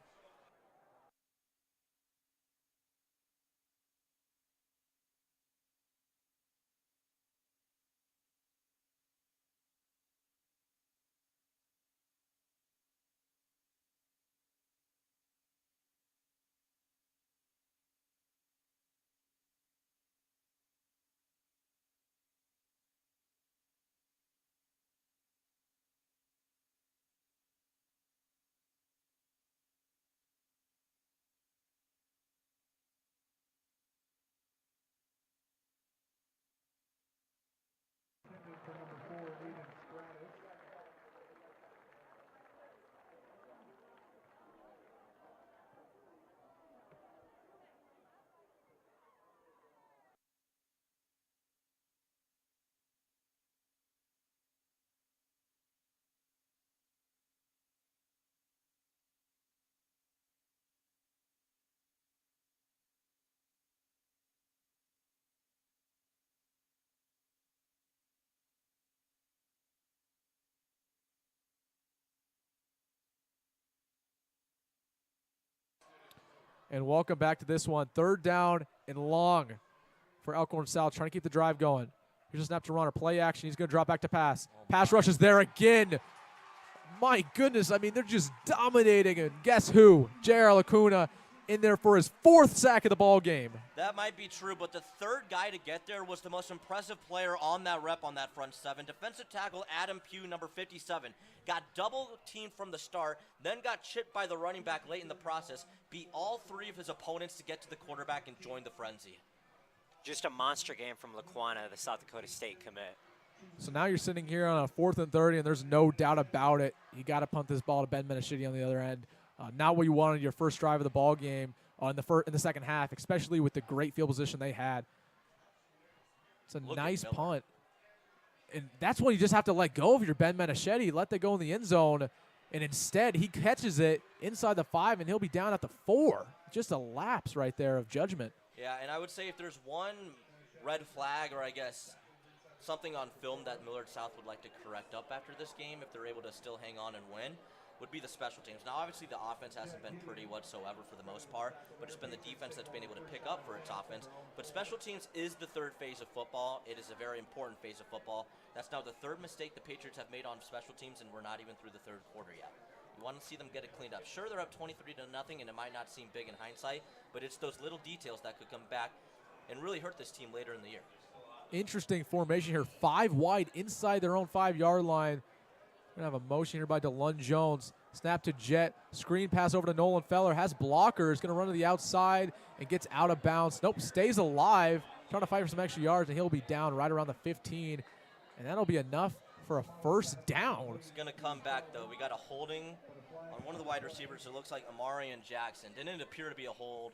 And welcome back to this one. 3rd down and long for Elkhorn South, trying to keep the drive going. Here's a snap to runner. Play action. He's going to drop back to pass. Pass rush is there again. My goodness, I mean, they're just dominating. And guess who? J.R. Lacuna in there for his 4th sack of the ball game. That might be true, but the third guy to get there was the most impressive player on that rep on that front 7. Defensive tackle Adam Pugh, number 57. Got double teamed from the start, then got chipped by the running back late in the process, beat all 3 of his opponents to get to the quarterback and join the frenzy. Just a monster game from Laquana, the South Dakota State commit. So now you're sitting here on a 4th and 30, and there's no doubt about it. You got to punt this ball to Ben Menashidi on the other end. Not what you wanted your first drive of the ball game in the second half, especially with the great field position they had. It's a nice punt. And that's when you just have to let go of your Ben Menashidi, let that go in the end zone, and instead he catches it inside the 5, and he'll be down at the 4. Just a lapse right there of judgment. Yeah, and I would say if there's one red flag, or I guess something on film that Millard South would like to correct up after this game, if they're able to still hang on and win, would be the special teams. Now, obviously, the offense hasn't been pretty whatsoever for the most part, but it's been the defense that's been able to pick up for its offense. But special teams is the third phase of football. It is a very important phase of football. That's now the third mistake the Patriots have made on special teams, and we're not even through the third quarter yet. You want to see them get it cleaned up. Sure, they're up 23-0, and it might not seem big in hindsight, but it's those little details that could come back and really hurt this team later in the year. Interesting formation here. 5 wide inside their own 5-yard line. Gonna have a motion here by Dillon Jones. Snap to Jet. Screen pass over to Nolan Feller. Has blockers. Gonna run to the outside and gets out of bounds. Nope, stays alive. Trying to fight for some extra yards, and he'll be down right around the 15. And that'll be enough for a first down. It's gonna come back though. We got a holding on one of the wide receivers. It looks like Amarian Jackson. Didn't appear to be a hold,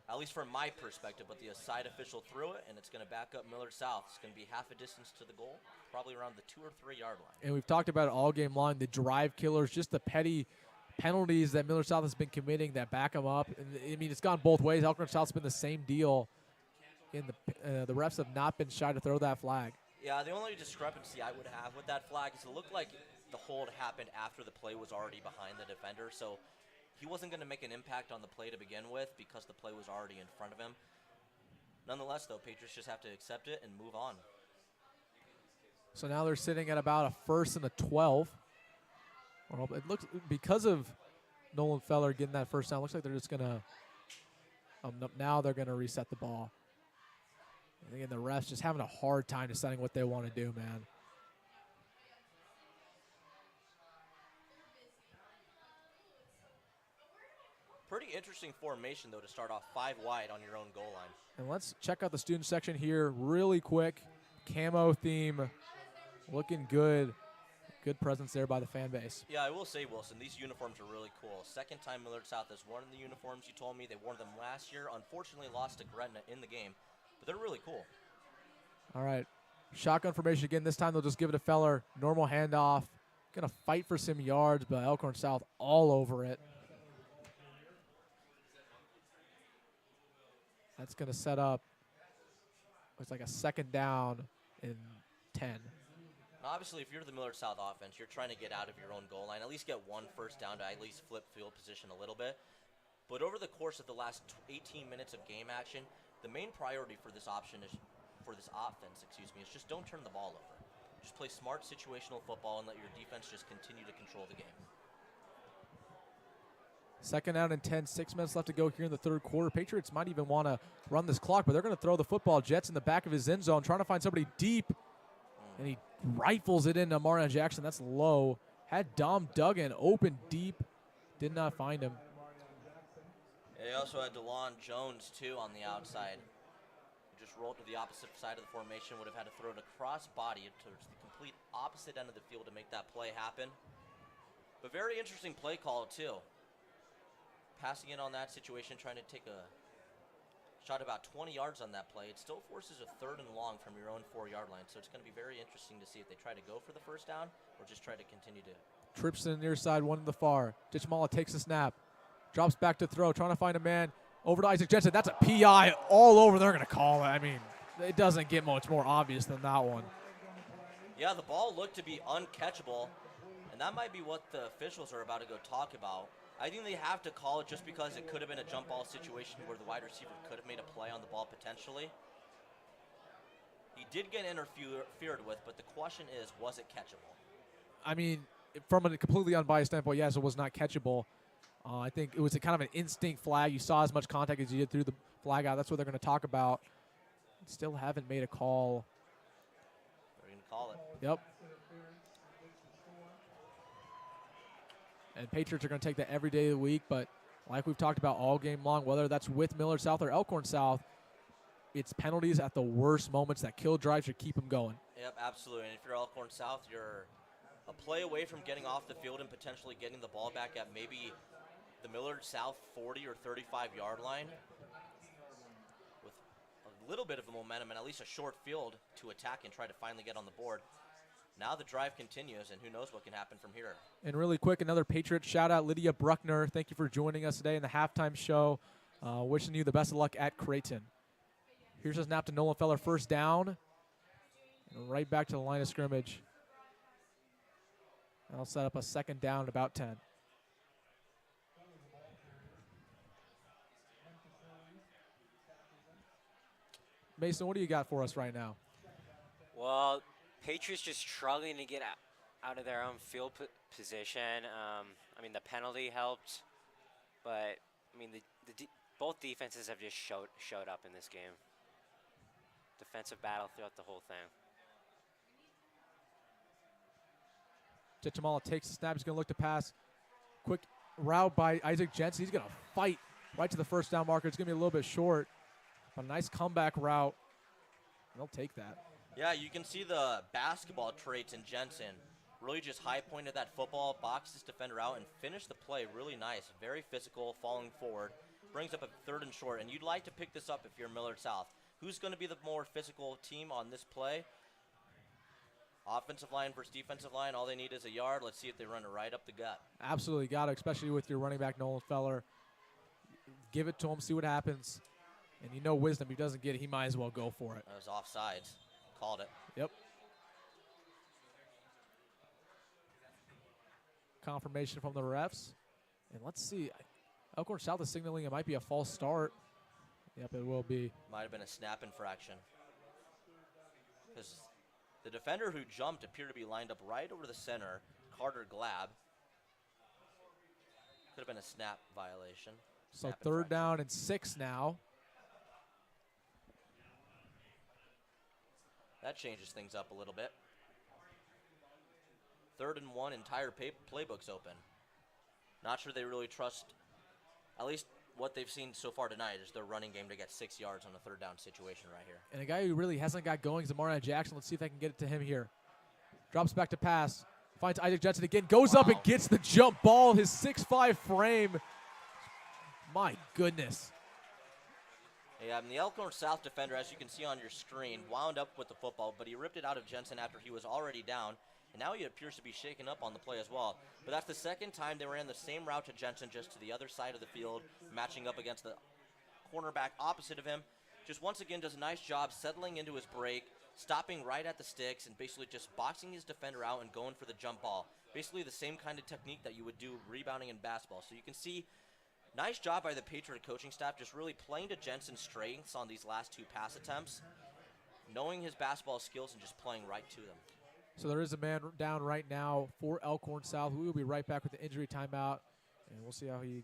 at least from my perspective, but the side official threw it, and it's going to back up Millard South. It's going to be half a distance to the goal, probably around the 2 or 3 yard line. And we've talked about it all game long, the drive killers, just the petty penalties that Millard South has been committing that back them up. And, I mean, it's gone both ways. Elkhorn South's been the same deal. The refs have not been shy to throw that flag. Yeah, the only discrepancy I would have with that flag is it looked like the hold happened after the play was already behind the defender, so he wasn't going to make an impact on the play to begin with because the play was already in front of him. Nonetheless, though, Patriots just have to accept it and move on. So now they're sitting at about a 1st and a 12. Well, it looks, because of Nolan Feller getting that first down, looks like they're just going to, now they're going to reset the ball. And again, the refs just having a hard time deciding what they want to do, man. Pretty interesting formation, though, to start off 5 wide on your own goal line. And let's check out the student section here really quick. Camo theme, looking good. Good presence there by the fan base. Yeah, I will say, Wilson, these uniforms are really cool. Second time Millard South has worn the uniforms. You told me they wore them last year. Unfortunately, lost to Gretna in the game, but they're really cool. All right, shotgun formation again. This time they'll just give it a Feller. Normal handoff. Gonna fight for some yards, but Elkhorn South all over it. That's going to set up, looks like a second down in 10. Now, obviously, if you're the Millard South offense, you're trying to get out of your own goal line, at least get 1 first down to at least flip field position a little bit. But over the course of the last 18 minutes of game action, the main priority for this offense, is just don't turn the ball over. Just play smart situational football and let your defense just continue to control the game. Second down and 10, 6 minutes left to go here in the third quarter. Patriots might even want to run this clock, but they're going to throw the football. Jets in the back of his end zone, trying to find somebody deep, and he rifles it into Marion Jackson. That's low. Had Dom Duggan open deep, did not find him. They also had Dillon Jones, too, on the outside. He just rolled to the opposite side of the formation, would have had to throw it across body towards the complete opposite end of the field to make that play happen. But very interesting play call, too. Passing in on that situation, trying to take a shot about 20 yards on that play. It still forces a 3rd and long from your own 4-yard line, so it's going to be very interesting to see if they try to go for the first down or just try to continue to. Trips to the near side, one to the far. Dittman takes the snap, drops back to throw, trying to find a man. Over to Isaac Jensen. That's a PI all over. They're going to call it. I mean, it doesn't get much more obvious than that one. Yeah, the ball looked to be uncatchable, and that might be what the officials are about to go talk about. I think they have to call it just because it could have been a jump ball situation where the wide receiver could have made a play on the ball potentially. He did get interfered with, but the question is, was it catchable? I mean, from a completely unbiased standpoint, yes, it was not catchable. I think it was a kind of an instinct flag. You saw as much contact as you did through the flag out. That's what they're going to talk about. Still haven't made a call. They're going to call it. Yep. And Patriots are going to take that every day of the week, but like we've talked about all game long, whether that's with Millard South or Elkhorn South, it's penalties at the worst moments that kill drives or keep them going. Yep, absolutely. And if you're Elkhorn South, you're a play away from getting off the field and potentially getting the ball back at maybe the Millard South 40 or 35-yard line with a little bit of a momentum and at least a short field to attack and try to finally get on the board. Now the drive continues, and who knows what can happen from here. And really quick, another Patriot shout-out, Lydia Bruckner. Thank you for joining us today in the halftime show. Wishing you the best of luck at Creighton. Here's a snap to Nolan Feller, first down. And right back to the line of scrimmage. That'll set up a second down at about 10. Mason, what do you got for us right now? Well, Patriots just struggling to get out of their own field position. I mean, the penalty helped, but I mean, both defenses have just showed up in this game. Defensive battle throughout the whole thing. Dittman takes the snap. He's going to look to pass. Quick route by Isaac Jensen. He's going to fight right to the first down marker. It's going to be a little bit short. But a nice comeback route. They'll take that. Yeah, you can see the basketball traits in Jensen. Really just high-pointed that football, boxed his defender out, and finished the play really nice. Very physical, falling forward. Brings up a 3rd and short, and you'd like to pick this up if you're Millard South. Who's going to be the more physical team on this play? Offensive line versus defensive line, all they need is a yard. Let's see if they run it right up the gut. Absolutely got to, especially with your running back, Nolan Feller. Give it to him, see what happens. And you know wisdom, if he doesn't get it, he might as well go for it. That was offsides. Called it. Yep. Confirmation from the refs. And let's see. Elkhorn South is signaling it might be a false start. Yep, it will be. Might have been a snap infraction. Because the defender who jumped appeared to be lined up right over the center, Carter Glab. Could have been a snap violation. So Snap 3rd infraction. down and 6 now. That changes things up a little bit. 3rd and 1, entire playbook's open. Not sure they really trust, at least what they've seen so far tonight, is their running game to get 6 yards on a 3rd down situation right here. And a guy who really hasn't got going is Amarion Jackson. Let's see if I can get it to him here. Drops back to pass. Finds Isaac Jensen again. Goes up and gets the jump ball. His 6'5" frame. My goodness. Yeah, and the Elkhorn South defender, as you can see on your screen, wound up with the football, but he ripped it out of Jensen after he was already down, and now he appears to be shaken up on the play as well. But that's the second time they ran the same route to Jensen, just to the other side of the field, matching up against the cornerback opposite of him. Just once again does a nice job settling into his break, stopping right at the sticks, and basically just boxing his defender out and going for the jump ball. Basically the same kind of technique that you would do rebounding in basketball. So you can see, nice job by the Patriot coaching staff, just really playing to Jensen's strengths on these last 2 pass attempts, knowing his basketball skills and just playing right to them. So there is a man down right now for Elkhorn South. We will be right back with the injury timeout, and we'll see how he...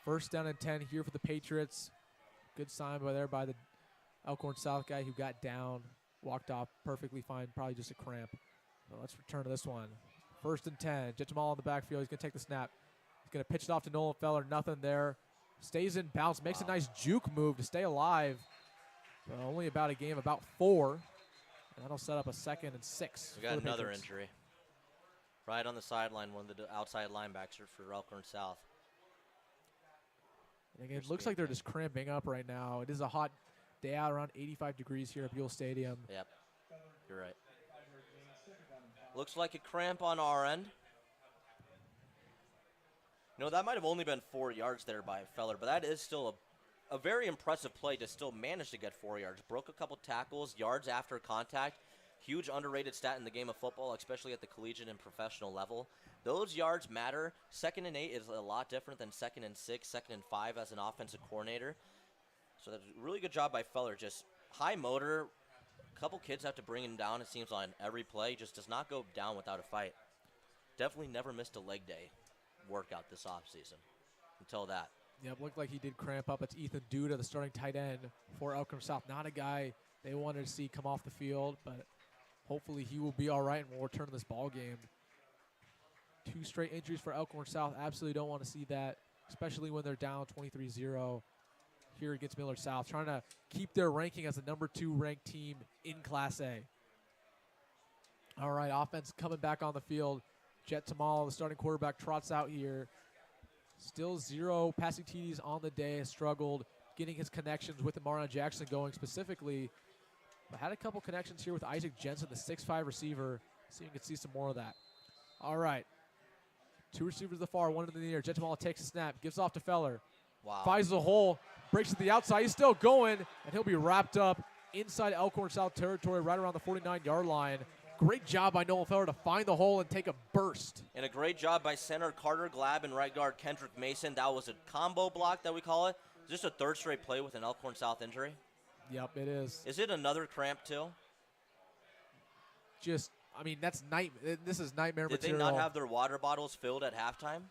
First down and 10 here for the Patriots. Good sign by the Elkhorn South guy who got down, walked off perfectly fine, probably just a cramp. But let's return to this one. First and 10. Dittman on the backfield. He's going to take the snap. He's going to pitch it off to Nolan Feller. Nothing there. Stays in bounce. Makes a nice juke move to stay alive. But only about a game, about 4. And that'll set up a 2nd and 6. We got another injury. Right on the sideline, one of the outside linebackers for Elkhorn South. Again, it looks like they're just cramping up right now. It is a hot day out, around 85 degrees here at Buell Stadium. Yep, you're right. Looks like a cramp on our end. No, that might have only been 4 yards there by Feller, but that is still a very impressive play to still manage to get 4 yards. Broke a couple tackles, yards after contact. Huge underrated stat in the game of football, especially at the collegiate and professional level. Those yards matter. 2nd and 8 is a lot different than 2nd and 6, 2nd and 5 as an offensive coordinator. So that's a really good job by Feller. Just high motor. A couple kids have to bring him down, it seems, on every play. Just does not go down without a fight. Definitely never missed a leg day workout this offseason until that. Yeah, it looked like he did cramp up. It's Ethan Duda, the starting tight end for Elkhorn South. Not a guy they wanted to see come off the field, but Hopefully he will be all right and will return to this ball game. 2 straight injuries for Elkhorn South. Absolutely don't want to see that, especially when they're down 23-0 here against Millard South, trying to keep their ranking as the number 2 ranked team in Class A. All right, offense coming back on the field. Jet Tamala, the starting quarterback, trots out here. Still 0 passing TDs on the day, has struggled getting his connections with Amarion Jackson going specifically. But had a couple connections here with Isaac Jensen, the 6'5 receiver. See if you can see some more of that. All right. 2 receivers to the far, 1 in the near. Jet Tamala takes a snap, gives off to Feller. Wow. Finds the hole, breaks to the outside. He's still going, and he'll be wrapped up inside Elkhorn South territory right around the 49-yard line. Great job by Nolan Feller to find the hole and take a burst. And a great job by center Carter Glab and right guard Kendrick Mason. That was a combo block that we call it. Is this a 3rd straight play with an Elkhorn South injury? Yep, it is. Is it another cramp too? Just, I mean, that's this is nightmare material. Did they not have their water bottles filled at halftime?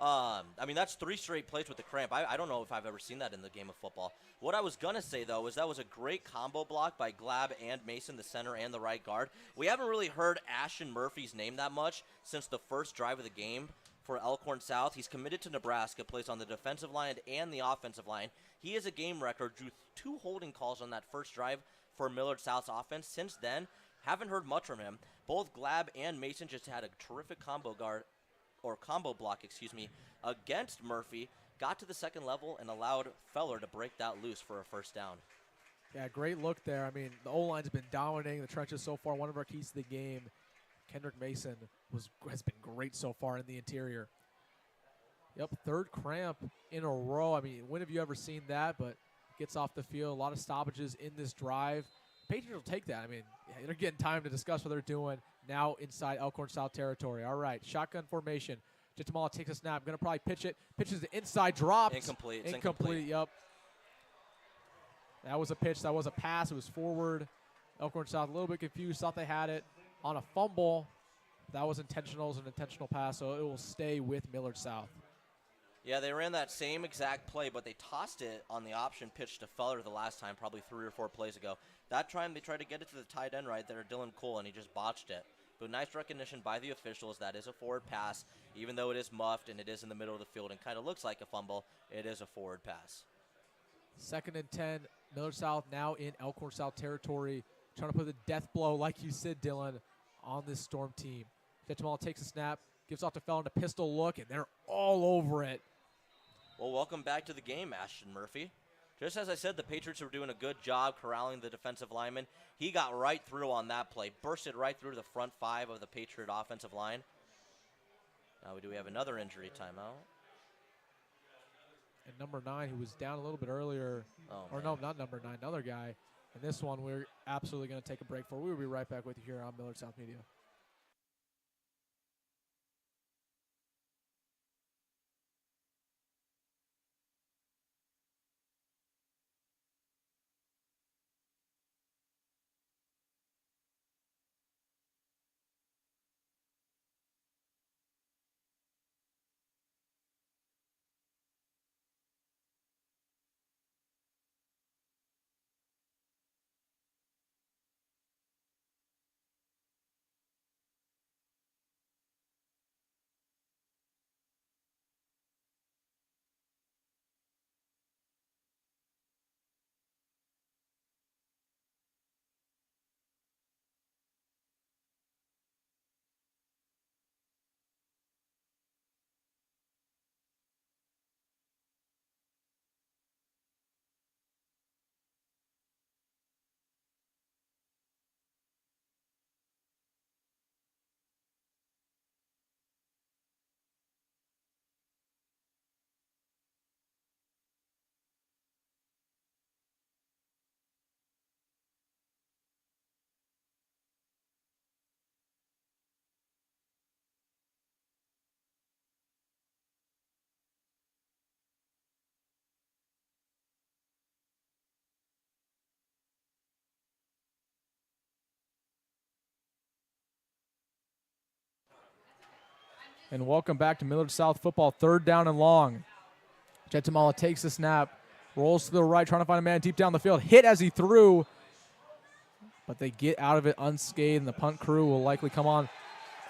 I mean, that's 3 straight plays with the cramp. I don't know if I've ever seen that in the game of football. What I was going to say, though, is that was a great combo block by Glab and Mason, the center and the right guard. We haven't really heard Ashton Murphy's name that much since the first drive of the game for Elkhorn South. He's committed to Nebraska, plays on the defensive line and the offensive line. He is a game record, drew 2 holding calls on that first drive for Millard South's offense. Since then, haven't heard much from him. Both Glab and Mason just had a terrific combo block, against Murphy, got to the second level and allowed Feller to break that loose for a first down. Yeah, great look there. I mean, the O-line's been dominating the trenches so far. One of our keys to the game, Kendrick Mason, has been great so far in the interior. Yep, 3rd cramp in a row. I mean, when have you ever seen that? But gets off the field. A lot of stoppages in this drive. Patriots will take that. I mean, they're getting time to discuss what they're doing now inside Elkhorn South territory. All right, shotgun formation. Jitamala takes a snap. Going to probably pitch it. Pitches the inside, drops. Incomplete. Incomplete, yep. That was a pitch. That was a pass. It was forward. Elkhorn South a little bit confused. Thought they had it on a fumble. That was intentional. It was an intentional pass, so it will stay with Millard South. Yeah, they ran that same exact play, but they tossed it on the option pitch to Feller the last time, probably 3 or 4 plays ago. That time they tried to get it to the tight end right there, Dillon Cole, and he just botched it. But nice recognition by the officials. That is a forward pass. Even though it is muffed and it is in the middle of the field and kind of looks like a fumble, it is a forward pass. 2nd and 10. Millard South now in Elkhorn South territory, trying to put the death blow, like you said, Dillon, on this Storm team. Jetjamal takes a snap, gives off to Fallon a pistol look, and they're all over it. Well, welcome back to the game, Ashton Murphy. Just as I said, the Patriots were doing a good job corralling the defensive lineman. He got right through on that play, bursted right through to the front 5 of the Patriot offensive line. Now we have another injury timeout. And number 9, who was down a little bit earlier, no, not number 9, another guy. And this one we're absolutely going to take a break for. We will be right back with you here on Millard South Media. And welcome back to Millard South football, 3rd down and long. Jetamala takes the snap, rolls to the right, trying to find a man deep down the field. Hit as he threw. but they get out of it unscathed, and the punt crew will likely come on.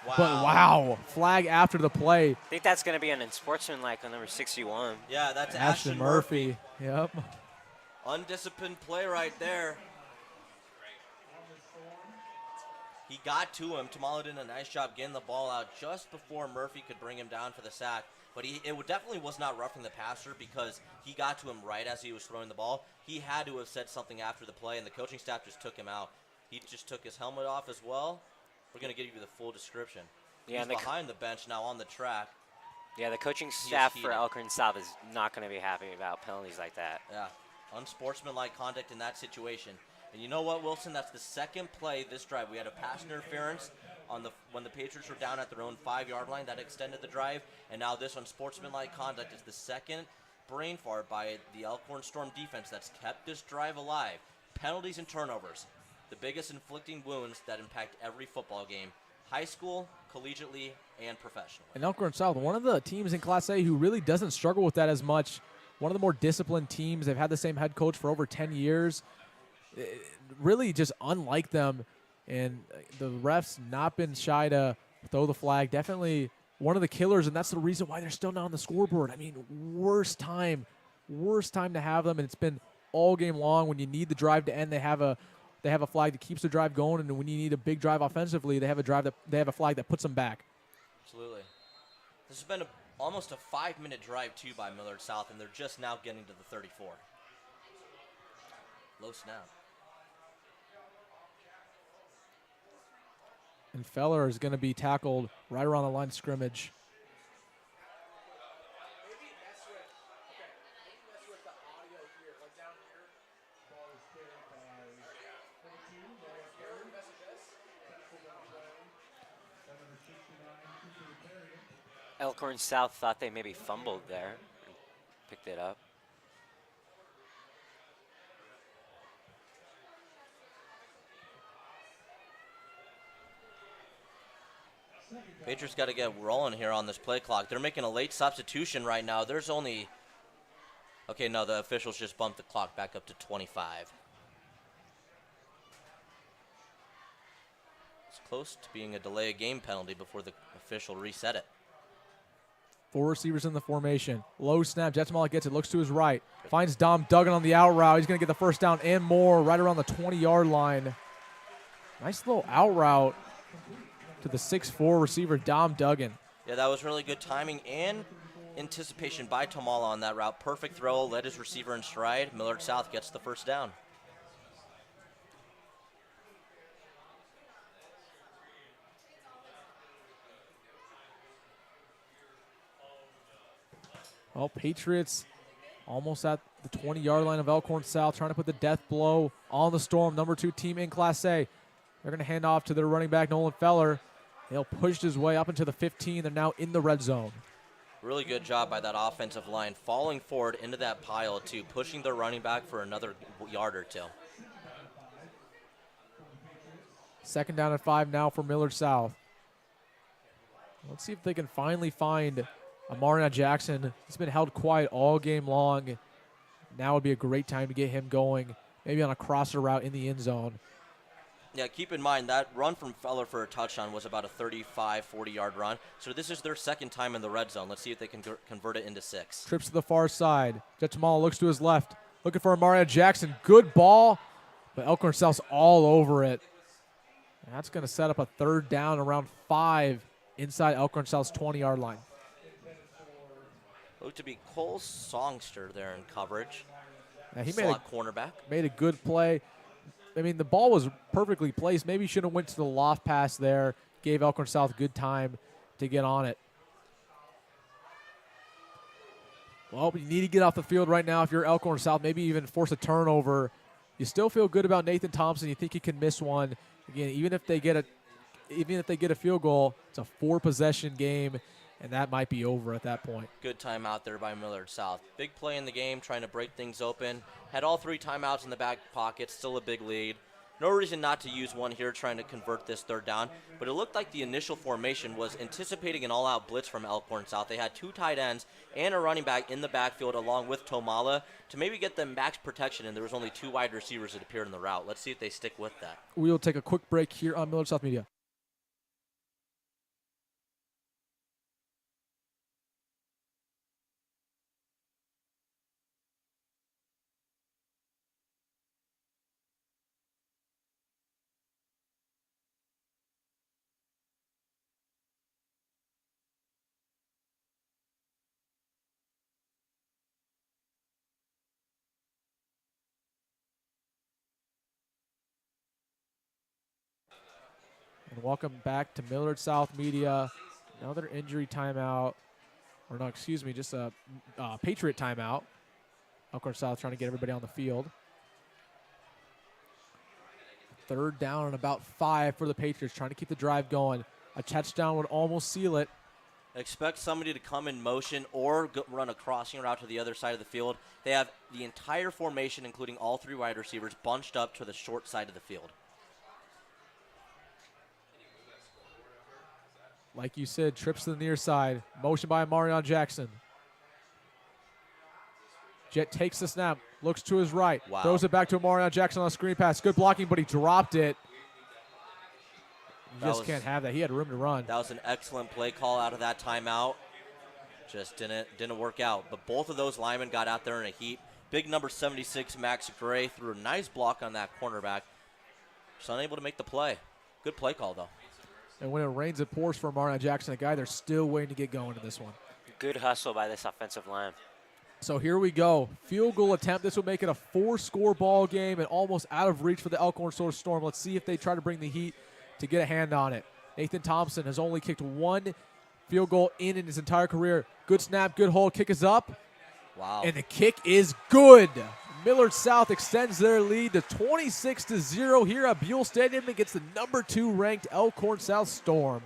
Wow. But wow, flag after the play. I think that's going to be an unsportsmanlike on number 61. Yeah, that's Ashton Murphy. Yep. Undisciplined play right there. He got to him. Tamala did a nice job getting the ball out just before Murphy could bring him down for the sack. But it definitely was not roughing the passer because he got to him right as he was throwing the ball. He had to have said something after the play, and the coaching staff just took him out. He just took his helmet off as well. We're going to give you the full description. Yeah, he's behind the bench now on the track. Yeah, the coaching staff for Elkhorn South is not going to be happy about penalties like that. Yeah, unsportsmanlike conduct in that situation. And you know what, Wilson? That's the second play this drive. We had a pass interference when the Patriots were down at their own 5-yard line. That extended the drive. And now this unsportsmanlike conduct is the second brain fart by the Elkhorn Storm defense that's kept this drive alive. Penalties and turnovers, the biggest inflicting wounds that impact every football game, high school, collegiately, and professionally. And Elkhorn South, one of the teams in Class A who really doesn't struggle with that as much. One of the more disciplined teams. They've had the same head coach for over 10 years. Really just unlike them, and the refs not been shy to throw the flag. Definitely one of the killers, and that's the reason why they're still not on the scoreboard. I mean, worst time to have them, and it's been all game long. When you need the drive to end, they have a flag that keeps the drive going, and when you need a big drive offensively, they have a flag that puts them back. Absolutely. This has been almost a 5-minute drive too by Millard South, and they're just now getting to the 34. Low snap. And Feller is going to be tackled right around the line of scrimmage. Elkhorn South thought they maybe fumbled there and picked it up. Patriots got to get rolling here on this play clock. They're making a late substitution right now. There's only... Okay, no, the officials just bumped the clock back up to 25. It's close to being a delay of game penalty before the official reset it. 4 receivers in the formation. Low snap. Jetsamala gets it. Looks to his right. Finds Dom Duggan on the out route. He's going to get the first down and more right around the 20-yard line. Nice little out route to the 6'4 receiver, Dom Duggan. Yeah, that was really good timing and anticipation by Tamala on that route. Perfect throw, led his receiver in stride. Millard South gets the first down. Well, Patriots almost at the 20-yard line of Elkhorn South, trying to put the death blow on the Storm, number 2 team in Class A. They're going to hand off to their running back, Nolan Feller. He'll push his way up into the 15. They're now in the red zone. Really good job by that offensive line, falling forward into that pile, too, pushing their running back for another yard or 2. Second down and 5 now for Millard South. Let's see if they can finally find Amarion Jackson. He's been held quiet all game long. Now would be a great time to get him going, maybe on a crosser route in the end zone. Yeah, keep in mind that run from Feller for a touchdown was about a 35, 40-yard run. So this is their second time in the red zone. Let's see if they can convert it into 6. Trips to the far side. Jetsamala looks to his left, looking for Amarion Jackson. Good ball, but Elkhorn South's all over it. And that's going to set up a third down around 5 inside Elkhorn South's 20-yard line. Looked to be Cole Songster there in coverage. Now, he cornerback. Made a good play. I mean, the ball was perfectly placed. Maybe he should have went to the loft pass there. Gave Elkhorn South good time to get on it. Well, you need to get off the field right now if you're Elkhorn South. Maybe even force a turnover. You still feel good about Nathan Thompson. You think he can miss one. Again, even if they get a field goal, it's a 4-possession game, and that might be over at that point. Good timeout there by Millard South. Big play in the game, trying to break things open. Had all 3 timeouts in the back pocket, still a big lead. No reason not to use one here trying to convert this third down, but it looked like the initial formation was anticipating an all-out blitz from Elkhorn South. They had 2 tight ends and a running back in the backfield along with Tomala to maybe get them max protection, and there was only 2 wide receivers that appeared in the route. Let's see if they stick with that. We will take a quick break here on Millard South Media. And welcome back to Millard South Media. Another injury timeout. Or no, excuse me, just a Patriot timeout. Elkhorn South trying to get everybody on the field. Third down and about 5 for the Patriots, trying to keep the drive going. A touchdown would almost seal it. Expect somebody to come in motion or run a crossing route to the other side of the field. They have the entire formation, including all 3 wide receivers, bunched up to the short side of the field. Like you said, trips to the near side. Motion by Marion Jackson. Jet takes the snap, looks to his right, throws it back to Marion Jackson on a screen pass. Good blocking, but he dropped it. You just can't have that. He had room to run. That was an excellent play call out of that timeout. Just didn't work out. But both of those linemen got out there in a heap. Big number 76, Max Gray, threw a nice block on that cornerback. Just unable to make the play. Good play call, though. And when it rains, it pours for Marion Jackson, a guy they're still waiting to get going in this one. Good hustle by this offensive line. So here we go. Field goal attempt. This would make it a 4-score ball game and almost out of reach for the Elkhorn South Storm. Let's see if they try to bring the heat to get a hand on it. Nathan Thompson has only kicked 1 field goal in his entire career. Good snap, good hold. Kick is up. Wow. And the kick is good. Millard South extends their lead to 26-0 here at Buell Stadium against the number 2 ranked Elkhorn South Storm.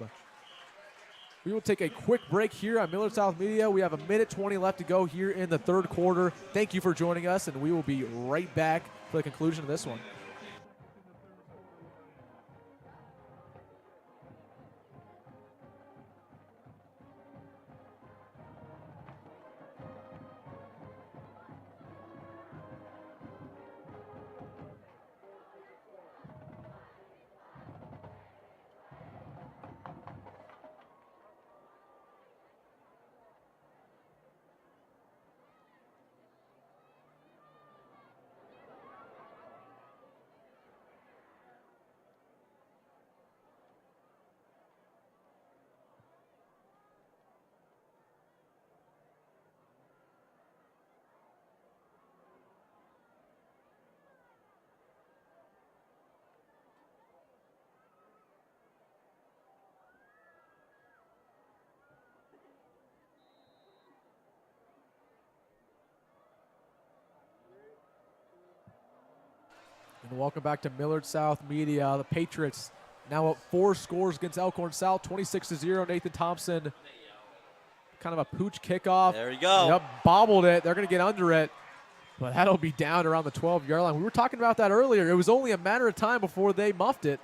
We will take a quick break here on Millard South Media. We have 1:20 left to go here in the third quarter. Thank you for joining us, and we will be right back for the conclusion of this one. And welcome back to Millard South Media. The Patriots now up 4 scores against Elkhorn South, 26-0. Nathan Thompson, kind of a pooch kickoff. There you go. Yep, bobbled it. They're going to get under it, but that'll be down around the 12-yard line. We were talking about that earlier. It was only a matter of time before they muffed it.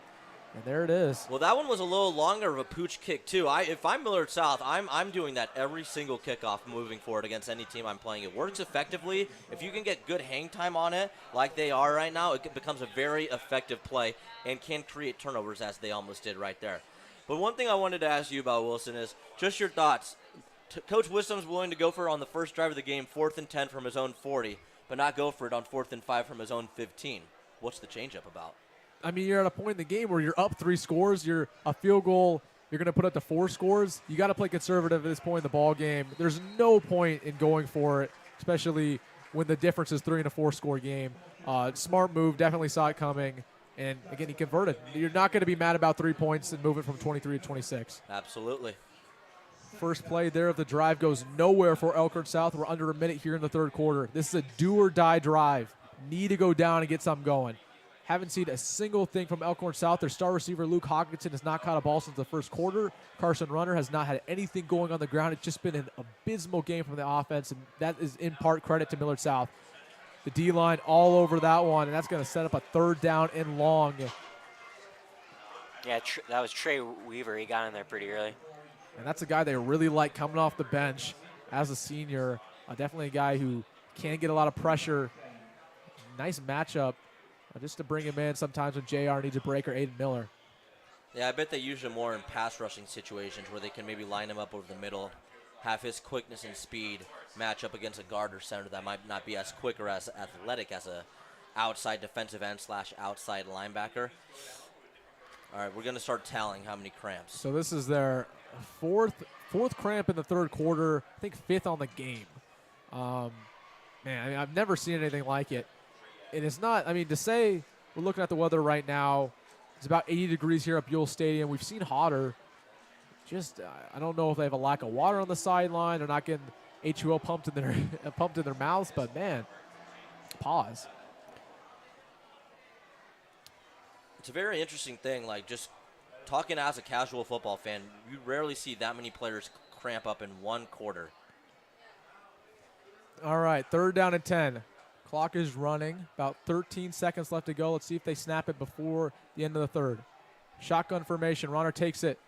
And there it is. Well, that one was a little longer of a pooch kick, too. If I'm Millard South, I'm doing that every single kickoff moving forward against any team I'm playing. It works effectively. If you can get good hang time on it, like they are right now, it becomes a very effective play and can create turnovers, as they almost did right there. But one thing I wanted to ask you about, Wilson, is just your thoughts. Coach Wisdom's willing to go for it on the first drive of the game, 4th and 10 from his own 40, but not go for it on 4th and 5 from his own 15. What's the changeup about? I mean, you're at a point in the game where you're up 3 scores. You're a field goal. You're going to put up to 4 scores. You got to play conservative at this point in the ball game. There's no point in going for it, especially when the difference is 3 in a 4-score game. Smart move. Definitely saw it coming. And, again, he converted. You're not going to be mad about 3 points and move it from 23 to 26. Absolutely. First play there of the drive goes nowhere for Elkhorn South. We're under a minute here in the third quarter. This is a do-or-die drive. Need to go down and get something going. Haven't seen a single thing from Elkhorn South. Their star receiver, Luke Hawkinson, has not caught a ball since the first quarter. Carson Runner has not had anything going on the ground. It's just been an abysmal game from the offense, and that is in part credit to Millard South. The D-line all over that one, and that's going to set up a 3rd down and long. Yeah, that was Trey Weaver. He got in there pretty early. And that's a guy they really like coming off the bench as a senior. Definitely a guy who can get a lot of pressure. Nice matchup just to bring him in sometimes when JR needs a break or Aiden Miller. Yeah, I bet they use him more in pass rushing situations where they can maybe line him up over the middle, have his quickness and speed match up against a guard or center that might not be as quick or as athletic as a outside defensive end / outside linebacker. All right, we're going to start tallying how many cramps. So this is their fourth cramp in the 3rd quarter, I think 5th on the game. Man, I mean, I've never seen anything like it. And it's not, I mean, to say we're looking at the weather right now, it's about 80 degrees here at Buell Stadium. We've seen hotter. Just, I don't know if they have a lack of water on the sideline. They're not getting H2O pumped in their mouths, but man, pause. It's a very interesting thing, like just talking as a casual football fan, you rarely see that many players cramp up in 1 quarter. All right, 3rd down and 10. Clock is running. About 13 seconds left to go. Let's see if they snap it before the end of the 3rd. Shotgun formation. Ronner takes it.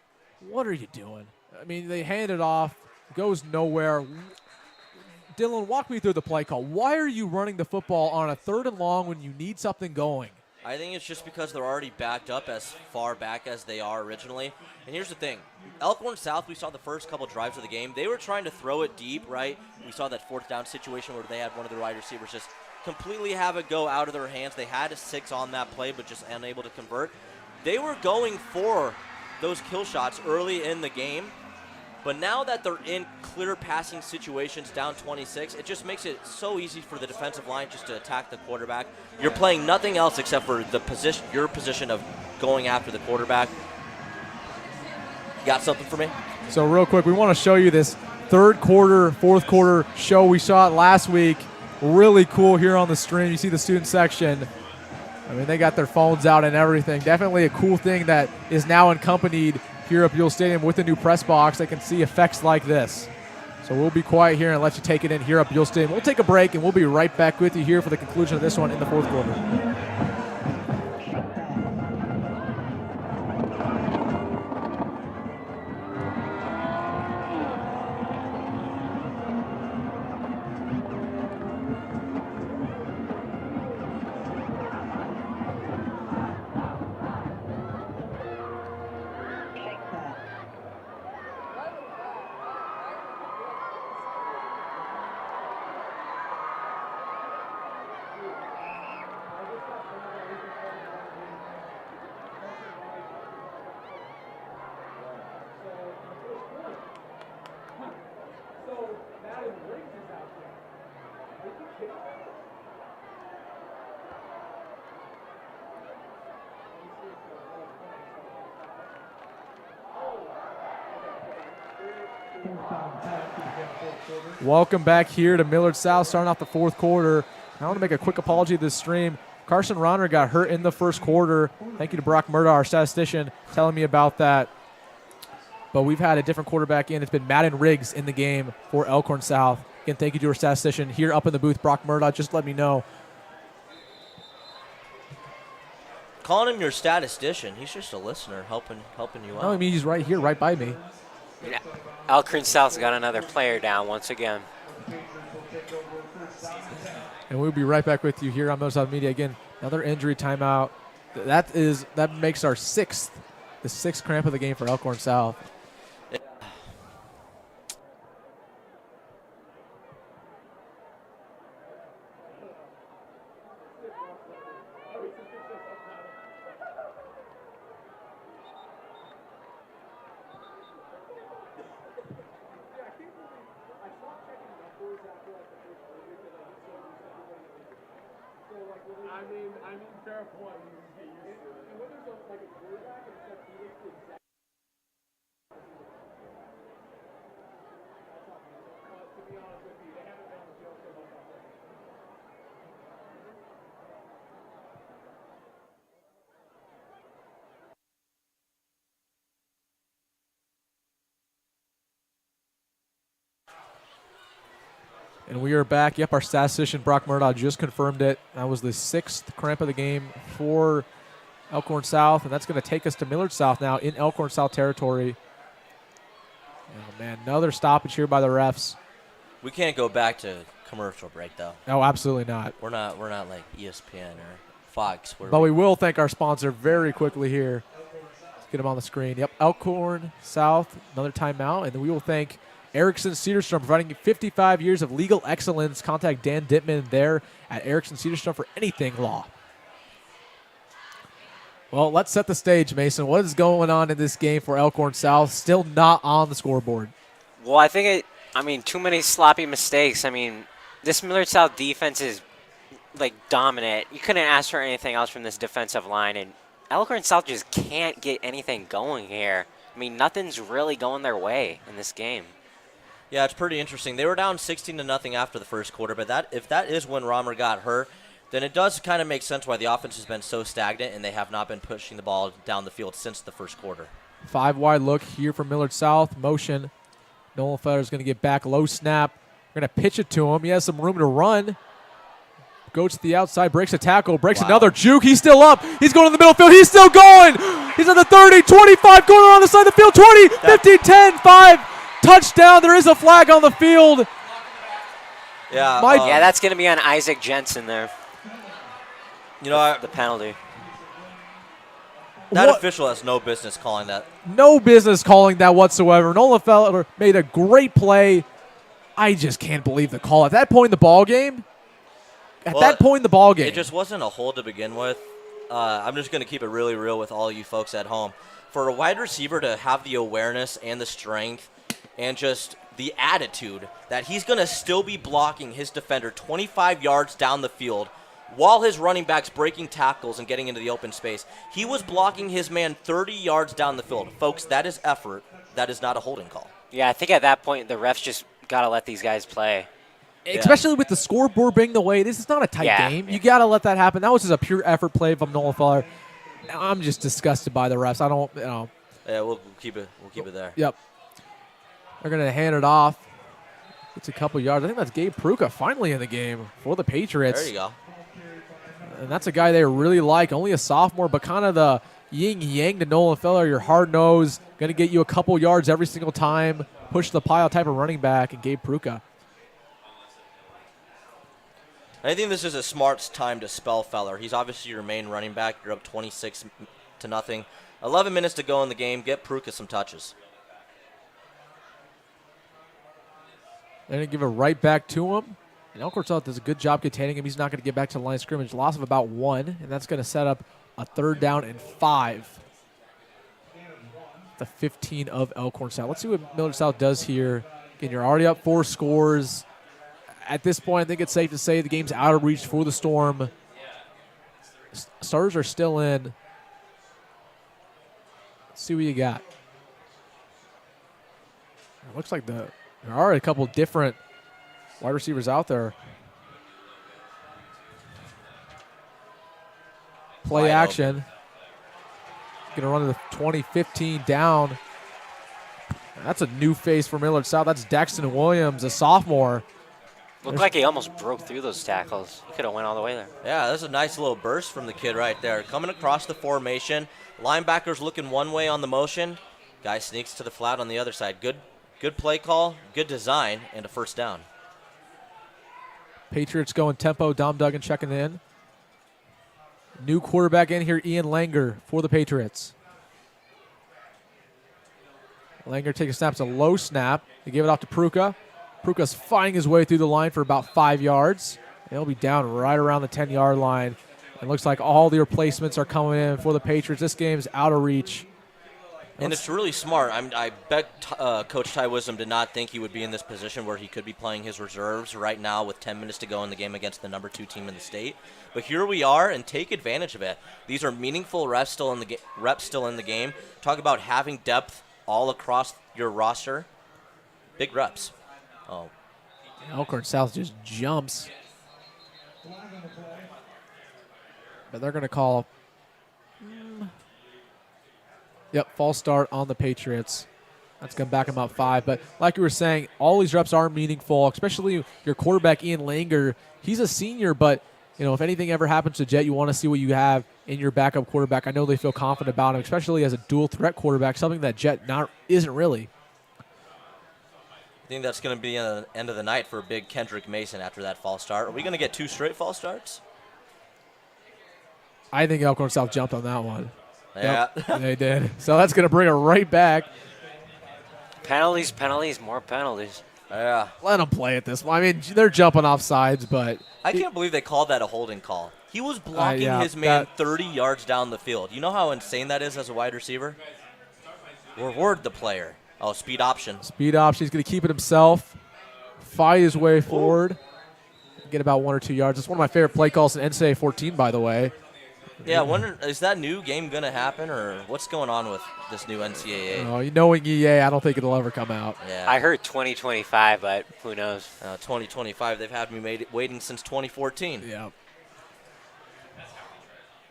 What are you doing? I mean, they hand it off. Goes nowhere. Dillon, walk me through the play call. Why are you running the football on a 3rd and long when you need something going? I think it's just because they're already backed up as far back as they are originally. And here's the thing. Elkhorn South, we saw the first couple drives of the game. They were trying to throw it deep, right? We saw that 4th down situation where they had one of the wide receivers just completely have it go out of their hands. They had a 6 on that play, but just unable to convert. They were going for those kill shots early in the game. But now that they're in clear passing situations down 26, it just makes it so easy for the defensive line just to attack the quarterback. You're playing nothing else except for the position, your position of going after the quarterback. You got something for me? So real quick, we want to show you this 3rd quarter, 4th quarter show. We saw it last week. Really cool here on the stream. You see the student section. I mean, they got their phones out and everything. Definitely a cool thing that is now accompanied here at Buell Stadium with the new press box. They can see effects like this. So we'll be quiet here and let you take it in here at Buell Stadium. We'll take a break, and we'll be right back with you here for the conclusion of this one in the 4th quarter. Welcome back here to Millard South, starting off the 4th quarter. I want to make a quick apology to this stream. Carson Ronner got hurt in the 1st quarter. Thank you to Brock Murdaugh, our statistician, telling me about that. But we've had a different quarterback in. It's been Madden Riggs in the game for Elkhorn South. Again, thank you to our statistician here up in the booth, Brock Murdaugh. Just let me know. Calling him your statistician. He's just a listener helping you out. No, I mean, he's right here, right by me. Yeah. Elkhorn South's got another player down once again. And we'll be right back with you here on Millard South Media. Again, another injury timeout. That makes our 6th, the 6th cramp of the game for Elkhorn South. And we are back. Yep, our statistician, Brock Murdoch, just confirmed it. That was the 6th cramp of the game for Elkhorn South, and that's going to take us to Millard South now in Elkhorn South territory. Oh, man, another stoppage here by the refs. We can't go back to commercial break, though. No, absolutely not. We're not like ESPN or Fox. But we will thank our sponsor very quickly here. Let's get them on the screen. Yep, Elkhorn South, another timeout. And then we will thank Erickson Cedarstrom, providing 55 years of legal excellence. Contact Dan Dittman there at Erickson Cedarstrom for anything law. Well, let's set the stage, Mason. What is going on in this game for Elkhorn South? Still not on the scoreboard. Well, I think too many sloppy mistakes. I mean, this Millard South defense is, dominant. You couldn't ask for anything else from this defensive line, and Elkhorn South just can't get anything going here. I mean, nothing's really going their way in this game. Yeah, it's pretty interesting. They were down 16-0 after the first quarter, but if that is when Romer got hurt, then it does kind of make sense why the offense has been so stagnant and they have not been pushing the ball down the field since the first quarter. 5-wide look here for Millard South. Motion. Nolan Feller is going to get back. Low snap. We're going to pitch it to him. He has some room to run. Goes to the outside. Breaks a tackle. Breaks another juke. He's still up. He's going to the middle field. He's still going. He's at the 30, 25, going around the side of the field. 20, 15, 10, 5. Touchdown. There is a flag on the field. Yeah, yeah, that's going to be on Isaac Jensen there. You know, the penalty. That official has no business calling that. No business calling that whatsoever. Nolan Feller made a great play. I just can't believe the call. At that point in the ball game, it just wasn't a hold to begin with. I'm just going to keep it really real with all you folks at home. For a wide receiver to have the awareness and the strength and just the attitude that he's going to still be blocking his defender 25 yards down the field while his running back's breaking tackles and getting into the open space. He was blocking his man 30 yards down the field. Folks, that is effort. That is not a holding call. Yeah, I think at that point the refs just got to let these guys play. Especially with the scoreboard being the way it is. It's not a tight game. You got to let that happen. That was just a pure effort play from Nolan Feller. I'm just disgusted by the refs. I don't, Yeah, we'll keep it there. Yep. They're going to hand it off. It's a couple yards. I think that's Gabe Pruka finally in the game for the Patriots. There you go. And that's a guy they really like. Only a sophomore, but kind of the yin-yang to Nolan Feller. Your hard-nosed, going to get you a couple yards every single time, push the pile type of running back, and Gabe Pruka. I think this is a smart time to spell Feller. He's obviously your main running back. You're up 26-0. 11 minutes to go in the game. Get Pruka some touches. They're going to give it right back to him. And Elkhorn South does a good job containing him. He's not going to get back to the line of scrimmage. Loss of about 1, and that's going to set up a 3rd down and 5. The 15 of Elkhorn South. Let's see what Millard South does here. Again, you're already up 4 scores. At this point, I think it's safe to say the game's out of reach for the Storm. Starters are still in. Let's see what you got. It looks like there are a couple different wide receivers out there. Play action. Going to run to the 20-15 down. That's a new face for Millard South. That's Daxton Williams, a sophomore. Looked like he almost broke through those tackles. He could have went all the way there. Yeah, that's a nice little burst from the kid right there. Coming across the formation. Linebackers looking one way on the motion. Guy sneaks to the flat on the other side. Good play call, good design, and a 1st down. Patriots going tempo. Dom Duggan checking in. New quarterback in here, Ian Langer for the Patriots. Langer takes a snap. It's a low snap. They give it off to Pruka. Pruka's finding his way through the line for about 5 yards. They'll be down right around the 10-yard line. It looks like all the replacements are coming in for the Patriots. This game's out of reach. And it's really smart. I bet Coach Ty Wisdom did not think he would be in this position where he could be playing his reserves right now with 10 minutes to go in the game against the number 2 team in the state. But here we are, and take advantage of it. These are meaningful reps still in the game. Talk about having depth all across your roster. Big reps. Oh, Elkhorn South just jumps. But they're going to call. Yep, false start on the Patriots. That's going to back him up 5. But like you were saying, all these reps are meaningful, especially your quarterback, Ian Langer. He's a senior, but if anything ever happens to Jet, you want to see what you have in your backup quarterback. I know they feel confident about him, especially as a dual threat quarterback, something that Jet isn't really. I think that's going to be the end of the night for big Kendrick Mason after that false start. Are we going to get 2 straight false starts? I think Elkhorn South jumped on that one. Yeah. Yep, they did. So that's going to bring her right back. Penalties, more penalties. Yeah. Let them play it this way. I mean, they're jumping off sides, but I can't believe they called that a holding call. He was blocking his man 30 yards down the field. You know how insane that is as a wide receiver? Reward the player. Oh, speed option. Speed option. He's going to keep it himself. Fight his way forward. Get about 1 or 2 yards. It's one of my favorite play calls in NCAA 14, by the way. Yeah, is that new game going to happen, or what's going on with this new NCAA? Knowing EA, I don't think it'll ever come out. Yeah. I heard 2025, but who knows? 2025, they've had me waiting since 2014. Yeah.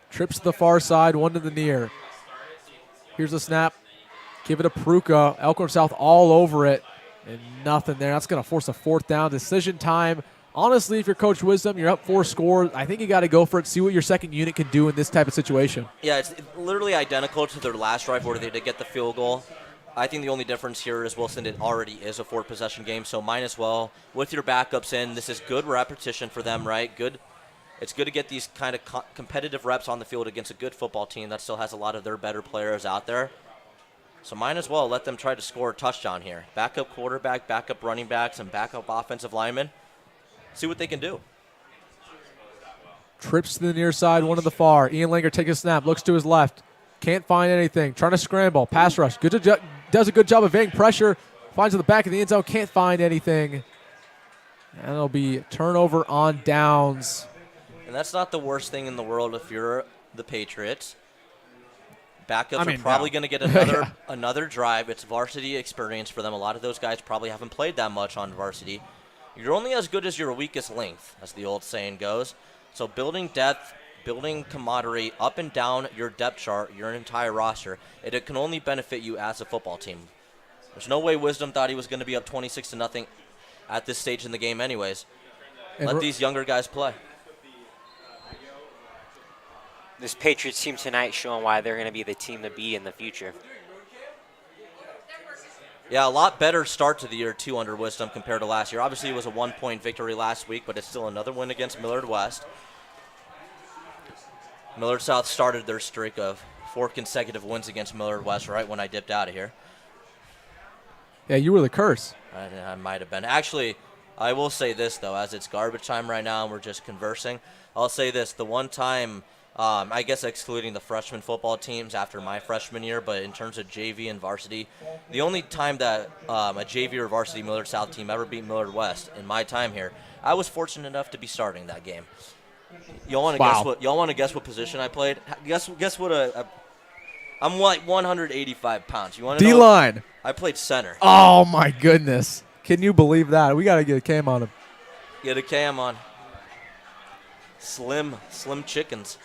Trips to the far side, 1 to the near. Here's a snap. Give it to Pruka. Elkhorn South all over it, and nothing there. That's going to force a 4th down. Decision time. Honestly, if you're Coach Wisdom, you're up 4 scores. I think you got to go for it, see what your second unit can do in this type of situation. Yeah, it's literally identical to their last drive where they did get the field goal. I think the only difference here is, Wilson, it already is a 4-possession game, so might as well, with your backups in, this is good repetition for them, right? Good. It's good to get these kind of competitive reps on the field against a good football team that still has a lot of their better players out there. So might as well let them try to score a touchdown here. Backup quarterback, backup running backs, and backup offensive linemen. See what they can do. Trips to the near side, 1 to the far. Ian Langer takes a snap, looks to his left. Can't find anything. Trying to scramble. Pass rush. Does a good job of evading pressure. Finds in the back of the end zone. Can't find anything. And it'll be turnover on downs. And that's not the worst thing in the world if you're the Patriots. Backups are probably going to get another drive. It's varsity experience for them. A lot of those guys probably haven't played that much on varsity. You're only as good as your weakest length, as the old saying goes. So building depth, building camaraderie up and down your depth chart, your entire roster, it can only benefit you as a football team. There's no way Wisdom thought he was going to be up 26-0 at this stage in the game anyways. Let these younger guys play. This Patriots team tonight showing why they're going to be the team to beat in the future. Yeah, a lot better start to the year, too, under Wisdom compared to last year. Obviously, it was a 1-point victory last week, but it's still another win against Millard West. Millard South started their streak of 4 consecutive wins against Millard West right when I dipped out of here. Yeah, you were the curse. I might have been. Actually, I will say this, though, as it's garbage time right now and we're just conversing. I'll say this. The one time, I guess excluding the freshman football teams after my freshman year, but in terms of JV and varsity, the only time that a JV or varsity Millard South team ever beat Millard West in my time here, I was fortunate enough to be starting that game. Y'all want to guess what? Y'all want to guess what position I played? Guess what? I'm like 185 pounds. You want to know? D-line. I played center. Oh my goodness! Can you believe that? We got to get a cam on him. Get a cam on. Slim chickens.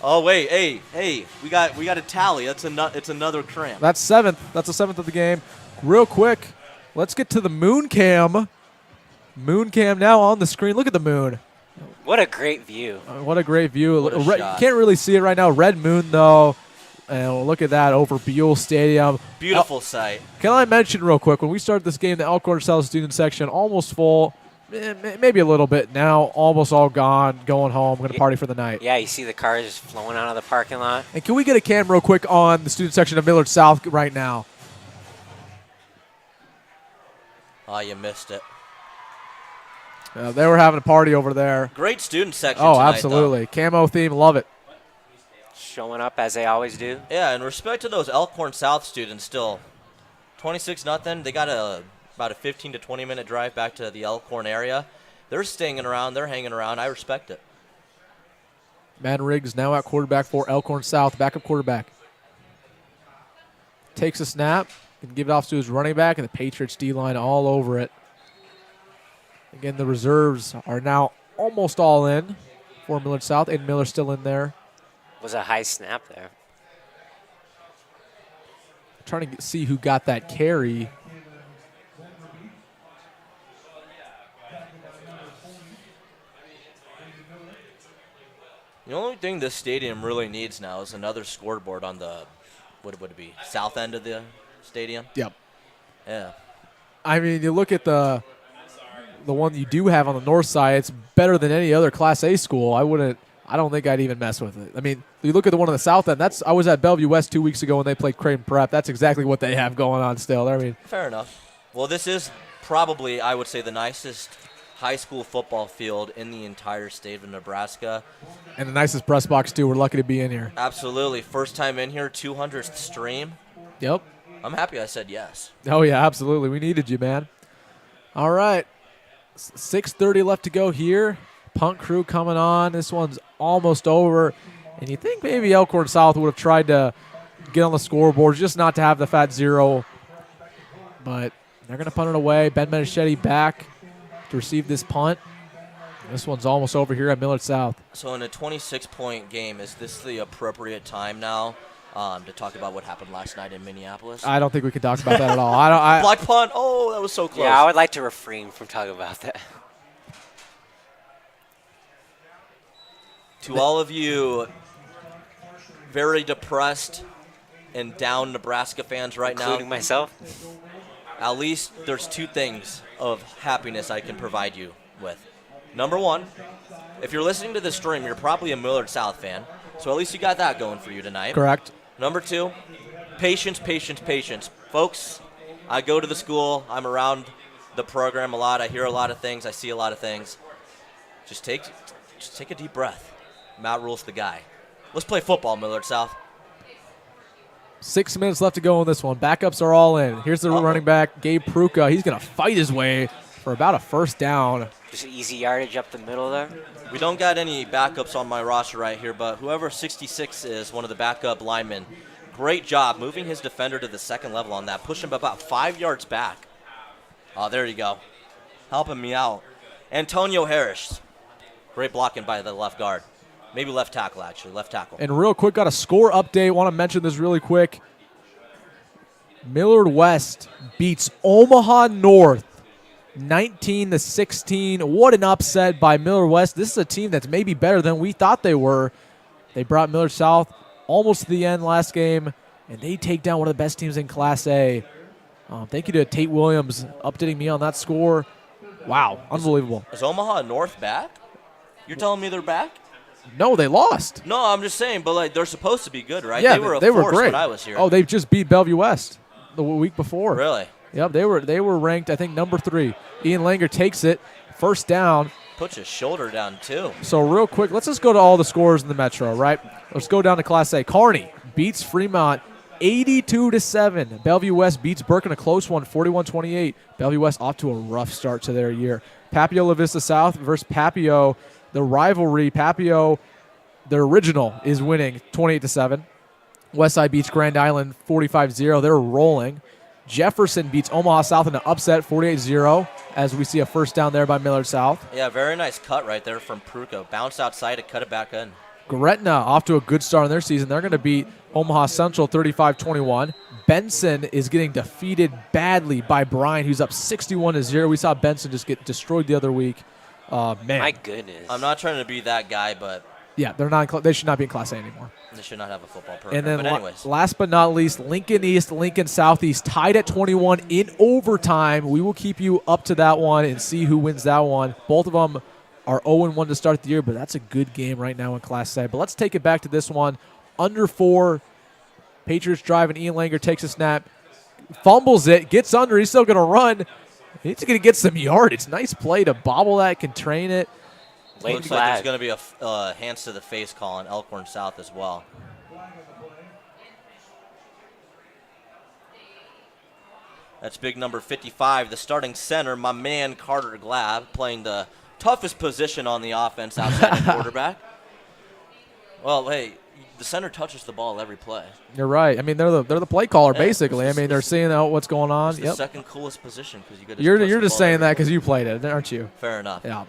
Oh wait, hey, we got a tally. It's another cramp. That's 7th. That's the 7th of the game. Real quick, let's get to the moon cam. Moon cam now on the screen. Look at the moon. What a great view. What a great view. What a You shot. can't really see it right now. Red moon though. And look at that over Buell Stadium. Beautiful sight. Can I mention real quick, when we started this game, the Elkhorn South student section almost full. Maybe a little bit now, almost all gone, going home, going to party for the night. Yeah, you see the cars flowing out of the parking lot. And can we get a cam real quick on the student section of Millard South right now? Oh, you missed it. They were having a party over there. Great student section Oh, tonight, absolutely. though. Camo theme, love it. Showing up as they always do. Yeah, in respect to those Elkhorn South students, still 26-0. They got about a 15 to 20 minute drive back to the Elkhorn area. They're staying around. They're hanging around. I respect it. Matt Riggs now at quarterback for Elkhorn South, backup quarterback. Takes a snap, can give it off to his running back, and the Patriots D-line all over it. Again, the reserves are now almost all in for Millard South, and Miller's still in there. Was a high snap there. trying to see who got that carry. The only thing this stadium really needs now is another scoreboard on the, what would it be, south end of the stadium? Yep. Yeah. I mean, you look at the one you do have on the north side, it's better than any other Class A school. I don't think I'd even mess with it. I mean, you look at the one on the south end. I was at Bellevue West 2 weeks ago when they played Creighton Prep. That's exactly what they have going on still. I mean, fair enough. Well, this is probably, I would say, the nicest high school football field in the entire state of Nebraska. And the nicest press box, too. We're lucky to be in here. Absolutely. First time in here, 200th stream. Yep. I'm happy I said yes. Oh, yeah, absolutely. We needed you, man. All right. 6:30 left to go here. Punt crew coming on. This one's almost over. And you think maybe Elkhorn South would have tried to get on the scoreboard just not to have the fat zero. But they're going to punt it away. Ben Menichetti back to receive this punt. This one's almost over here at Millard South. So in a 26-point game, is this the appropriate time now to talk about what happened last night in Minneapolis? I don't think we could talk about that at all. Black punt. Oh, that was so close. Yeah, I would like to refrain from talking about that. To all of you very depressed and down Nebraska fans right now. Including myself. At least there's two things of happiness I can provide you with. Number one, if you're listening to this stream, you're probably a Millard South fan. So at least you got that going for you tonight. Correct. Number two, patience, patience, patience. Folks, I go to the school. I'm around the program a lot. I hear a lot of things. I see a lot of things. Just take a deep breath. Matt Rule's the guy. Let's play football, Millard South. 6 minutes left to go on this one. Backups are all in. Here's the running back, Gabe Pruka. He's going to fight his way for about a first down. Just easy yardage up the middle there. We don't got any backups on my roster right here, but whoever 66 is, one of the backup linemen, great job moving his defender to the second level on that. Push him about 5 yards back. Oh, there you go. Helping me out. Antonio Harris. Great blocking by the left guard. Maybe left tackle, actually. Left tackle. And real quick, got a score update. Want to mention this really quick. Millard West beats Omaha North 19-16. What an upset by Millard West. This is a team that's maybe better than we thought they were. They brought Millard South almost to the end last game, and they take down one of the best teams in Class A. Thank you to Tate Williams updating me on that score. Wow, unbelievable. Is Omaha North back? You're telling me they're back? No, they lost. No, I'm just saying, but like they're supposed to be good, right? Yeah, they were great when I was here. Oh, they just beat Bellevue West the week before. Really? Yep, they were ranked, I think, number 3. Ian Langer takes it, first down. Puts his shoulder down too. So real quick, let's just go to all the scores in the Metro, right? Let's go down to Class A. Kearney beats Fremont 82-7. Bellevue West beats Burke in a close one, 41-28. Bellevue West off to a rough start to their year. Papio La Vista South versus Papio. The rivalry, Papio, their original, is winning 28-7. Westside beats Grand Island 45-0. They're rolling. Jefferson beats Omaha South in an upset 48-0 as we see a first down there by Millard South. Yeah, very nice cut right there from Pruko. Bounce outside to cut it back in. Gretna off to a good start in their season. They're going to beat Omaha Central 35-21. Benson is getting defeated badly by Bryan, who's up 61-0. We saw Benson just get destroyed the other week. Man. My goodness. I'm not trying to be that guy, but yeah, they should not be in Class A anymore. They should not have a football program. And then but anyways. last but not least, Lincoln East, Lincoln Southeast tied at 21 in overtime. We will keep you up to that one and see who wins that one. Both of them are 0-1 to start the year, but that's a good game right now in Class A. But let's take it back to this one. Under 4, Patriots drive, and Ian Langer takes a snap, fumbles it, gets under. He's still going to run. He's going to get some yardage. Nice play to bobble that, can train it. Looks like there's going to be a hands to the face call on Elkhorn South as well. That's big number 55, the starting center, my man Carter Glab, playing the toughest position on the offense outside of quarterback. Well, hey, the center touches the ball every play. You're right. I mean, they're the play caller, basically. I mean, they're seeing out what's going on. It's the second coolest position because you get. You're just saying that because you played it, aren't you? Fair enough. Yeah.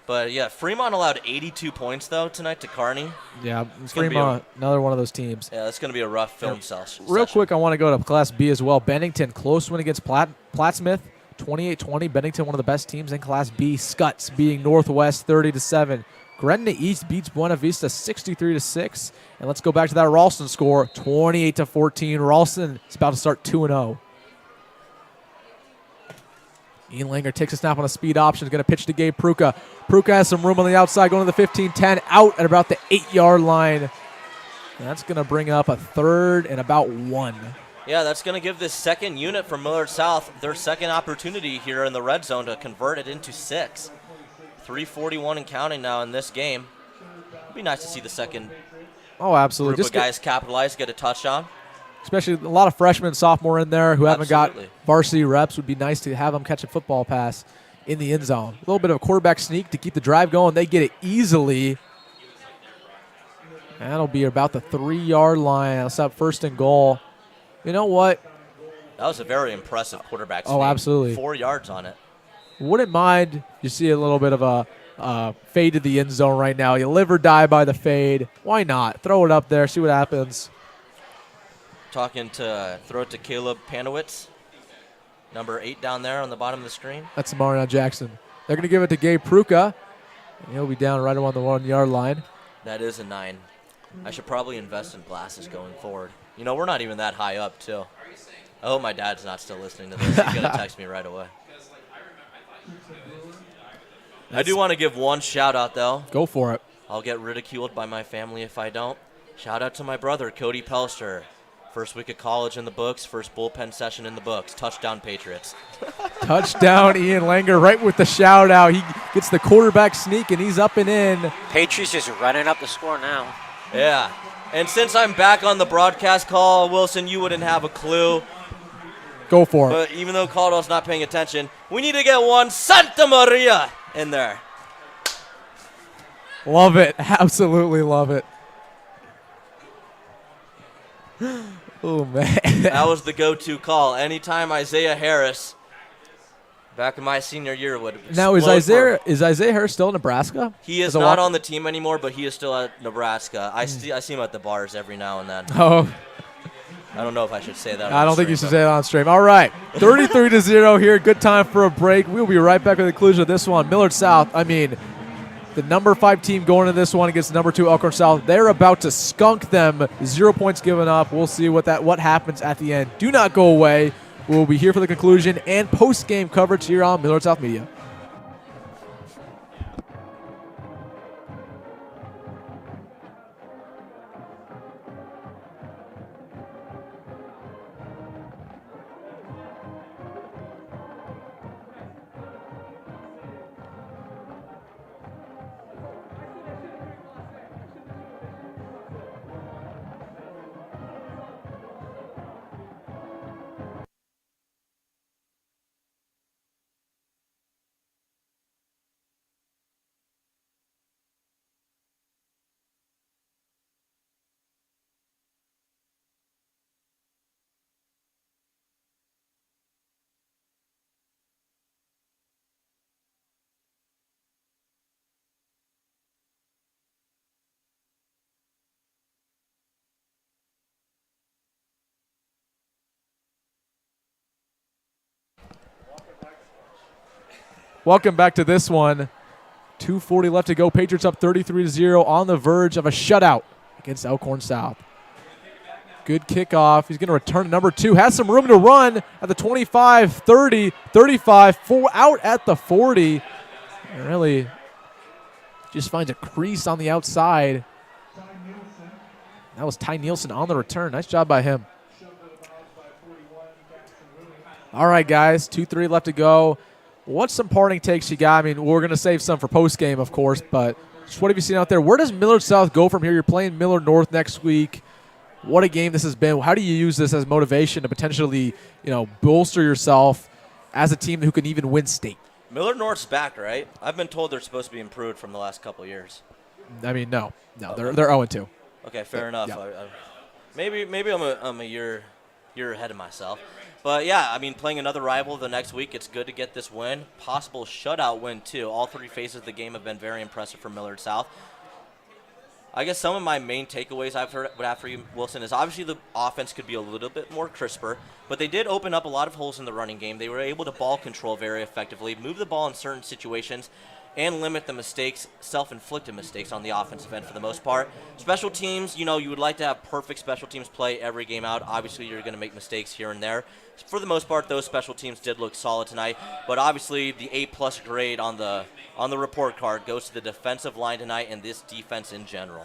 But, yeah, Fremont allowed 82 points, though, tonight to Kearney. Yeah, Fremont, another one of those teams. Yeah, it's going to be a rough film session. Real quick, I want to go to Class B as well. Bennington, close win against Plattsmouth, 28-20. Bennington, one of the best teams in Class B. Scuts beating Northwest 30-7. Gretna East beats Buena Vista 63-6. And let's go back to that Ralston score, 28-14. Ralston is about to start 2-0. Ian Langer takes a snap on a speed option. Is going to pitch to Gabe Pruka. Pruka has some room on the outside, going to the 15-10, out at about the 8-yard line. And that's going to bring up a third and about 1. Yeah, that's going to give this second unit from Millard South their second opportunity here in the red zone to convert it into 6. 3:41 and counting now in this game. It'd be nice to see the second absolutely. group of guys capitalize, get a touchdown. Especially a lot of freshmen, sophomore in there who haven't got varsity reps. Would be nice to have them catch a football pass in the end zone. A little bit of a quarterback sneak to keep the drive going. They get it easily. That'll be about the 3-yard line. That's up first and goal. You know what? That was a very impressive quarterback sneak. Oh, absolutely. 4 yards on it. Wouldn't mind you see a little bit of a fade to the end zone right now. You live or die by the fade. Why not? Throw it up there, see what happens. Throw it to Caleb Panowitz, number 8 down there on the bottom of the screen. That's Marion Jackson. They're going to give it to Gabe Pruka, and he'll be down right around the 1-yard line. That is a 9. I should probably invest in glasses going forward. You know, we're not even that high up, too. I hope my dad's not still listening to this. He's going to text me right away. I do want to give one shout-out, though. Go for it. I'll get ridiculed by my family if I don't. Shout-out to my brother, Cody Pelster. First week of college in the books, first bullpen session in the books. Touchdown, Patriots. Touchdown, Ian Langer, right with the shout-out. He gets the quarterback sneak, and he's up and in. Patriots just running up the score now. Yeah. And since I'm back on the broadcast call, Wilson, you wouldn't have a clue. Go for it. But even though Caldwell's not paying attention, we need to get one Santa Maria in there. Love it. Absolutely love it. Oh, man. That was the go-to call. Anytime Isaiah Harris, back in my senior year, would now is Isaiah Harris still in Nebraska? He is not on the team anymore, but he is still at Nebraska. I see him at the bars every now and then. Oh. I don't know if I should say that. I don't think you should say that on stream. All right, 33-0 here. Good time for a break. We'll be right back with the conclusion of this one. Millard South, the number 5 team going into this one against the number 2 Elkhorn South. They're about to skunk them. 0 points given up. We'll see what happens at the end. Do not go away. We'll be here for the conclusion and post-game coverage here on Millard South Media. Welcome back to this one. 2:40 left to go. Patriots up 33-0 on the verge of a shutout against Elkhorn South. Good kickoff. He's going to return to number 2. Has some room to run at the 25, 30, 35, out at the 40. And really just finds a crease on the outside. That was Ty Nielsen on the return. Nice job by him. All right, guys. 2:3 left to go. What's some parting takes you got? We're going to save some for post-game, of course, but just what have you seen out there? Where does Millard South go from here? You're playing Millard North next week. What a game this has been. How do you use this as motivation to potentially, bolster yourself as a team who can even win state? Millard North's back, right? I've been told they're supposed to be improved from the last couple of years. No. They're 0-2. Okay, fair enough. Yeah. Maybe I'm a year ahead of myself. But, yeah, I mean, playing another rival the next week, it's good to get this win. Possible shutout win, too. All 3 phases of the game have been very impressive for Millard South. I guess some of my main takeaways I've heard after you, Wilson, is obviously the offense could be a little bit more crisper, but they did open up a lot of holes in the running game. They were able to ball control very effectively, move the ball in certain situations, and limit the mistakes, self-inflicted mistakes on the offensive end for the most part. Special teams, you would like to have perfect special teams play every game out. Obviously, you're going to make mistakes here and there. For the most part, those special teams did look solid tonight, but obviously the A+ grade on the report card goes to the defensive line tonight and this defense in general.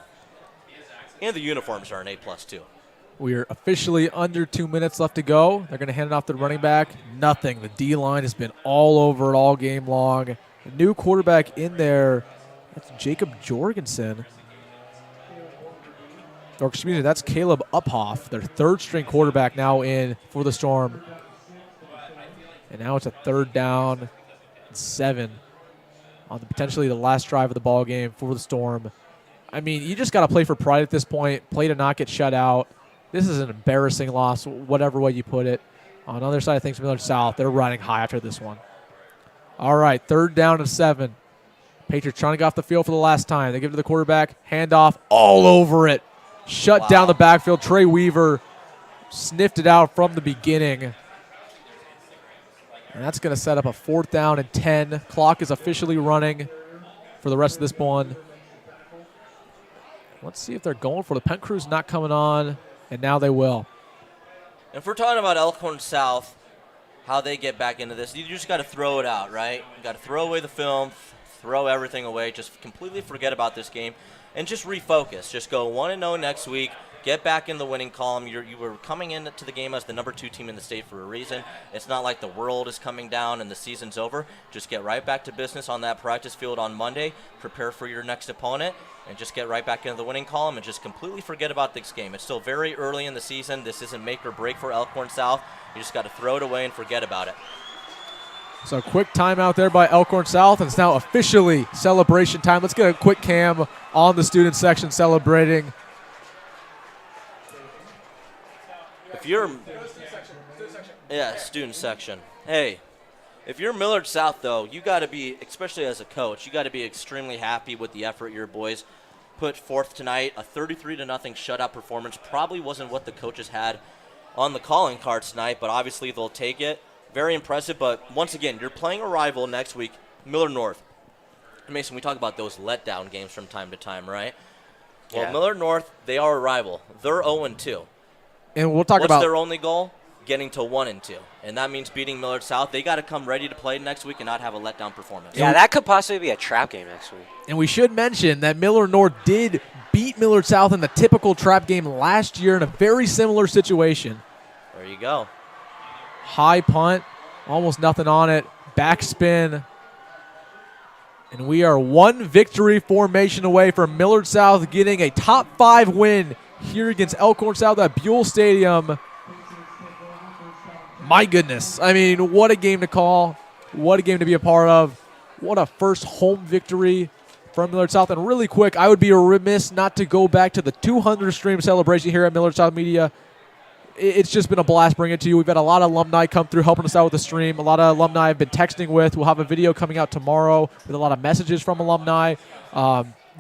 And the uniforms are an A+ too. We are officially under 2 minutes left to go. They're going to hand it off to the running back. Nothing. The D-line has been all over it all game long. A new quarterback in there. That's Jacob Jorgensen. Or excuse me, that's Caleb Uphoff, their 3rd-string quarterback now in for the Storm. And now it's a 3rd down and 7 on potentially the last drive of the ball game for the Storm. I mean, you just got to play for pride at this point, play to not get shut out. This is an embarrassing loss, whatever way you put it. On the other side of things, Millard South, they're riding high after this one. All right, 3rd down and 7. Patriots trying to get off the field for the last time. They give it to the quarterback, handoff, all over it. Shut down the backfield. Trey Weaver sniffed it out from the beginning. And that's going to set up a 4th down and 10. Clock is officially running for the rest of this one. Let's see if they're going for the Penn Crew's not coming on, and now they will. If we're talking about Elkhorn South, how they get back into this, you just got to throw it out, right? You got to throw away the film, throw everything away, just completely forget about this game, and just refocus. Just go 1-0 next week. Get back in the winning column. You were coming into the game as the number 2 team in the state for a reason. It's not like the world is coming down and the season's over. Just get right back to business on that practice field on Monday. Prepare for your next opponent, and just get right back into the winning column and just completely forget about this game. It's still very early in the season. This isn't make or break for Elkhorn South. You just got to throw it away and forget about it. So quick timeout there by Elkhorn South, and it's now officially celebration time. Let's get a quick cam on the student section celebrating. If you're, student section. Hey, if you're Millard South, though, you got to be, especially as a coach, you got to be extremely happy with the effort your boys put forth tonight. A 33-0 shutout performance probably wasn't what the coaches had on the calling cards tonight, but obviously they'll take it. Very impressive, but once again, you're playing a rival next week, Millard North. Mason, we talk about those letdown games from time to time, right? Well, Yeah. Millard North, they are a rival. They're 0-2. And we'll talk What's about their only goal? Getting to 1-2. And that means beating Millard South. They got to come ready to play next week and not have a letdown performance. Yeah, that could possibly be a trap game next week. And we should mention that Millard North did beat Millard South in the typical trap game last year in a very similar situation. There you go. High punt, almost nothing on it, backspin. And we are 1 victory formation away from Millard South getting a top 5 win here against Elkhorn South at Buell Stadium. My goodness. I mean, what a game to call. What a game to be a part of. What a first home victory from Millard South. And really quick, I would be remiss not to go back to the 200 stream celebration here at Millard South Media. It's just been a blast bringing it to you. We've had a lot of alumni come through helping us out with the stream. A lot of alumni I've been texting with. We'll have a video coming out tomorrow with a lot of messages from alumni.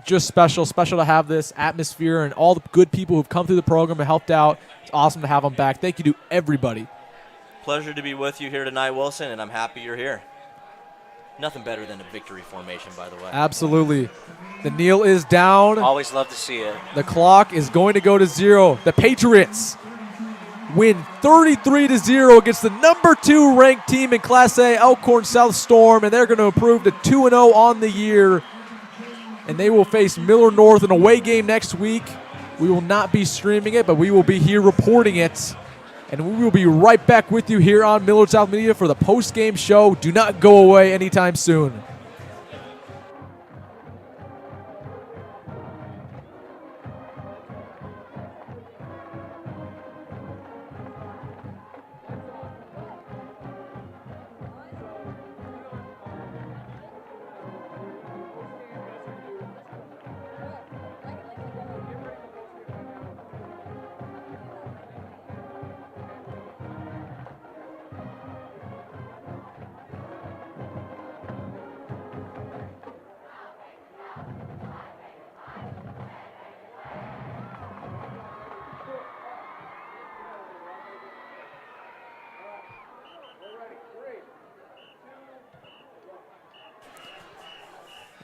Just special to have this atmosphere and all the good people who've come through the program and helped out. It's awesome to have them back. Thank you to everybody. Pleasure to be with you here tonight, Wilson, and I'm happy you're here. Nothing better than a victory formation, by the way. Absolutely. The kneel is down. Always love to see it. The clock is going to go to 0. The Patriots win 33-0 against the number 2 ranked team in Class A, Elkhorn South Storm, and they're going to improve to 2-0 on the year. And they will face Millard North in a away game next week. We will not be streaming it, but we will be here reporting it. And we will be right back with you here on Millard South Media for the post-game show. Do not go away anytime soon.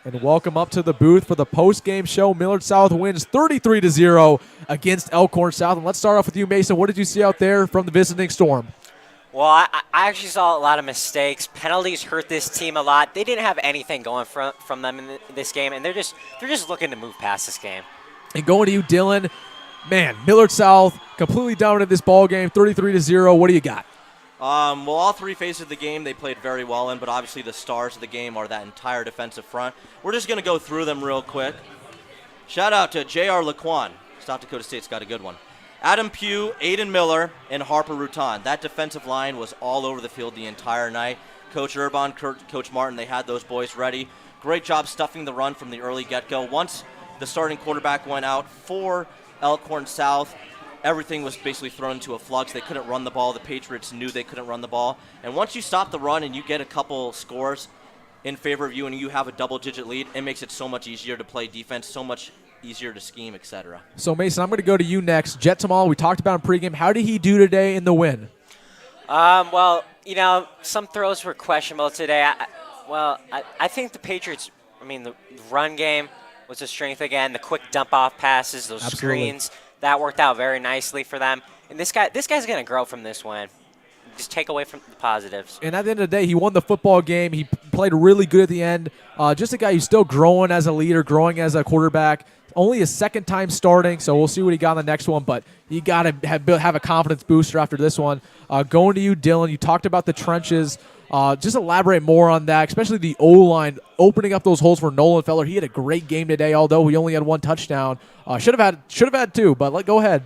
and welcome up to the booth for the post-game show. Millard South wins 33-0 against Elkhorn South. And let's start off with you, Mason. What did you see out there from the visiting Storm? Well, I actually saw a lot of mistakes. Penalties hurt this team a lot. They didn't have anything going from them in this game, and they're just looking to move past this game. And going to you, Dillon. Man, Millard South completely dominated this ball game, 33-0. What do you got? Well, all three phases of the game they played very well in, but obviously the stars of the game are that entire defensive front. We're just going to go through them real quick. Shout out to J.R. Laquan. South Dakota State's got a good one. Adam Pugh, Aiden Miller, and Harper Rutan. That defensive line was all over the field the entire night. Coach Urban, Coach Martin, they had those boys ready. Great job stuffing the run from the early get-go. Once the starting quarterback went out for Elkhorn South, everything was basically thrown into a flux. They couldn't run the ball. The Patriots knew they couldn't run the ball. And once you stop the run and you get a couple scores in favor of you and you have a double-digit lead, it makes it so much easier to play defense, so much easier to scheme, etc. So, Mason, I'm going to go to you next. Jet Tamal, we talked about in pregame. How did he do today in the win? Well, some throws were questionable today. I think the Patriots, the run game was a strength again. The quick dump-off passes, those screens, that worked out very nicely for them. And this guy's going to grow from this win. Just take away from the positives. And at the end of the day, he won the football game. He played really good at the end. Just a guy who's still growing as a leader, growing as a quarterback. Only his second time starting, so we'll see what he got in the next one. But you got to have a confidence booster after this one. Going to you, Dillon. You talked about the trenches. Just elaborate more on that, especially the O-line opening up those holes for Nolan Feller. He had a great game today, although he only had one touchdown. Should have had two, but go ahead.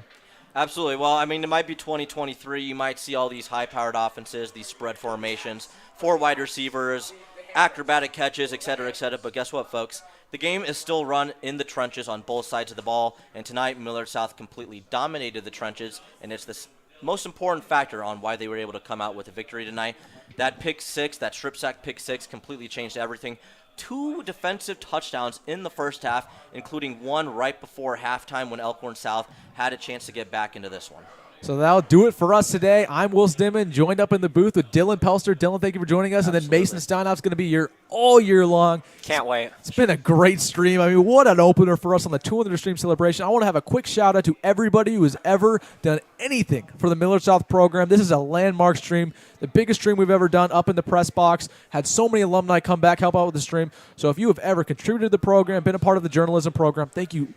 Absolutely. Well, it might be 2023. You might see all these high-powered offenses, these spread formations, 4 wide receivers, acrobatic catches, et cetera, but guess what, folks? The game is still run in the trenches on both sides of the ball, and tonight Millard South completely dominated the trenches, and it's the most important factor on why they were able to come out with a victory tonight. That pick six, that strip sack pick six, completely changed everything. 2 defensive touchdowns in the first half, including one right before halftime when Elkhorn South had a chance to get back into this one. So that'll do it for us today. I'm Will Dittman, joined up in the booth with Dillon Pelster. Dillon, thank you for joining us. Absolutely. And then Mason Steinhoff's going to be here all year long. Can't wait. It's been a great stream. What an opener for us on the 200 stream celebration. I want to have a quick shout out to everybody who has ever done anything for the Millard South program. This is a landmark stream, the biggest stream we've ever done up in the press box. Had so many alumni come back, help out with the stream. So if you have ever contributed to the program, been a part of the journalism program, thank you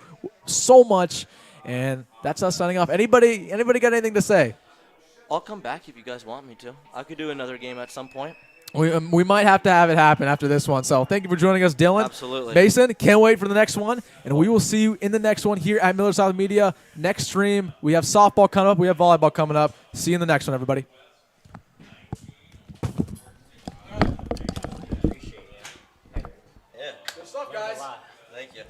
so much. And that's us signing off. Anybody got anything to say? I'll come back if you guys want me to. I could do another game at some point. We might have to have it happen after this one. So thank you for joining us, Dillon. Absolutely. Mason, can't wait for the next one. And we will see you in the next one here at Millard South Media. Next stream, we have softball coming up. We have volleyball coming up. See you in the next one, everybody. Yeah. Good stuff, guys. Thank you.